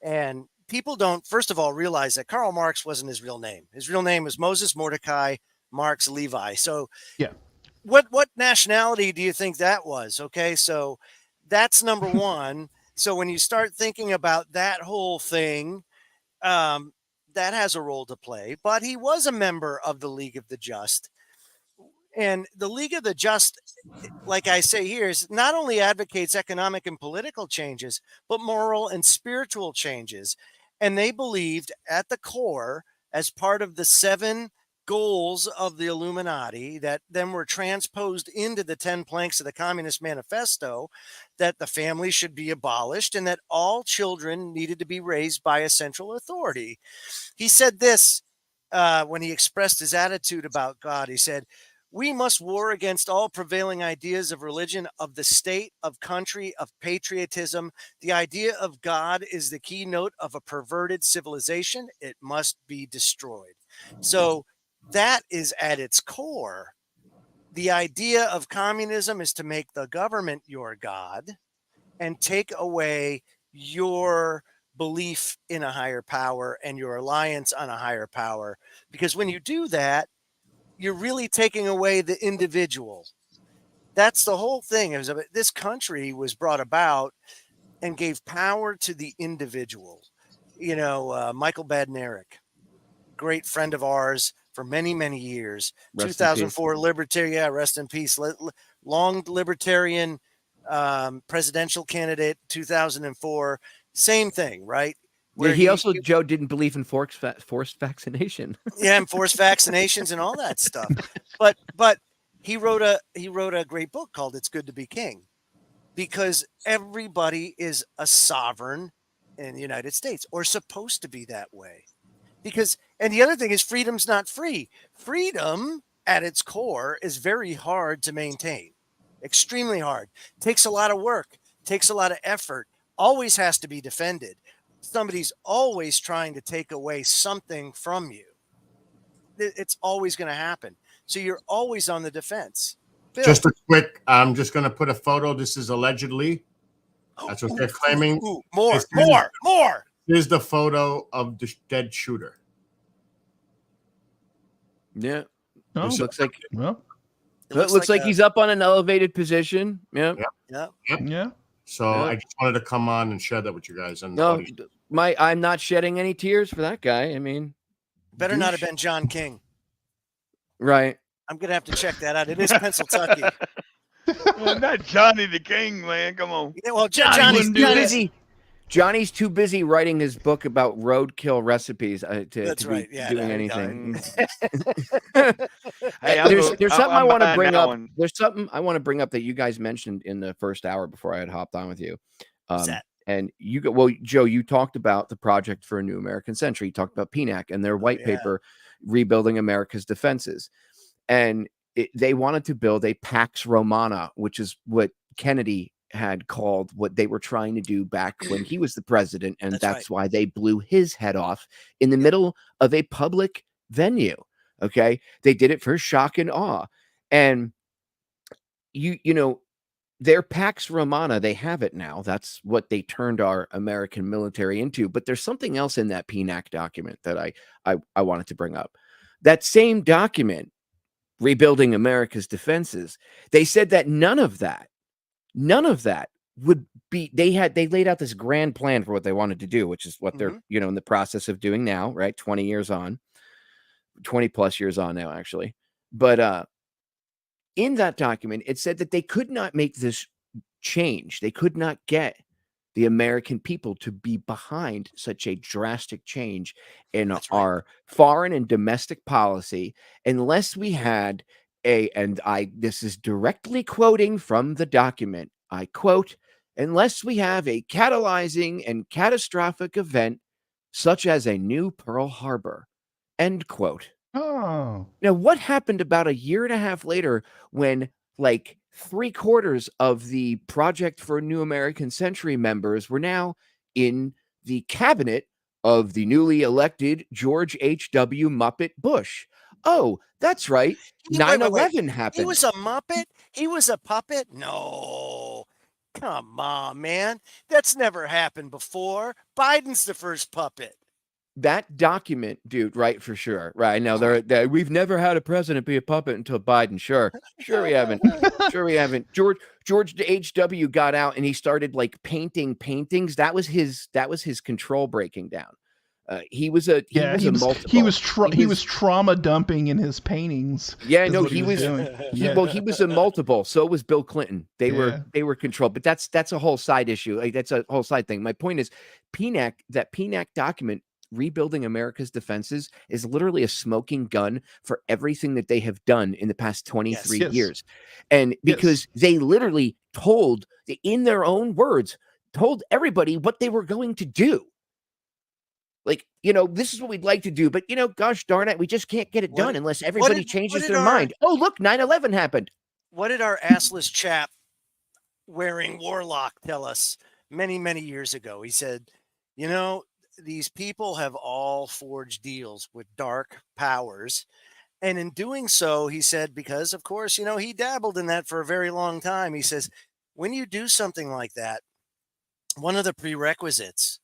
And people don't, first of all, realize that Karl Marx wasn't his real name. His real name was Moses Mordecai Marx Levi. So what nationality do you think that was? Okay, so that's number one. So when you start thinking about that whole thing, that has a role to play. But he was a member of the League of the Just. And the League of the Just, like I say here, is not only advocates economic and political changes, but moral and spiritual changes. And they believed at the core, as part of the 7 goals of the Illuminati that then were transposed into the 10 planks of the Communist Manifesto, that the family should be abolished and that all children needed to be raised by a central authority. He said this when he expressed his attitude about God. He said, We must war against all prevailing ideas of religion, of the state, of country, of patriotism. The idea of God is the keynote of a perverted civilization. It must be destroyed. So that is at its core. The idea of communism is to make the government your God and take away your belief in a higher power and your reliance on a higher power. Because when you do that, you're really taking away the individual. That's the whole thing. This country was brought about and gave power to the individual. Michael Badnarik, great friend of ours for many, many years. Rest in 2004 libertarian, yeah, rest in peace. Long libertarian presidential candidate, 2004. Same thing, right? Yeah, he also, Joe, didn't believe in forced vaccination. Yeah, and forced vaccinations and all that stuff. But he wrote a great book called "It's Good to Be King," because everybody is a sovereign in the United States, or supposed to be that way. And the other thing is, freedom's not free. Freedom at its core is very hard to maintain, extremely hard. Takes a lot of work, takes a lot of effort, always has to be defended. Somebody's always trying to take away something from you. It's always going to happen. So you're always on the defense. Bill. Just a quick, I'm just going to put a photo. This is allegedly. That's what they're claiming. More. Here's the photo of the dead shooter. Yeah. Oh, looks like it looks like he's up on an elevated position. Yeah. Yeah. So I just wanted to come on and share that with you guys. And no, I'm not shedding any tears for that guy. I mean, better not have been John King. Right. I'm gonna have to check that out. It is Pennsylvania. Well, not Johnny the King, man. Come on. Yeah, well, Johnny's too busy. Johnny's too busy writing his book about roadkill recipes to be doing anything. There's something I want to bring up. There's something I want to bring up that you guys mentioned in the first hour before I had hopped on with you. And Joe, you talked about the Project for a New American Century. You talked about PNAC and their white paper, Rebuilding America's Defenses. And they wanted to build a Pax Romana, which is what Kennedy had called what they were trying to do back when he was the president. And that's why they blew his head off in the middle of a public venue. Okay. They did it for shock and awe. And their Pax Romana, they have it now. That's what they turned our American military into. But there's something else in that PNAC document that I wanted to bring up. That same document, Rebuilding America's Defenses, they said that none of that would be, they laid out this grand plan for what they wanted to do, which is what they're, in the process of doing now, right? 20 plus years on now, actually. But in that document, it said that they could not make this change. They could not get the American people to be behind such a drastic change in our foreign and domestic policy unless we had this is directly quoting from the document. I quote, unless we have a catalyzing and catastrophic event such as a new Pearl Harbor, end quote. Oh. Now, what happened about a year and a half later when like 3/4 of the Project for a New American Century members were now in the cabinet of the newly elected George H.W. Muppet Bush? Oh, that's right. 9/11 happened. He was a Muppet? He was a puppet? No. Come on, man. That's never happened before. Biden's the first puppet. That document, dude, right, for sure. Right. Now, we've never had a president be a puppet until Biden. Sure we haven't. Sure we haven't. George H.W. got out and he started like painting paintings. That was his control breaking down. He was trauma dumping in his paintings. Yeah, no, he was a multiple. So was Bill Clinton. They were controlled, but that's a whole side issue. Like, that's a whole side thing. My point is, that PNAC document, Rebuilding America's Defenses, is literally a smoking gun for everything that they have done in the past 23 years. And because they literally in their own words, told everybody what they were going to do. Like, this is what we'd like to do, but gosh darn it, we just can't get it done unless everybody changes their mind. Oh, look, 9/11 happened. What did our assless chap wearing warlock tell us many, many years ago? He said, these people have all forged deals with dark powers. And in doing so, he said, because of course, he dabbled in that for a very long time. He says, when you do something like that, one of the prerequisites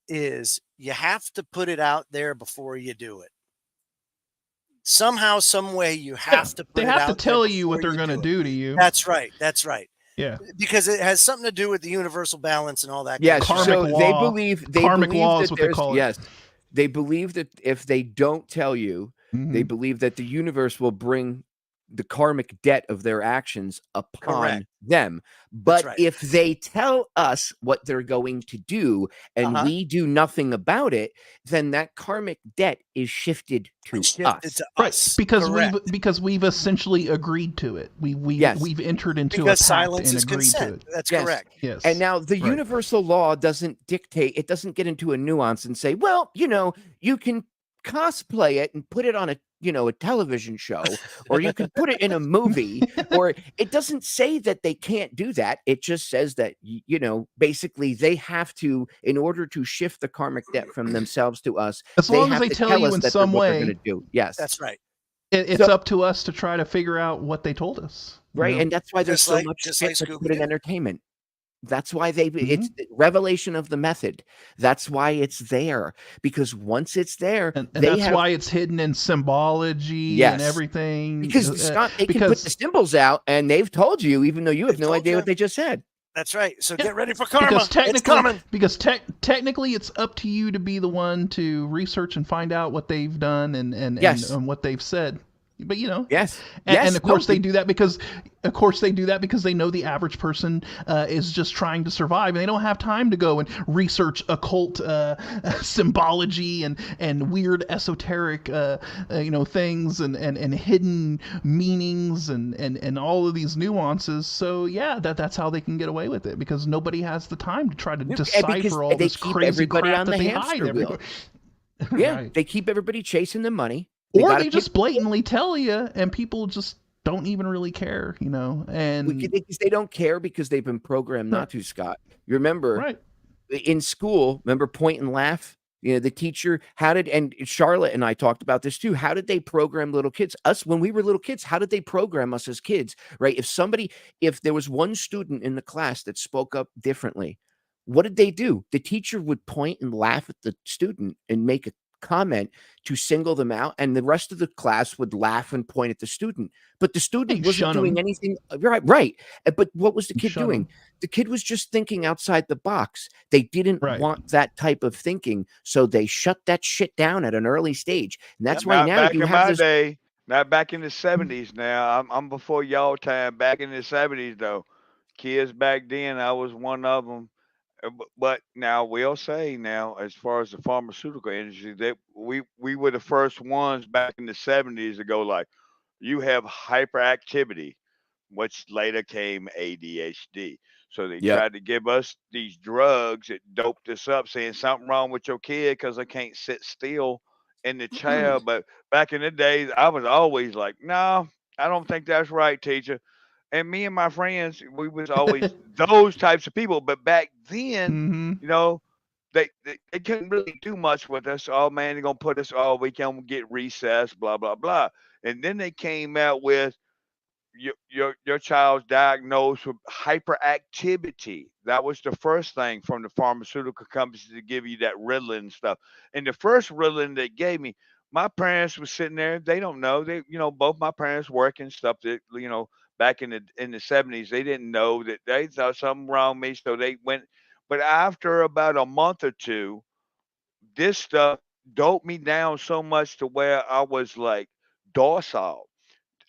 is you have to put it out there before you do it. Somehow, some way, you have to put it out there. They have to tell you what they're going to do to you. That's right. That's right. Yeah. Because it has something to do with the universal balance and all that. Yes. Karmic law. They believe karmic law is what they call it. Yes. They believe that if they don't tell you, they believe that the universe will bring the karmic debt of their actions upon them. But if they tell us what they're going to do and we do nothing about it, then that karmic debt is shifted to us. Right. Because we've essentially agreed to it. We've entered into a pact and agreed to it. That's correct. Yes. And now the universal law doesn't dictate, it doesn't get into a nuance and say, well, you can cosplay it and put it on a television show, or you can put it in a movie, or it doesn't say that they can't do that. It just says that, basically they have to, in order to shift the karmic debt from themselves to us, as long as they tell you in some way, they're going to do. Yes, that's right. It's up to us to try to figure out what they told us. Right. And that's why there's so much shit to put in entertainment. That's why it's revelation of the method. That's why it's there, because once it's there, and that's why it's hidden in symbology and everything. Because Scott, they can put the symbols out, and they've told you, even though you have no idea what they just said. That's right. So get ready for karma. Because it's coming. Because technically, it's up to you to be the one to research and find out what they've done and what they've said. But and of course they do that because they know the average person is just trying to survive, and they don't have time to go and research occult symbology and weird esoteric things and hidden meanings and all of these nuances. So that's how they can get away with it, because nobody has the time to try to decipher all this crazy crap that they hide everywhere. They keep everybody chasing the money. Or they just blatantly tell you, and people just don't even really care, and they don't care because they've been programmed not to, Scott. You remember in school, point and laugh, the teacher, and Charlotte and I talked about this too. How did they program little kids? Us, when we were little kids, how did they program us as kids, right? If there was one student in the class that spoke up differently, what did they do? The teacher would point and laugh at the student and make a comment to single them out, and the rest of the class would laugh and point at the student, but the student wasn't doing anything right. But what was the kid doing? The kid was just thinking outside the box. They didn't want that type of thinking, so they shut that shit down at an early stage. And that's why now you have this. Not back in the 70s. Now I'm before y'all time. Back in the 70s, though, kids back then, I was one of them. But now we'll say as far as the pharmaceutical industry, that we were the first ones back in the 70s to go like, you have hyperactivity, which later came ADHD. So they tried to give us these drugs that doped us up, saying something wrong with your kid because they can't sit still in the chair. But back in the days, I was always like, no, I don't think that's right, teacher. And me and my friends, we was always those types of people. But back then, they couldn't really do much with us. Oh man, they're gonna put us all weekend, get recess, blah blah blah. And then they came out with your child's diagnosed with hyperactivity. That was the first thing from the pharmaceutical companies to give you that Ritalin stuff. And the first Ritalin they gave me, my parents were sitting there. They don't know. They both my parents work and stuff. That back in the 70s, they didn't know that they thought something wrong with me, so they went. But after about a month or two, this stuff doped me down so much to where I was like docile.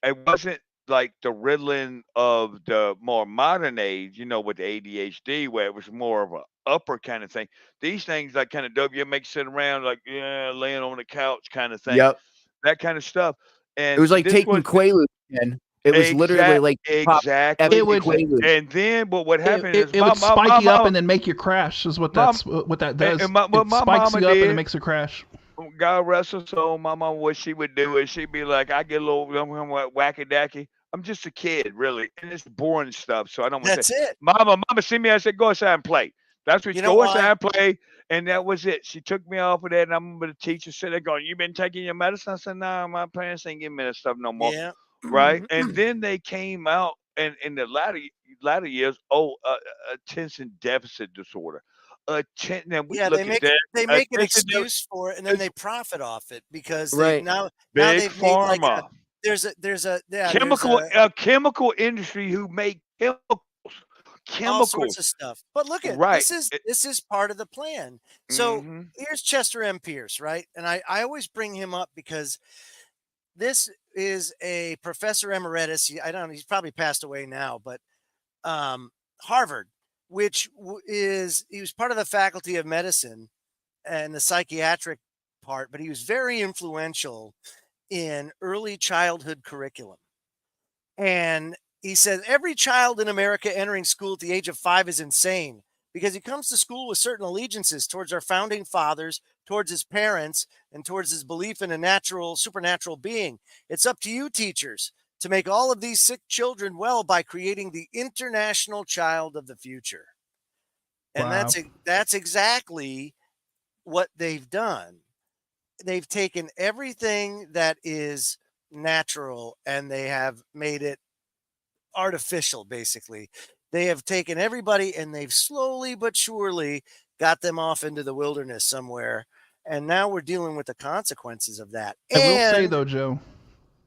It wasn't like the Ritalin of the more modern age, with the ADHD, where it was more of an upper kind of thing. These things like kind of dope you, make you sit around like laying on the couch kind of thing. Yep. That kind of stuff. And it was like taking Quaaludes, and It was literally like exactly. It would, and then what happened it is would spike you up and then make you crash. Is what what that does. And my it spikes mama you up did, and it makes you crash. God rest her soul. My mama, what she would do is she'd be like, I get a little wacky dacky. I'm just a kid, really, and it's boring stuff. So I don't want to say. That's it. Mama see me. I said, go outside and play. That's what You you know go why? outside and play. And that was it. She took me off of that, and I remember the teacher said, "They're going, you been taking your medicine?" I said, "Nah, my parents ain't giving me that stuff no more." Yeah. Right. And then they came out, and in the latter years, attention deficit disorder. Now we Yeah, look they at make that. they make an Attention excuse for it, and then they profit off it because Right. now big they've made like pharma, there's a chemical industry who make all sorts chemicals. of stuff. But look at Right. this is part of the plan. So Mhm. here's Chester M. Pierce, right? And I always bring him up because this is a professor emeritus. I don't know, he's probably passed away now, but Harvard, which he was part of the faculty of medicine and the psychiatric part, but he was very influential in early childhood curriculum. And he says every child in America entering school at the age of 5 is insane because he comes to school with certain allegiances towards our founding fathers, towards his parents, and towards his belief in a supernatural being. It's up to you, teachers, to make all of these sick children well by creating the international child of the future. And Wow. that's exactly what they've done. They've taken everything that is natural and they have made it artificial, basically. They have taken everybody and they've slowly but surely got them off into the wilderness somewhere. And now we're dealing with the consequences of that. I will say, though, Joe,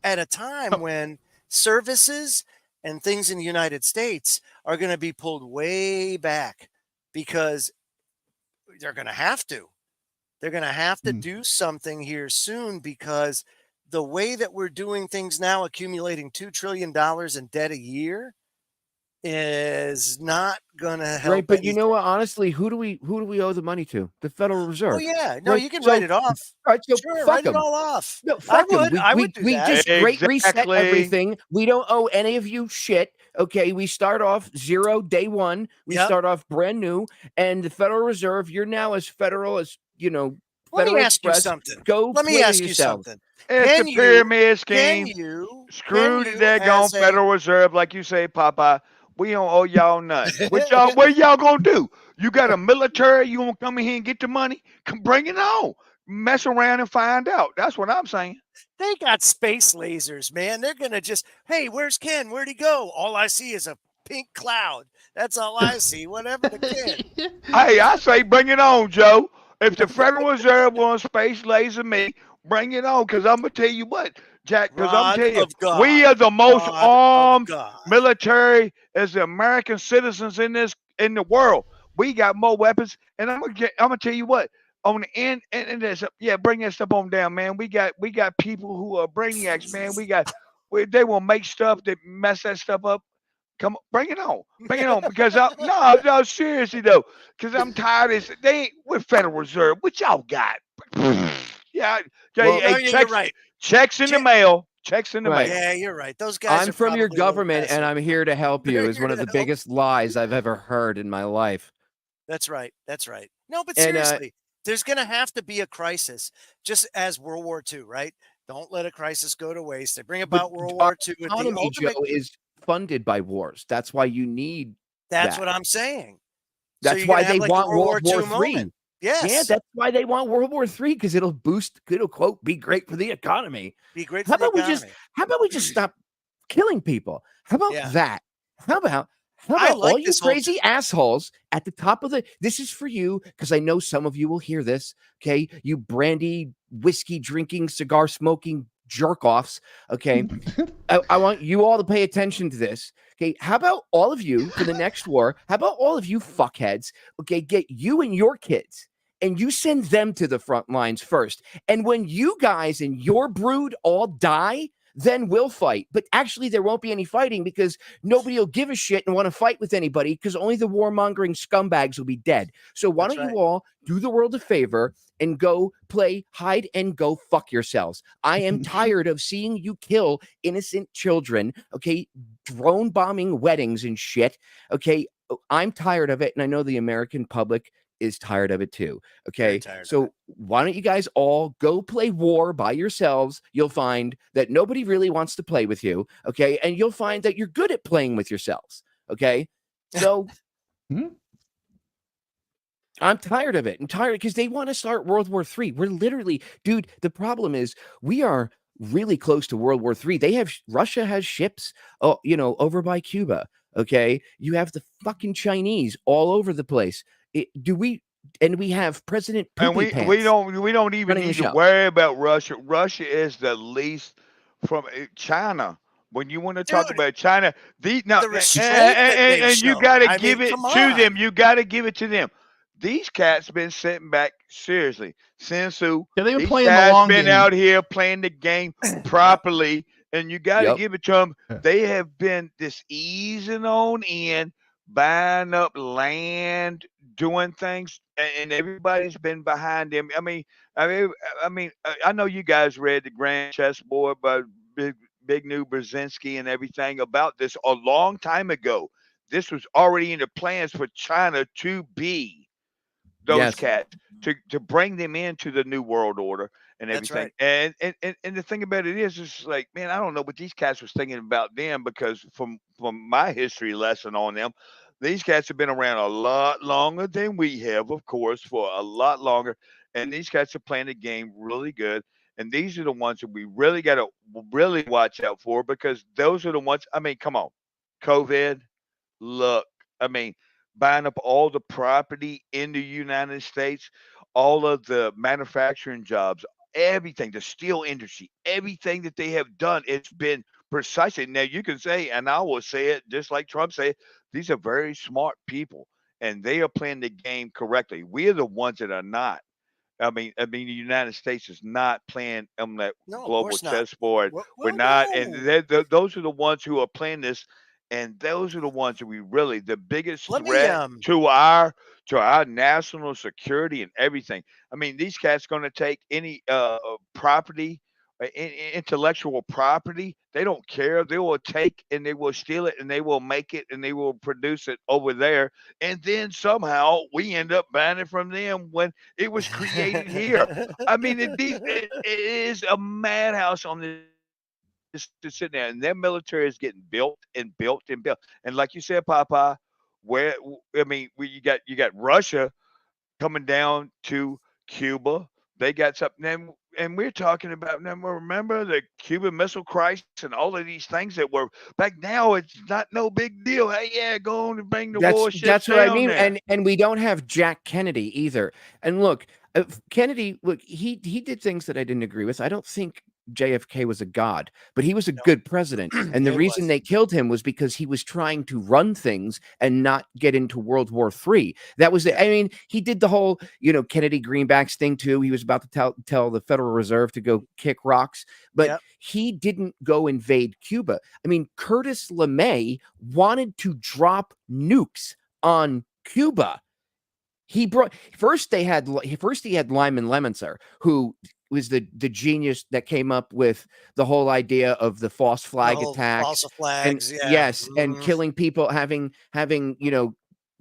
at a time when services and things in the United States are going to be pulled way back because they're going to have to. They're going to have to do something here soon because the way that we're doing things now, accumulating $2 trillion in debt a year, is not going to help. Right, but you know what? Honestly, who do we owe the money to? The Federal Reserve. Oh yeah, no, right? you can write it off. All right, so Sure, fuck write it them. all off. No, fuck them. I would do we that. just great reset Exactly. everything. We don't owe any of you shit. Okay, we start off zero day one. We Yep. start off brand new, and the Federal Reserve, you're now as federal as Let me Federal ask you Express. something. Go Let me play ask you yourselves. something. It's Can a you- pyramid Can scheme. you Screw can the you daggone as a- Federal Reserve, like you say, Popeye. We don't owe y'all nothing. What y'all gonna do? You got a military? You gonna come in here and get the money? Come bring it on. Mess around and find out. That's what I'm saying. They got space lasers, man. They're gonna just, hey, where's Ken? Where'd he go? All I see is a pink cloud. That's all I see. Whatever the Ken. Hey, I say bring it on, Joe. If the Federal Reserve wants space laser me, bring it on. Because I'm gonna tell you what, Jack. Because I'm Rod telling you, of God. we are the most Rod of armed God. military as the American citizens in the world. We got more weapons, and I'm gonna tell you what. On the end, and there's bring that stuff on down, man. We got people who are brainiacs, man. They will make stuff that mess that stuff up. Come on, bring it on, because no, seriously though, because I'm tired of they ain't with Federal Reserve. What y'all got? Yeah, you're right. Checks in the mail. Checks in the Right. mail. Yeah, you're right. Those guys. I'm are from your probably a little government, and messy. I'm here to help you. They're Is one here of the to help. biggest lies I've ever heard in my life. That's right. That's right. No, but And, seriously, there's going to have to be a crisis, just as World War II, right? Don't let a crisis go to waste. They bring about World War II. The economy, Joe, is funded by wars. That's why you need. That's that. what I'm saying. That's why they want World War III. Yes. Yeah, that's why they want World War III, because it'll quote, be great for the economy. Be great How for the about economy. how about we just stop killing people? How about that? How about I like all you this whole- crazy assholes at the top of this is for you, because I know some of you will hear this. Okay, you brandy, whiskey drinking, cigar smoking jerk offs. Okay, I want you all to pay attention to this. Okay, how about all of you for the next war? How about all of you fuckheads? Okay, get you and your kids, and you send them to the front lines first. And when you guys and your brood all die, then we'll fight. But actually, there won't be any fighting because nobody will give a shit and want to fight with anybody because only the warmongering scumbags will be dead. So why don't you all do the world a favor and go play hide and go fuck yourselves? I am tired of seeing you kill innocent children, okay? Drone bombing weddings and shit, okay? I'm tired of it, and I know the American public is tired of it too. Okay. So why don't you guys all go play war by yourselves? You'll find that nobody really wants to play with you. Okay. And you'll find that you're good at playing with yourselves. Okay. So I'm tired of it. I'm tired because they want to start World War III. We're literally, dude, the problem is we are really close to World War III. Russia has ships, over by Cuba. Okay. You have the fucking Chinese all over the place. We have President Poopy Pants. We don't even need to worry about Russia. Russia is the least from China. When you want to talk about China, you got to give it to them. You got to give it to them. These cats been sitting back seriously. Sinsu, these guys been out here playing the game properly, and you got to give it to them. They have been this easing on in, buying up land, doing things, and everybody's been behind them. I mean, I know you guys read the Grand Chessboard by Big New Brzezinski and everything about this a long time ago. This was already in the plans for China to be those cats, to bring them into the New World Order and everything. And the thing about it is, it's like, man, I don't know what these cats was thinking about them, because from my history lesson on them, these cats have been around a lot longer than we have, of course, for a lot longer. And these cats are playing the game really good. And these are the ones that we really got to really watch out for, because those are the ones, I mean, come on, COVID, look, I mean, buying up all the property in the United States, all of the manufacturing jobs, everything, the steel industry, everything that they have done, it's been precisely. Now you can say, and I will say it just like Trump said, these are very smart people, and they are playing the game correctly. We are the ones that are not. I mean, the United States is not playing on that global chessboard. We're not, and those are the ones who are playing this, and those are the ones that we really the biggest threat to our national security and everything. I mean, these cats going to take any property, intellectual property. They don't care. They will take and they will steal it, and they will make it, and they will produce it over there, and then somehow we end up buying it from them when it was created here. I mean, it is a madhouse on this. Just to sit there, and their military is getting built and built and built. And like you said, Papa, you got Russia coming down to Cuba. They got something, and we're talking about now. Remember the Cuban Missile Crisis and all of these things that were back. Now it's not no big deal. Hey, yeah, go on and bring the warships. That's what I mean. There. And we don't have Jack Kennedy either. And look, Kennedy, he did things that I didn't agree with. I don't think JFK was a god, but he was a good president. And the reason they killed him was because he was trying to run things and not get into World War III. That was I mean, he did the whole, Kennedy Greenbacks thing too. He was about to tell the Federal Reserve to go kick rocks, but he didn't go invade Cuba. I mean, Curtis LeMay wanted to drop nukes on Cuba. First he had Lyman Lemonster, who was the genius that came up with the whole idea of the false flag attack. False flags, and killing people, having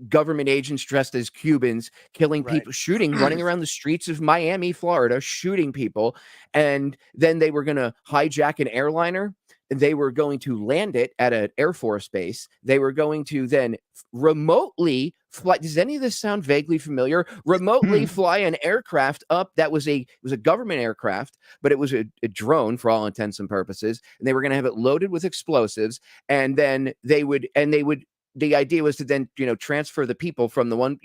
government agents dressed as Cubans, killing people, running around the streets of Miami, Florida, shooting people. And then they were going to hijack an airliner. They were going to land it at an Air Force base. They were going to then remotely fly. Does any of this sound vaguely familiar? Remotely fly an aircraft up. It was a government aircraft, but it was a drone for all intents and purposes. And they were going to have it loaded with explosives. And then the idea was to then, transfer the people from the one,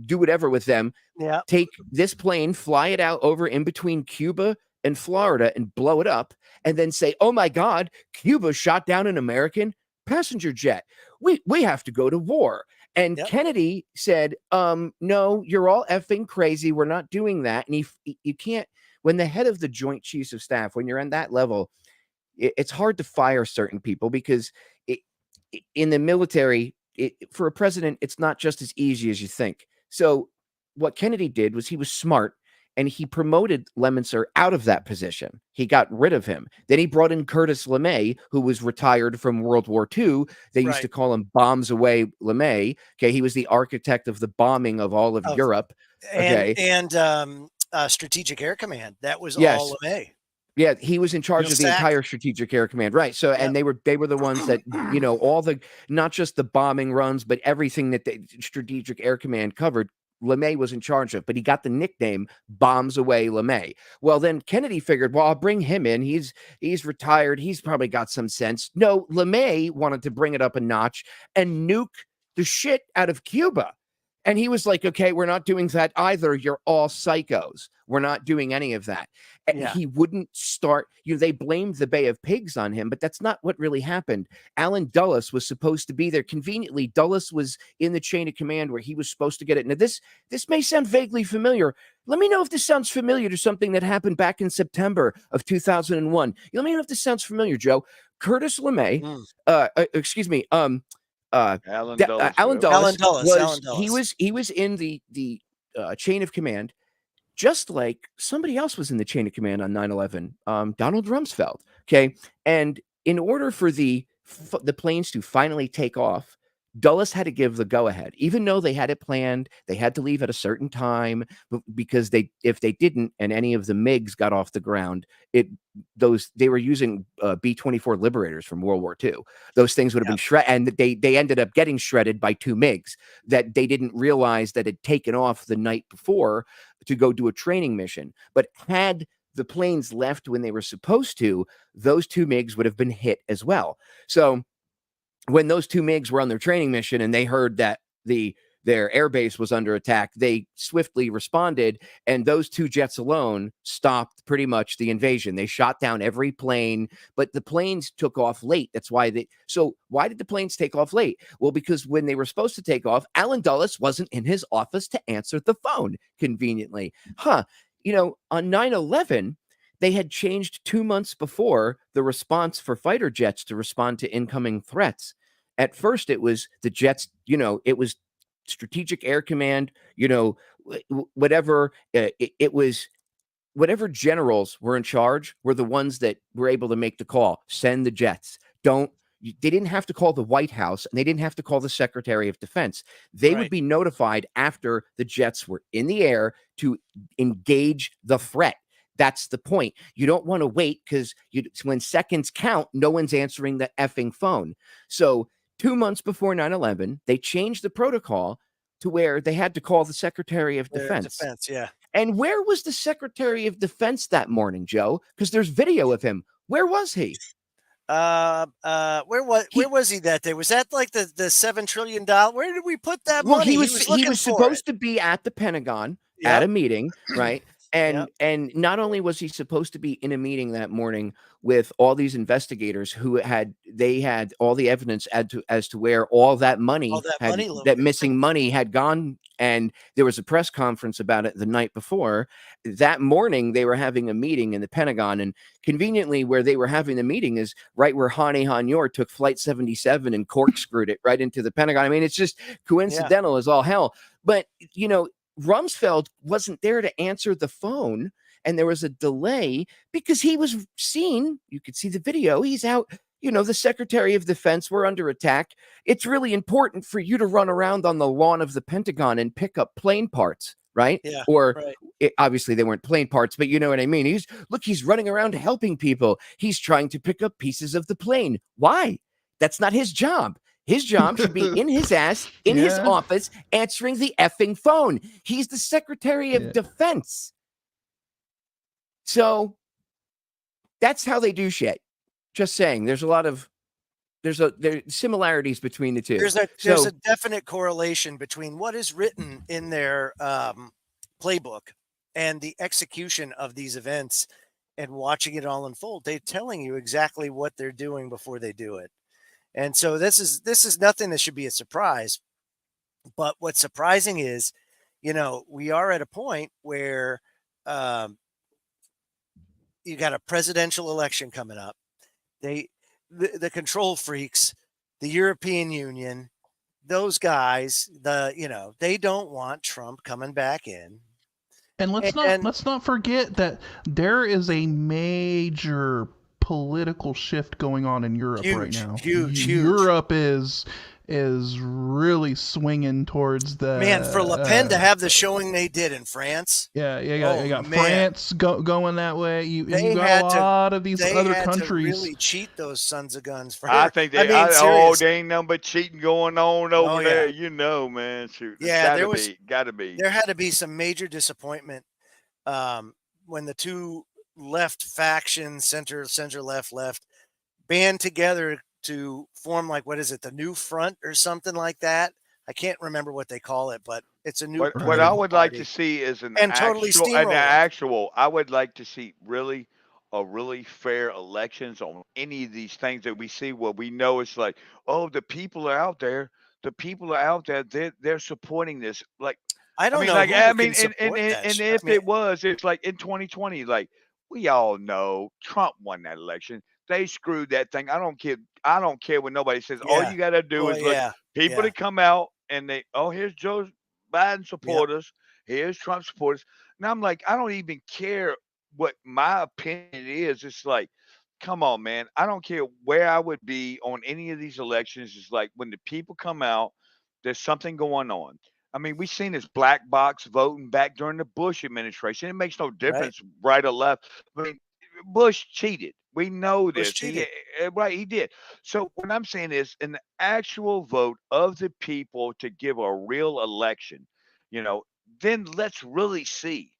do whatever with them. Yeah. Take this plane, fly it out over in between Cuba and Florida and blow it up, and then say, oh my God, Cuba shot down an American passenger jet. We have to go to war. And Kennedy said, no, you're all effing crazy. We're not doing that. And you can't, when the head of the Joint Chiefs of Staff, when you're on that level, it's hard to fire certain people because in the military, for a president, it's not just as easy as you think. So what Kennedy did was he was smart and he promoted Lemonster out of that position. He got rid of him. Then he brought in Curtis LeMay, who was retired from World War II. They used to call him Bombs Away LeMay. Okay, he was the architect of the bombing of all of Europe. Okay, and Strategic Air Command. That was yes. all LeMay. Yeah, he was in charge of the entire Strategic Air Command, right? So, and they were the ones that, you know, all the, not just the bombing runs, but everything that the Strategic Air Command covered, LeMay was in charge of. But he got the nickname Bombs Away LeMay. Well, then Kennedy figured, well, I'll bring him in. He's retired. He's probably got some sense. No, LeMay wanted to bring it up a notch and nuke the shit out of Cuba. And he was like, okay, we're not doing that either. You're all psychos. We're not doing any of that. And he wouldn't start, you know, they blamed the Bay of Pigs on him, but that's not what really happened. Alan Dulles was supposed to be there. Conveniently, Dulles was in the chain of command where he was supposed to get it. Now, this may sound vaguely familiar. Let me know if this sounds familiar to something that happened back in September of 2001. Let me know if this sounds familiar, Joe. Curtis LeMay, Alan Dulles was he was in the chain of command, just like somebody else was in the chain of command on 9/11, Donald Rumsfeld. Okay, and in order for the planes to finally take off, Dulles had to give the go-ahead, even though they had it planned. They had to leave at a certain time because if they didn't, and any of the MiGs got off the ground, they were using B-24 Liberators from World War II. Those things would have been shredded, and they ended up getting shredded by 2 MiGs that they didn't realize that had taken off the night before to go do a training mission. But had the planes left when they were supposed to, those 2 MiGs would have been hit as well. So when those 2 MiGs were on their training mission and they heard that their airbase was under attack, they swiftly responded, and those 2 jets alone stopped pretty much the invasion. They shot down every plane, but the planes took off late. That's why so why did the planes take off late? Well, because when they were supposed to take off, Alan Dulles wasn't in his office to answer the phone, conveniently. You know, on 9/11, they had changed 2 months before the response for fighter jets to respond to incoming threats. At first, it was the jets, you know, it was Strategic Air Command, you know, whatever. It was whatever generals were in charge were the ones that were able to make the call. Send the jets. They didn't have to call the White House, and they didn't have to call the Secretary of Defense. They would be notified after the jets were in the air to engage the threat. That's the point. You don't want to wait because when seconds count, no one's answering the effing phone. So 2 months before 9/11, they changed the protocol to where they had to call the Secretary of Defense. And where was the Secretary of Defense that morning, Joe? Because there's video of him. Where was he? Where was he that day? Was that like the $7 trillion? Where did we put that money? He was supposed to be at the Pentagon at a meeting, right? And not only was he supposed to be in a meeting that morning with all these investigators who had all the evidence as to where all that money, that missing money had gone, and there was a press conference about it the night before. That morning they were having a meeting in the Pentagon, and conveniently where they were having the meeting is right where Hani Hanyour took Flight 77 and corkscrewed it right into the Pentagon. I mean, it's just coincidental as all hell. But you know, Rumsfeld wasn't there to answer the phone, and there was a delay because he was seen. You could see the video. He's out. You know, the Secretary of Defense, we're under attack. It's really important for you to run around on the lawn of the Pentagon and pick up plane parts, right? Yeah. Obviously they weren't plane parts, but you know what I mean? He's running around helping people. He's trying to pick up pieces of the plane. Why? That's not his job. His job should be in his ass, in his office, answering the effing phone. He's the Secretary of Defense. So that's how they do shit. Just saying, there's similarities between the two. There's a definite correlation between what is written in their playbook and the execution of these events and watching it all unfold. They're telling you exactly what they're doing before they do it. And so this is nothing that should be a surprise. But what's surprising is, you know, we are at a point where you got a presidential election coming up. the control freaks, the European Union, those guys, they don't want Trump coming back in. And let's not forget that there is a major political shift going on in Europe right now. Huge. Europe is really swinging towards the man for Le Pen to have the showing they did in France. Yeah, you got France going that way. You got a lot of these other countries. To really cheat those sons of guns for her. I think they ain't nothing but cheating going on over there. You know, man. Shoot, yeah, gotta be. There had to be some major disappointment when the two left factions, center left, band together to form, like, what is it, the New Front or something like that? I can't remember what they call it, but it's a new. What I would like to see is I would like to see really fair elections on any of these things that we see where we know it's like, oh, the people are out there. They're supporting this. Like, and if it's like in 2020, like, we all know Trump won that election. They screwed that thing. I don't care what nobody says. Yeah. All you got to do is look people to come out and here's Joe Biden supporters. Here's Trump supporters. And I'm like, I don't even care what my opinion is. It's like, come on, man. I don't care where I would be on any of these elections. It's like when the people come out, there's something going on. I mean, we've seen this black box voting back during the Bush administration. It makes no difference right or left. I mean, Bush cheated. We know this. He did. So what I'm saying is, in the actual vote of the people to give a real election, then let's really see.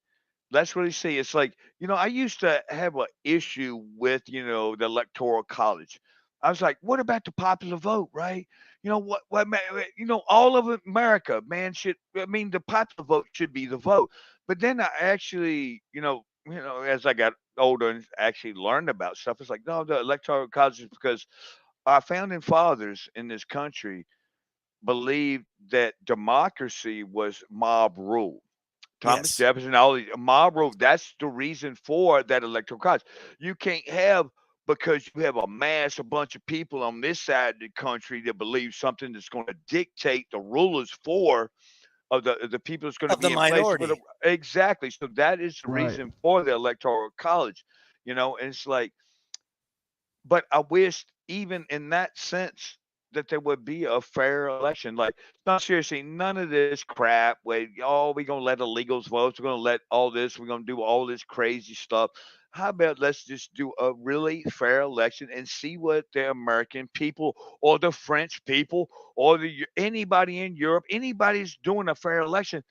It's like, I used to have an issue with, the Electoral College. I was like, what about the popular vote, right? All of America, man, the popular vote should be the vote. But then I actually, as I got older and actually learned about stuff, it's like, no, the Electoral College is because our founding fathers in this country believed that democracy was mob rule. Thomas Jefferson, all these mob rule. That's the reason for that Electoral College. You can't have, because you have a bunch of people on this side of the country that believe something that's going to dictate the rulers of the people that's going to be in minority. Place. Exactly. So that is the reason for the Electoral College, and it's like, but I wish even in that sense that there would be a fair election. Like, no, seriously, none of this crap where, we're going to let illegals vote. We're going to let all this. We're going to do all this crazy stuff. How about let's just do a really fair election and see what the American people or the French people or anybody in Europe, anybody's doing a fair election.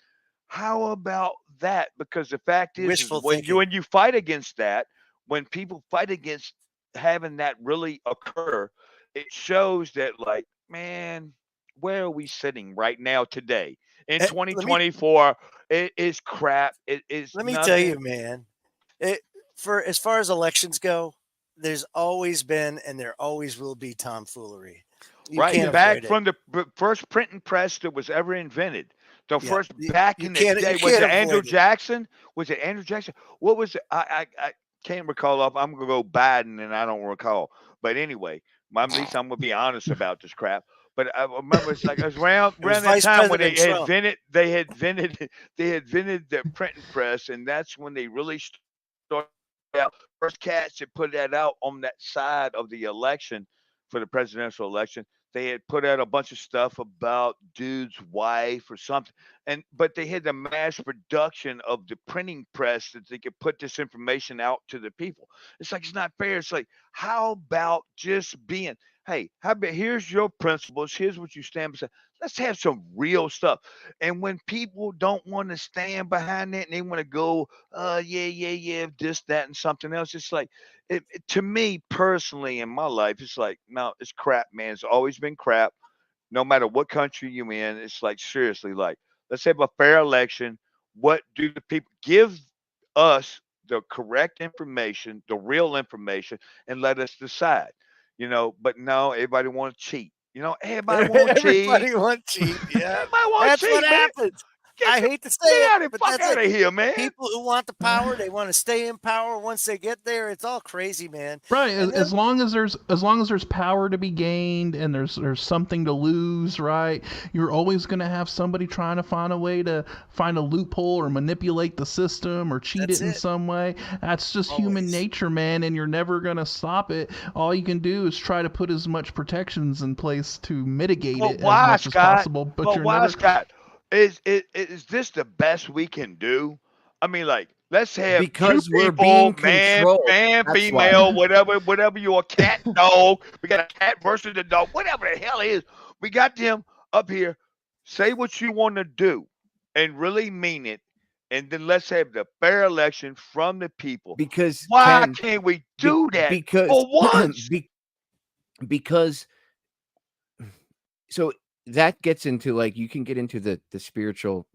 How about that? Because the fact is when you fight against that, when people fight against having that really occur, it shows that, like, man, where are we sitting right now today in 2024? It is crap. It is. Let me tell you, man. For as far as elections go, there's always been and there always will be tomfoolery. Back from the first printing press that was ever invented. The first back in the day was it Andrew Jackson? Was it Andrew Jackson? What was it? I can't recall. I'm gonna go Biden, and I don't recall. But anyway, at least I'm gonna be honest about this crap. But I remember it's like it was around that time when they had invented the printing press, and that's when they really started out. First cats that put that out on that side of the election for the presidential election. They had put out a bunch of stuff about dude's wife or something, but they had the mass production of the printing press that they could put this information out to the people. It's like, it's not fair. It's like, how about just being, hey, how about here's your principles, here's what you stand beside. Let's have some real stuff. And when people don't want to stand behind it and they want to go, this, that, and something else, it's like, to me personally in my life, it's like, no, it's crap, man. It's always been crap. No matter what country you're in, it's like, seriously, like, let's have a fair election. What do the people give us the correct information, the real information, and let us decide, but no, everybody wants to cheat. Everybody wants to cheat. Everybody wants to cheat. Yeah. Everybody wants to cheat. That's what happens. I hate to say Get it, out of but fuck that's out of it. here, man. People who want the power, they want to stay in power. Once they get there, it's all crazy, man. Right, And as long as there's power to be gained and there's something to lose, right? You're always going to have somebody trying to find a way to find a loophole or manipulate the system or cheat it in some way. That's just human nature, man, and you're never going to stop it. All you can do is try to put as much protections in place to mitigate it as much as possible, but you're never Scott, is this the best we can do? I mean, like, let's have because two we're people, being man, controlled. man, That's female, why. whatever you're, a cat, dog. We got a cat versus a dog, whatever the hell it is. We got them up here. Say what you want to do and really mean it. And then let's have the fair election from the people. Because why can't we do that because, for once? Because so that gets into, like, you can get into the spiritual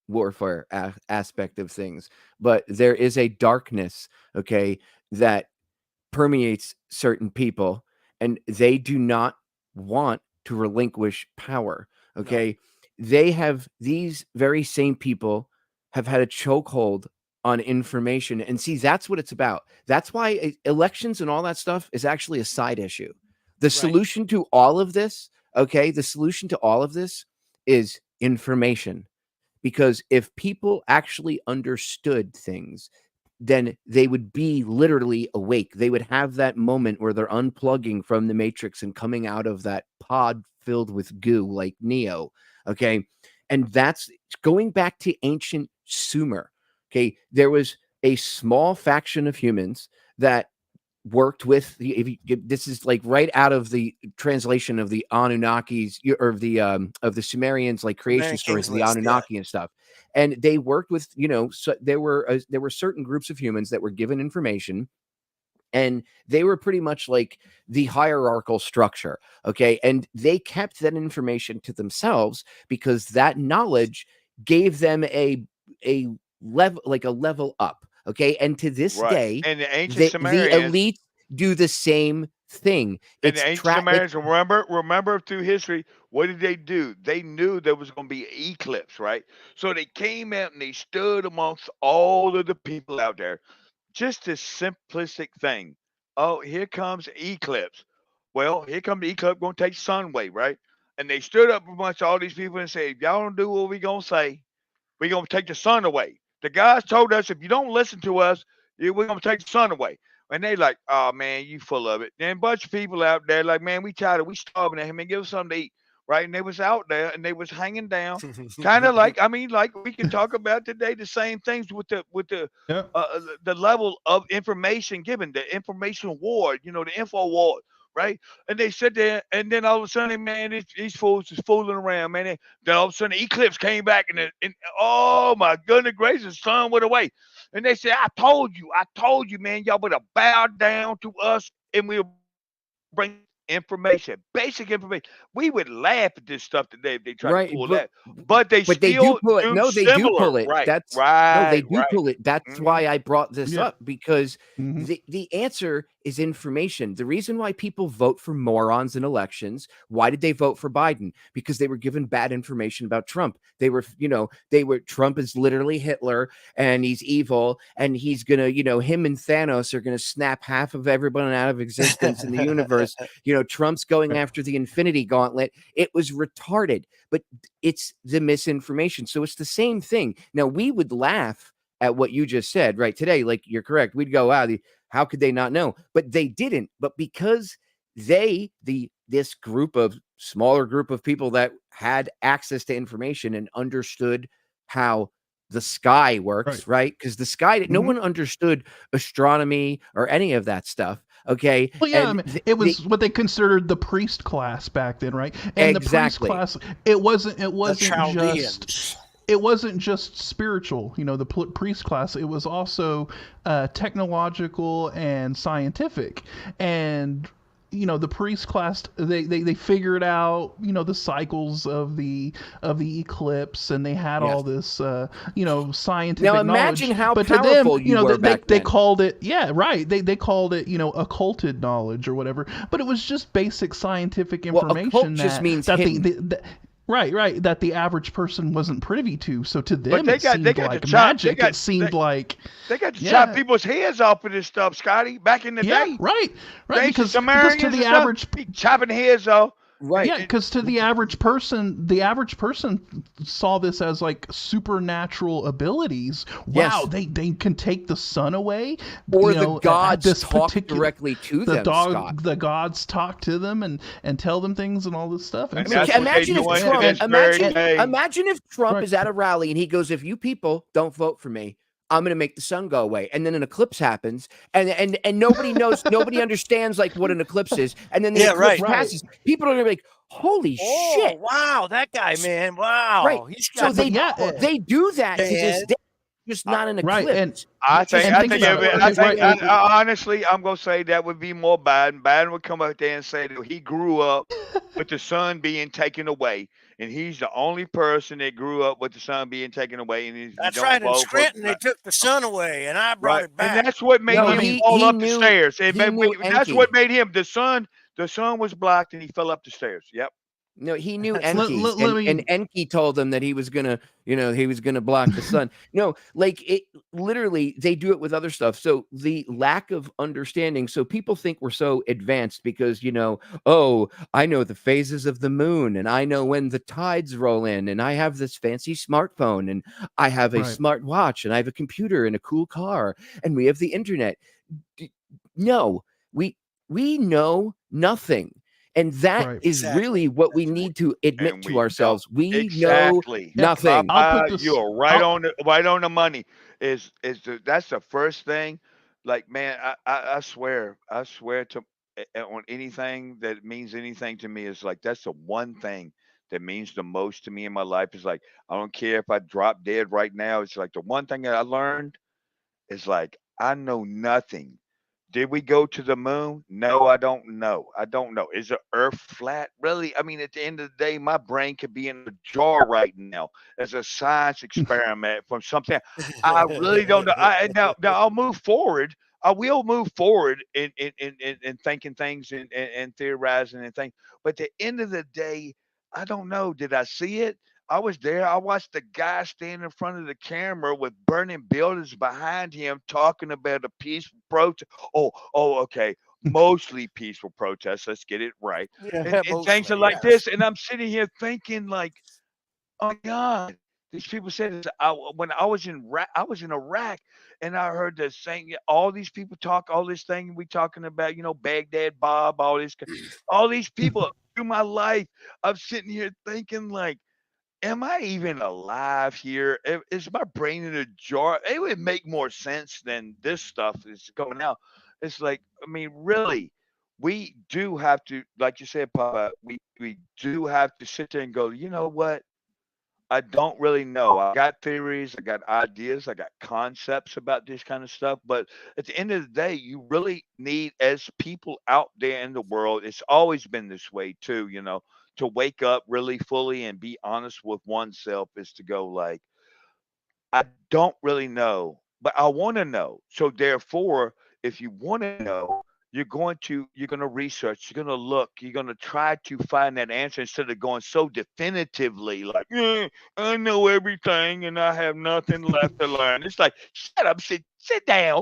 warfare aspect of things, but there is a darkness, okay, that permeates certain people, and they do not want to relinquish power. Okay, they have, these very same people have had a chokehold on information, and see, that's what it's about. That's why elections and all that stuff is actually a side issue. The solution to all of this, okay, the solution to all of this is information. Because if people actually understood things, then they would be literally awake. They would have that moment where they're unplugging from the Matrix and coming out of that pod filled with goo like Neo. Okay. And that's going back to ancient Sumer. Okay. There was a small faction of humans that worked with this is like right out of the translation of the Anunnakis or of the Sumerians, like creation stories of the Anunnaki and stuff. And they worked with, so there were certain groups of humans that were given information, and they were pretty much like the hierarchical structure. Okay. And they kept that information to themselves because that knowledge gave them a level up. Okay. And to this day, and the ancient the elite do the same thing. And the ancient Sumerians, remember through history, what did they do? They knew there was going to be an eclipse, right? So they came out and they stood amongst all of the people out there. Just this simplistic thing. Oh, here comes eclipse. Well, here comes the eclipse, going to take sun away, right? And they stood up amongst all these people and said, if y'all don't do what we're going to say, we're going to take the sun away. The guys told us, if you don't listen to us, we're going to take the sun away. And they like, oh, man, you full of it. Then a bunch of people out there like, man, we tired of, we starving at him, and give us something to eat, right? And they was out there, and they was hanging down, kind of like, I mean, like we can talk about today the same things with the level of information given, the information war, the info war, right? And they sit there, and then all of a sudden, man, these fools is fooling around, man. Then all of a sudden, the eclipse came back, and oh my goodness gracious, the sun went away. And they said, I told you, man, y'all better bow down to us, and we'll bring information, basic information. We would laugh at this stuff today if they try to pull that. But they do pull it. No, they do pull it. Right. No, they do pull it. That's why I brought this up, because the answer is information. The reason why people vote for morons in elections, why did they vote for Biden? Because they were given bad information about Trump. They were Trump is literally Hitler, and he's evil, and he's gonna, him and Thanos are gonna snap half of everyone out of existence in the universe. Trump's going after the Infinity Gauntlet. It was retarded, but it's the misinformation. So it's the same thing. Now, we would laugh at what you just said right today. Like, you're correct. We'd go, wow, how could they not know? But they didn't. But because this smaller group of people that had access to information and understood how the sky works, right? Because the sky, no one understood astronomy or any of that stuff. Okay. Well, yeah, it was what they considered the priest class back then, right? And the priest class, it wasn't just spiritual, the priest class. It was also technological and scientific. And the priest class, they figured out the cycles of the eclipse, and they had all this scientific now knowledge. Imagine how but powerful to them, back they then. called it they called it occulted knowledge or whatever, but it was just basic scientific information. Occult just means hidden. Right. That the average person wasn't privy to. So to them, But it seemed like magic. It seemed like they got to chop people's heads off with this stuff, Scotty. Back in the day, right. Because to the average, chopping heads off. Right. Yeah, because to the average person saw this as like supernatural abilities. Wow, they can take the sun away, or the gods talk directly to them. Scott. The gods talk to them and tell them things and all this stuff. And imagine if Trump is at a rally and he goes, "If you people don't vote for me, I'm going to make the sun go away." And then an eclipse happens and nobody knows, nobody understands like what an eclipse is. And then the eclipse passes. People are going to be like, holy shit. Wow. That guy, man. Wow. Right. He's got they do that to this day. Just not an eclipse. Right. And honestly, I'm going to say that would be more Biden. Biden would come out there and say that he grew up with the sun being taken away. And he's the only person that grew up with the sun being taken away. And that's right. In Scranton, they took the sun away, and I brought it back. And that's what made him fall up the stairs. That's what made him. The sun was blocked, and he fell up the stairs. Yep. No, he knew Enki, and Enki told him that he was gonna block the sun. No, like it literally, they do it with other stuff. So the lack of understanding. So people think we're so advanced because oh, I know the phases of the moon, and I know when the tides roll in, and I have this fancy smartphone, and I have a smart watch, and I have a computer and a cool car, and we have the internet. No, we know nothing. And that is really what we need to admit to ourselves. We know nothing. You're right on the money. That's the first thing. Like, man, I swear to on anything that means anything to me is like that's the one thing that means the most to me in my life. Is like I don't care if I drop dead right now. It's like the one thing that I learned is like I know nothing. Did we go to the moon? No, I don't know. Is the Earth flat? Really? I mean, at the end of the day, my brain could be in a jar right now as a science experiment from something. I really don't know. Now I'll move forward. I will move forward in thinking things and theorizing and things. But at the end of the day, I don't know. Did I see it? I was there. I watched the guy stand in front of the camera with burning buildings behind him talking about a peaceful protest. Oh, okay. Mostly peaceful protests. Let's get it right. And things are like this. And I'm sitting here thinking like, oh my God, these people said this. When I was in Iraq and I heard the saying, all these people talk, all this thing we talking about, Bagdad Bob, all these people through my life. I'm sitting here thinking like, am I even alive here? Is my brain in a jar? It would make more sense than this stuff is going out. It's like, I mean, really, we do have to, like you said, Papa, we do have to sit there and go, you know what? I don't really know. I got theories, I got ideas, I got concepts about this kind of stuff. But at the end of the day, you really need, as people out there in the world, it's always been this way too, to wake up really fully and be honest with oneself is to go like, I don't really know, but I want to know. So therefore, if you want to know, you're going to research, you're going to look, you're going to try to find that answer instead of going so definitively like, I know everything and I have nothing left to learn. It's like, shut up, sit down.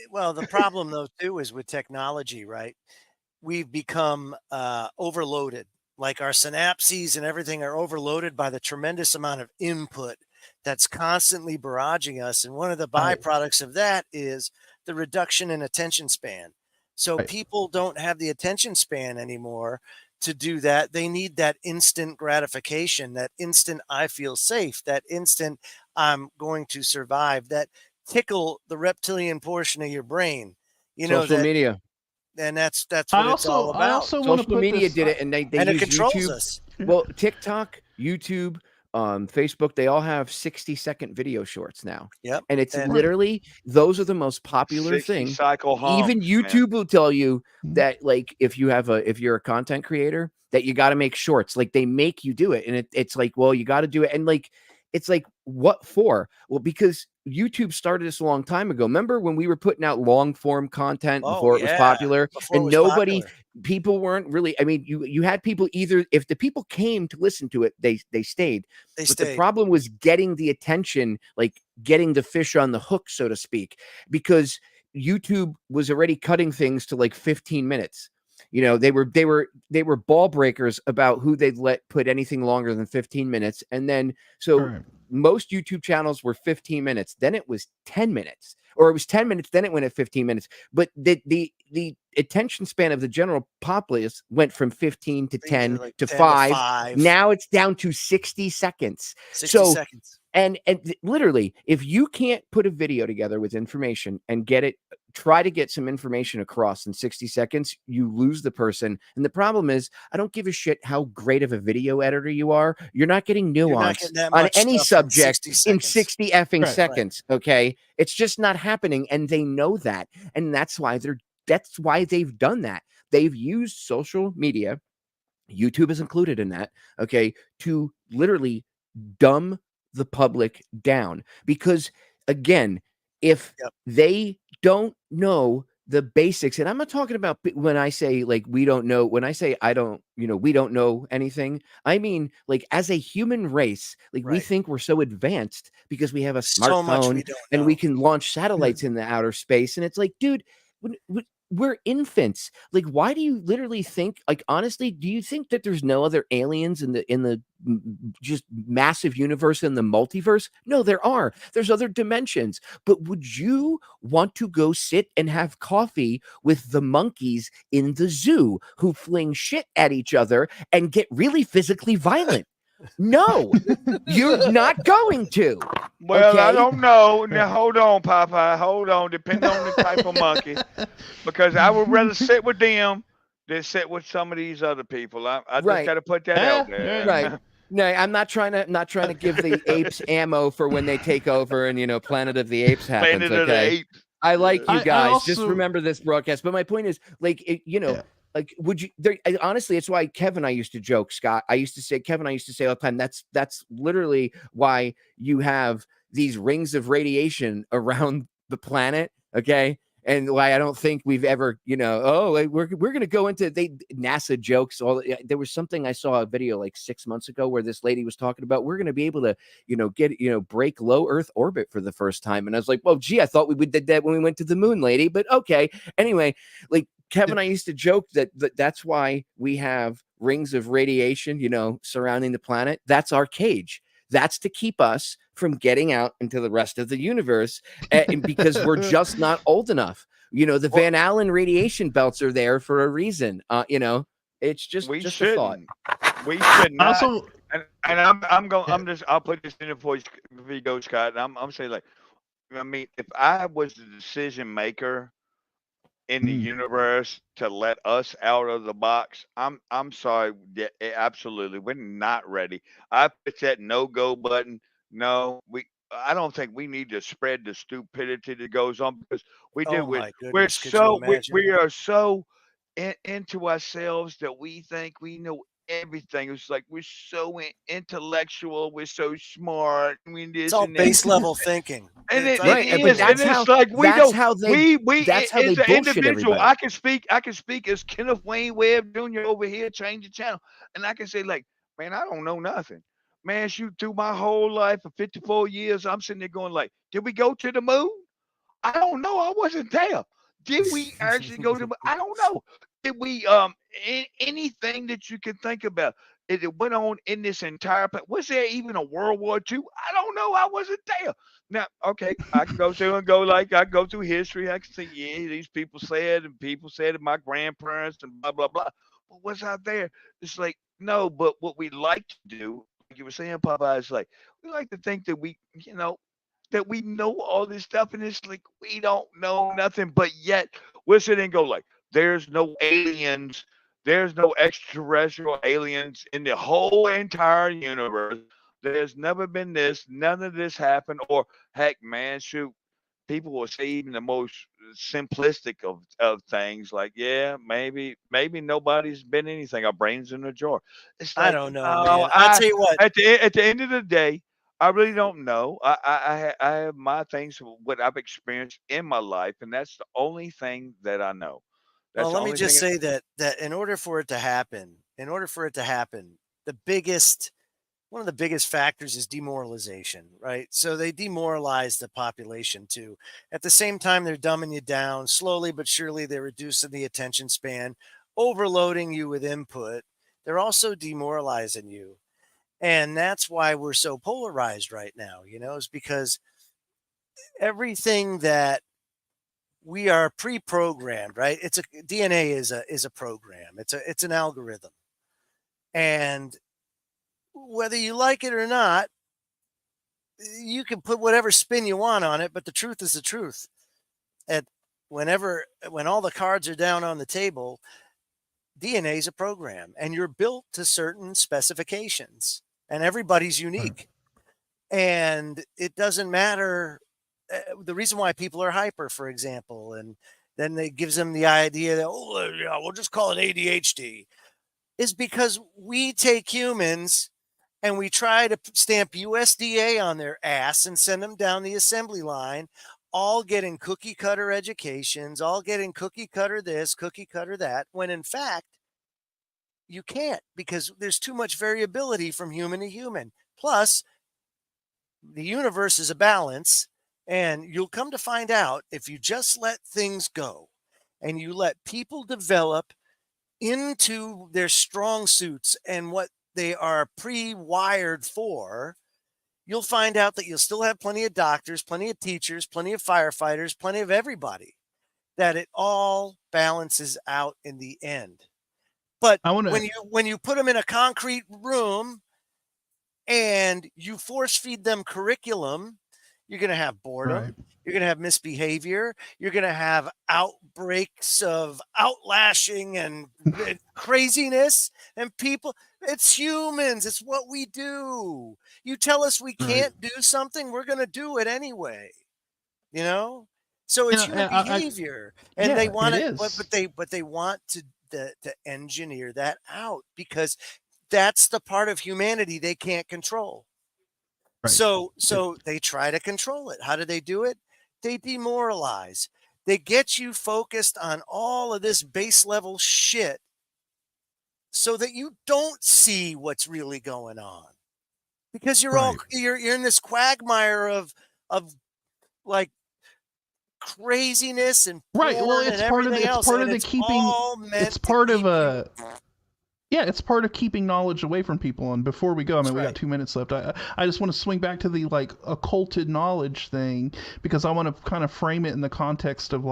Well, the problem though too is with technology, right? We've become overloaded. Like our synapses and everything are overloaded by the tremendous amount of input that's constantly barraging us. And one of the byproducts of that is the reduction in attention span. So people don't have the attention span anymore to do that. They need that instant gratification, that instant I feel safe, that instant I'm going to survive, that tickle the reptilian portion of your brain. Social media. And that's what it's all about. I also want to put media did it, and they and use it controls YouTube. us. Well, TikTok, YouTube, Facebook, they all have 60-second video shorts now. Yep. And it's literally, those are the most popular thing. Even YouTube will tell you that, like, if you're a content creator, that you got to make shorts. Like, they make you do it. And it's like, well, you got to do it. And like, it's like, what for? Well, because YouTube started this a long time ago. Remember when we were putting out long form content before it was popular, and nobody, people weren't really, I mean, you had people either, if the people came to listen to it, they stayed. The problem was getting the attention, like getting the fish on the hook, so to speak, because YouTube was already cutting things to like 15 minutes. You know, they were ball breakers about who they'd let put anything longer than 15 minutes. And then, so most YouTube channels were 15 minutes. Then it was 10 minutes, or it was 10 minutes. Then it went at 15 minutes. But the attention span of the general populace went from 15 to 10 to 5. Now it's down to 60 seconds. 60 seconds. And literally, if you can't put a video together with information and try to get some information across in 60 seconds, you lose the person. And the problem is, I don't give a shit how great of a video editor you are. You're not getting nuance on any subject in 60 effing seconds. Okay. It's just not happening. And they know that. And that's why they've done that. They've used social media, YouTube is included in that, okay, to literally dumb the public down. Because again, if they don't know the basics, and I'm not talking about when I say like we don't know, when I say we don't know anything, I mean like as a human race, like we think we're so advanced because we have a smartphone and we can launch satellites in the outer space, and it's like, dude, we're infants. Like, why do you literally think, like, honestly, do you think that there's no other aliens in the just massive universe in the multiverse? No, there are. There's other dimensions. But would you want to go sit and have coffee with the monkeys in the zoo who fling shit at each other and get really physically violent? No, you're not going to. Well, okay? I don't know. Now, hold on, Popeye. Hold on. Depending on the type of monkey. Because I would rather sit with them than sit with some of these other people. I just got to put that out there. Right. No, I'm not trying to give the apes ammo for when they take over and, Planet of the Apes happens. Planet of the Apes. I like you guys. Just remember this broadcast. But my point is, like, like, would you honestly, it's why Kevin, I used to joke, Scott. I used to say all the time, that's literally why you have these rings of radiation around the planet. Okay. And why I don't think we've ever, we're going to go into NASA jokes. There was something, I saw a video like 6 months ago where this lady was talking about, we're going to be able to, break low Earth orbit for the first time. And I was like, well, gee, I thought we did that when we went to the moon, lady. But okay. Anyway, like, Kevin, I used to joke that's why we have rings of radiation, surrounding the planet. That's our cage. That's to keep us from getting out into the rest of the universe, because we're just not old enough. The Van Allen radiation belts are there for a reason. It's just a thought. We should not. Also, I'll put this in the voice video, Scott. And I'm saying, like, I mean, if I was the decision maker in the universe to let us out of the box, I'm sorry, absolutely, we're not ready. I put that no-go button. No, I don't think we need to spread the stupidity that goes on, because we do. We are so into ourselves that we think we know everything. It's like we're so intellectual, we're so smart. It's all base level thinking. And it is. And it's like we don't. That's how they bullshit individual. Everybody. I can speak as Kenneth Wayne Webb Jr. over here, change the channel, and I can say, like, man, I don't know nothing. Man, shoot, through my whole life for 54 years, I'm sitting there going, like, did we go to the moon? I don't know. I wasn't there. Did we actually go to the moon? I don't know. Did we anything that you can think about? It went on in this entire. Was there even a World War II? I don't know. I wasn't there. Now, okay, I can go through and go, like, I go through history. I can say, yeah, these people said, and people said, and my grandparents, and blah blah blah. But was I there? It's like, no. But what we like to do, like you were saying, Popeye, is like we like to think that we know all this stuff, and it's like we don't know nothing. But yet we'll sit and go, like, there's no aliens. There's no extraterrestrial aliens in the whole entire universe. There's never been this. None of this happened. Or, heck, man, shoot, people will say even the most simplistic of things, like, yeah, maybe nobody's been anything. Our brains in a jar. It's like, I don't know. Man. I'll tell you what. At the end of the day, I really don't know. I have my things, what I've experienced in my life, and that's the only thing that I know. Well, That's the let me only just thing. say that in order for it to happen, the biggest one of the biggest factors is demoralization, right? So they demoralize the population too. At the same time, they're dumbing you down slowly but surely. They're reducing the attention span, overloading you with input. They're also demoralizing you. And that's why we're so polarized right now, is because everything that we are pre-programmed, right? It's a DNA is a program. It's an algorithm. And whether you like it or not, you can put whatever spin you want on it, but the truth is the truth. And when all the cards are down on the table, DNA is a program and you're built to certain specifications and everybody's unique. And it doesn't matter. The reason why people are hyper, for example, and then it gives them the idea that, oh, yeah, we'll just call it ADHD, is because we take humans and we try to stamp USDA on their ass and send them down the assembly line, all getting cookie cutter educations, all getting cookie cutter this, cookie cutter that, when in fact, you can't, because there's too much variability from human to human. Plus, the universe is a balance, and you'll come to find out if you just let things go and you let people develop into their strong suits and what they are pre-wired for, you'll find out that you'll still have plenty of doctors, plenty of teachers, plenty of firefighters, plenty of everybody, that it all balances out in the end. But when you put them in a concrete room and you force feed them curriculum, you're going to have boredom. Right. You're going to have misbehavior. You're going to have outbreaks of outlashing and craziness. And people, it's humans. It's what we do. You tell us we can't do something, we're going to do it anyway. So it's human behavior, and they want it, but they want to engineer that out because that's the part of humanity they can't control. Right. So they try to control it. How do they do it? They demoralize. They get you focused on all of this base level shit so that you don't see what's really going on. Because you're in this quagmire of like craziness and right. Well, it's part of it's part of keeping knowledge away from people. And before we go, I mean, we got 2 minutes left. I just want to swing back to the occulted knowledge thing, because I want to kind of frame it in the context of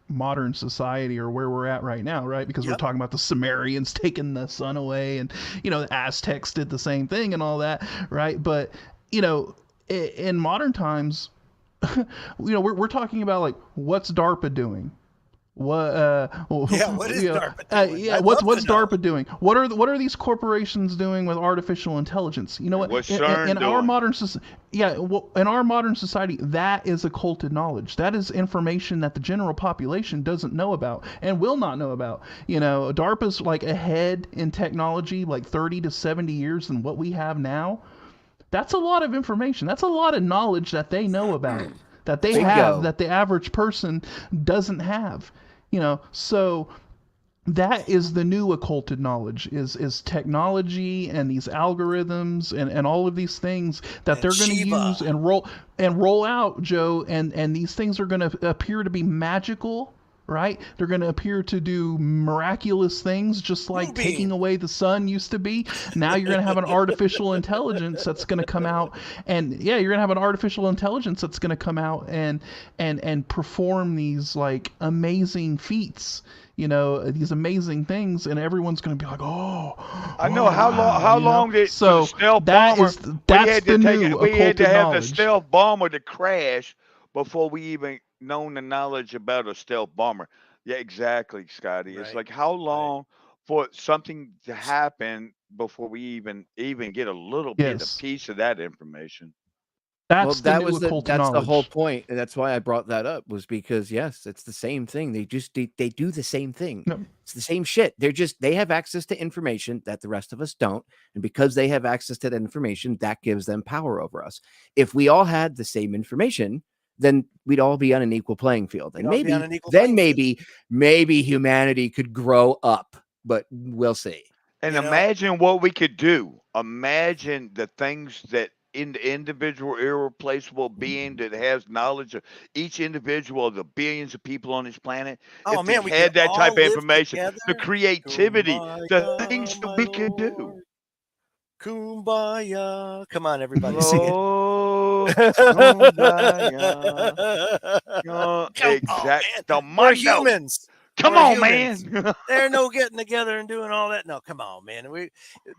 modern society or where we're at right now, right? Because we're talking about the Sumerians taking the sun away, and the Aztecs did the same thing and all that, right? But in modern times, we're talking about what's DARPA doing? What is DARPA doing? What's DARPA doing? What are these corporations doing with artificial intelligence? You know what? What's CERN in doing? our modern society, that is occulted knowledge. That is information that the general population doesn't know about and will not know about. DARPA's ahead in technology 30 to 70 years than what we have now. That's a lot of information. That's a lot of knowledge that they know about, that they have, that the average person doesn't have. So that is the new occulted knowledge, is technology and these algorithms and all of these things that they're going to use and roll out, Joe, and these things are going to appear to be magical. Right? They're going to appear to do miraculous things, just like taking away the sun used to be. Now you're going to have an artificial intelligence that's going to come out, and you're going to have an artificial intelligence that's going to come out and perform these amazing feats. These amazing things, and everyone's going to be like, "Oh, I know how long did so the stealth that bomber? That's the new We had to have knowledge. the stealth bomber to crash before we even known the knowledge about a stealth bomber. Yeah, exactly, Scotty. It's how long for something to happen before we even get a little bit of piece of that information? That's Well, the new occult that's knowledge. the whole point, and that's why I brought that up, was because yes, it's the same thing. They do the same thing. No. It's the same shit. They have access to information that the rest of us don't, and because they have access to that information, that gives them power over us. If we all had the same information, then we'd all be on an equal playing field, and maybe humanity could grow up, but we'll see. And imagine what we could do. Imagine the things that in the individual irreplaceable being that has knowledge of each individual of the billions of people on this planet. Oh, if man, they we had could that all type of live information, the together. creativity, the things that we could do. Lord. Kumbaya. Come on, everybody, sing it. We're humans. Come We're on, humans. man. There's no getting together and doing all that. No, come on, man. We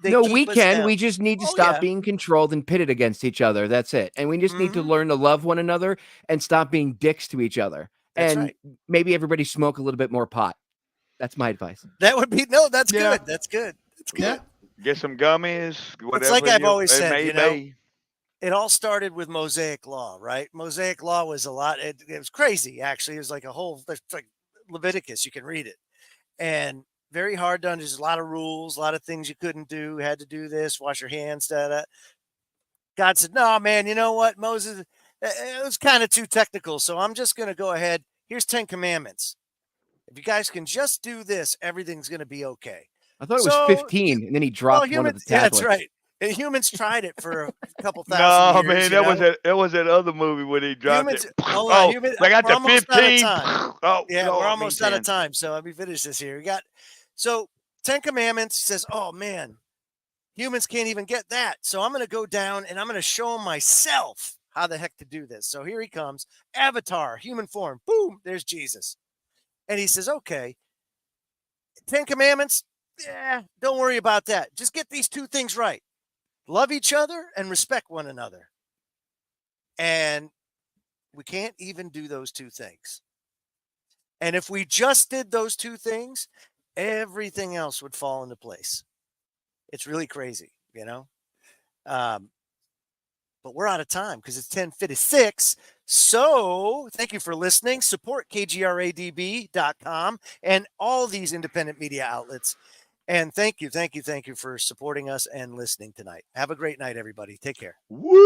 can. down. We just need to stop being controlled and pitted against each other. That's it. And we just need to learn to love one another and stop being dicks to each other. That's and right. maybe everybody smoke a little bit more pot. That's my advice. That would be that's good. That's good. That's good. Get some gummies. Whatever it's like I've always said, be. It all started with Mosaic law, right? Mosaic law was a lot. It was crazy, actually. It was like a whole, like Leviticus. You can read it. And very hard done. There's a lot of rules, a lot of things you couldn't do. Had to do this, wash your hands, da. God said, no, man, you know what, Moses, it was kind of too technical. So I'm just going to go ahead. Here's 10 commandments. If you guys can just do this, everything's going to be okay. I thought it was 15, and then he dropped one of the tablets. Yeah, that's right. And humans tried it for a couple thousand No, years. man, that was that other movie where they dropped it. They got the 15. We're almost out of time. So let me finish this here. We got 10 commandments. Says, oh man, humans can't even get that. So I'm going to go down and I'm going to show myself how the heck to do this. So here he comes, avatar, human form. Boom, there's Jesus. And he says, okay, 10 commandments. Yeah, don't worry about that. Just get these two things right. Love each other and respect one another. And we can't even do those two things. And if we just did those two things, everything else would fall into place. It's really crazy, But we're out of time because it's 10:56. So thank you for listening. Support KGRADB.com and all these independent media outlets. And thank you for supporting us and listening tonight. Have a great night, everybody. Take care. Woo!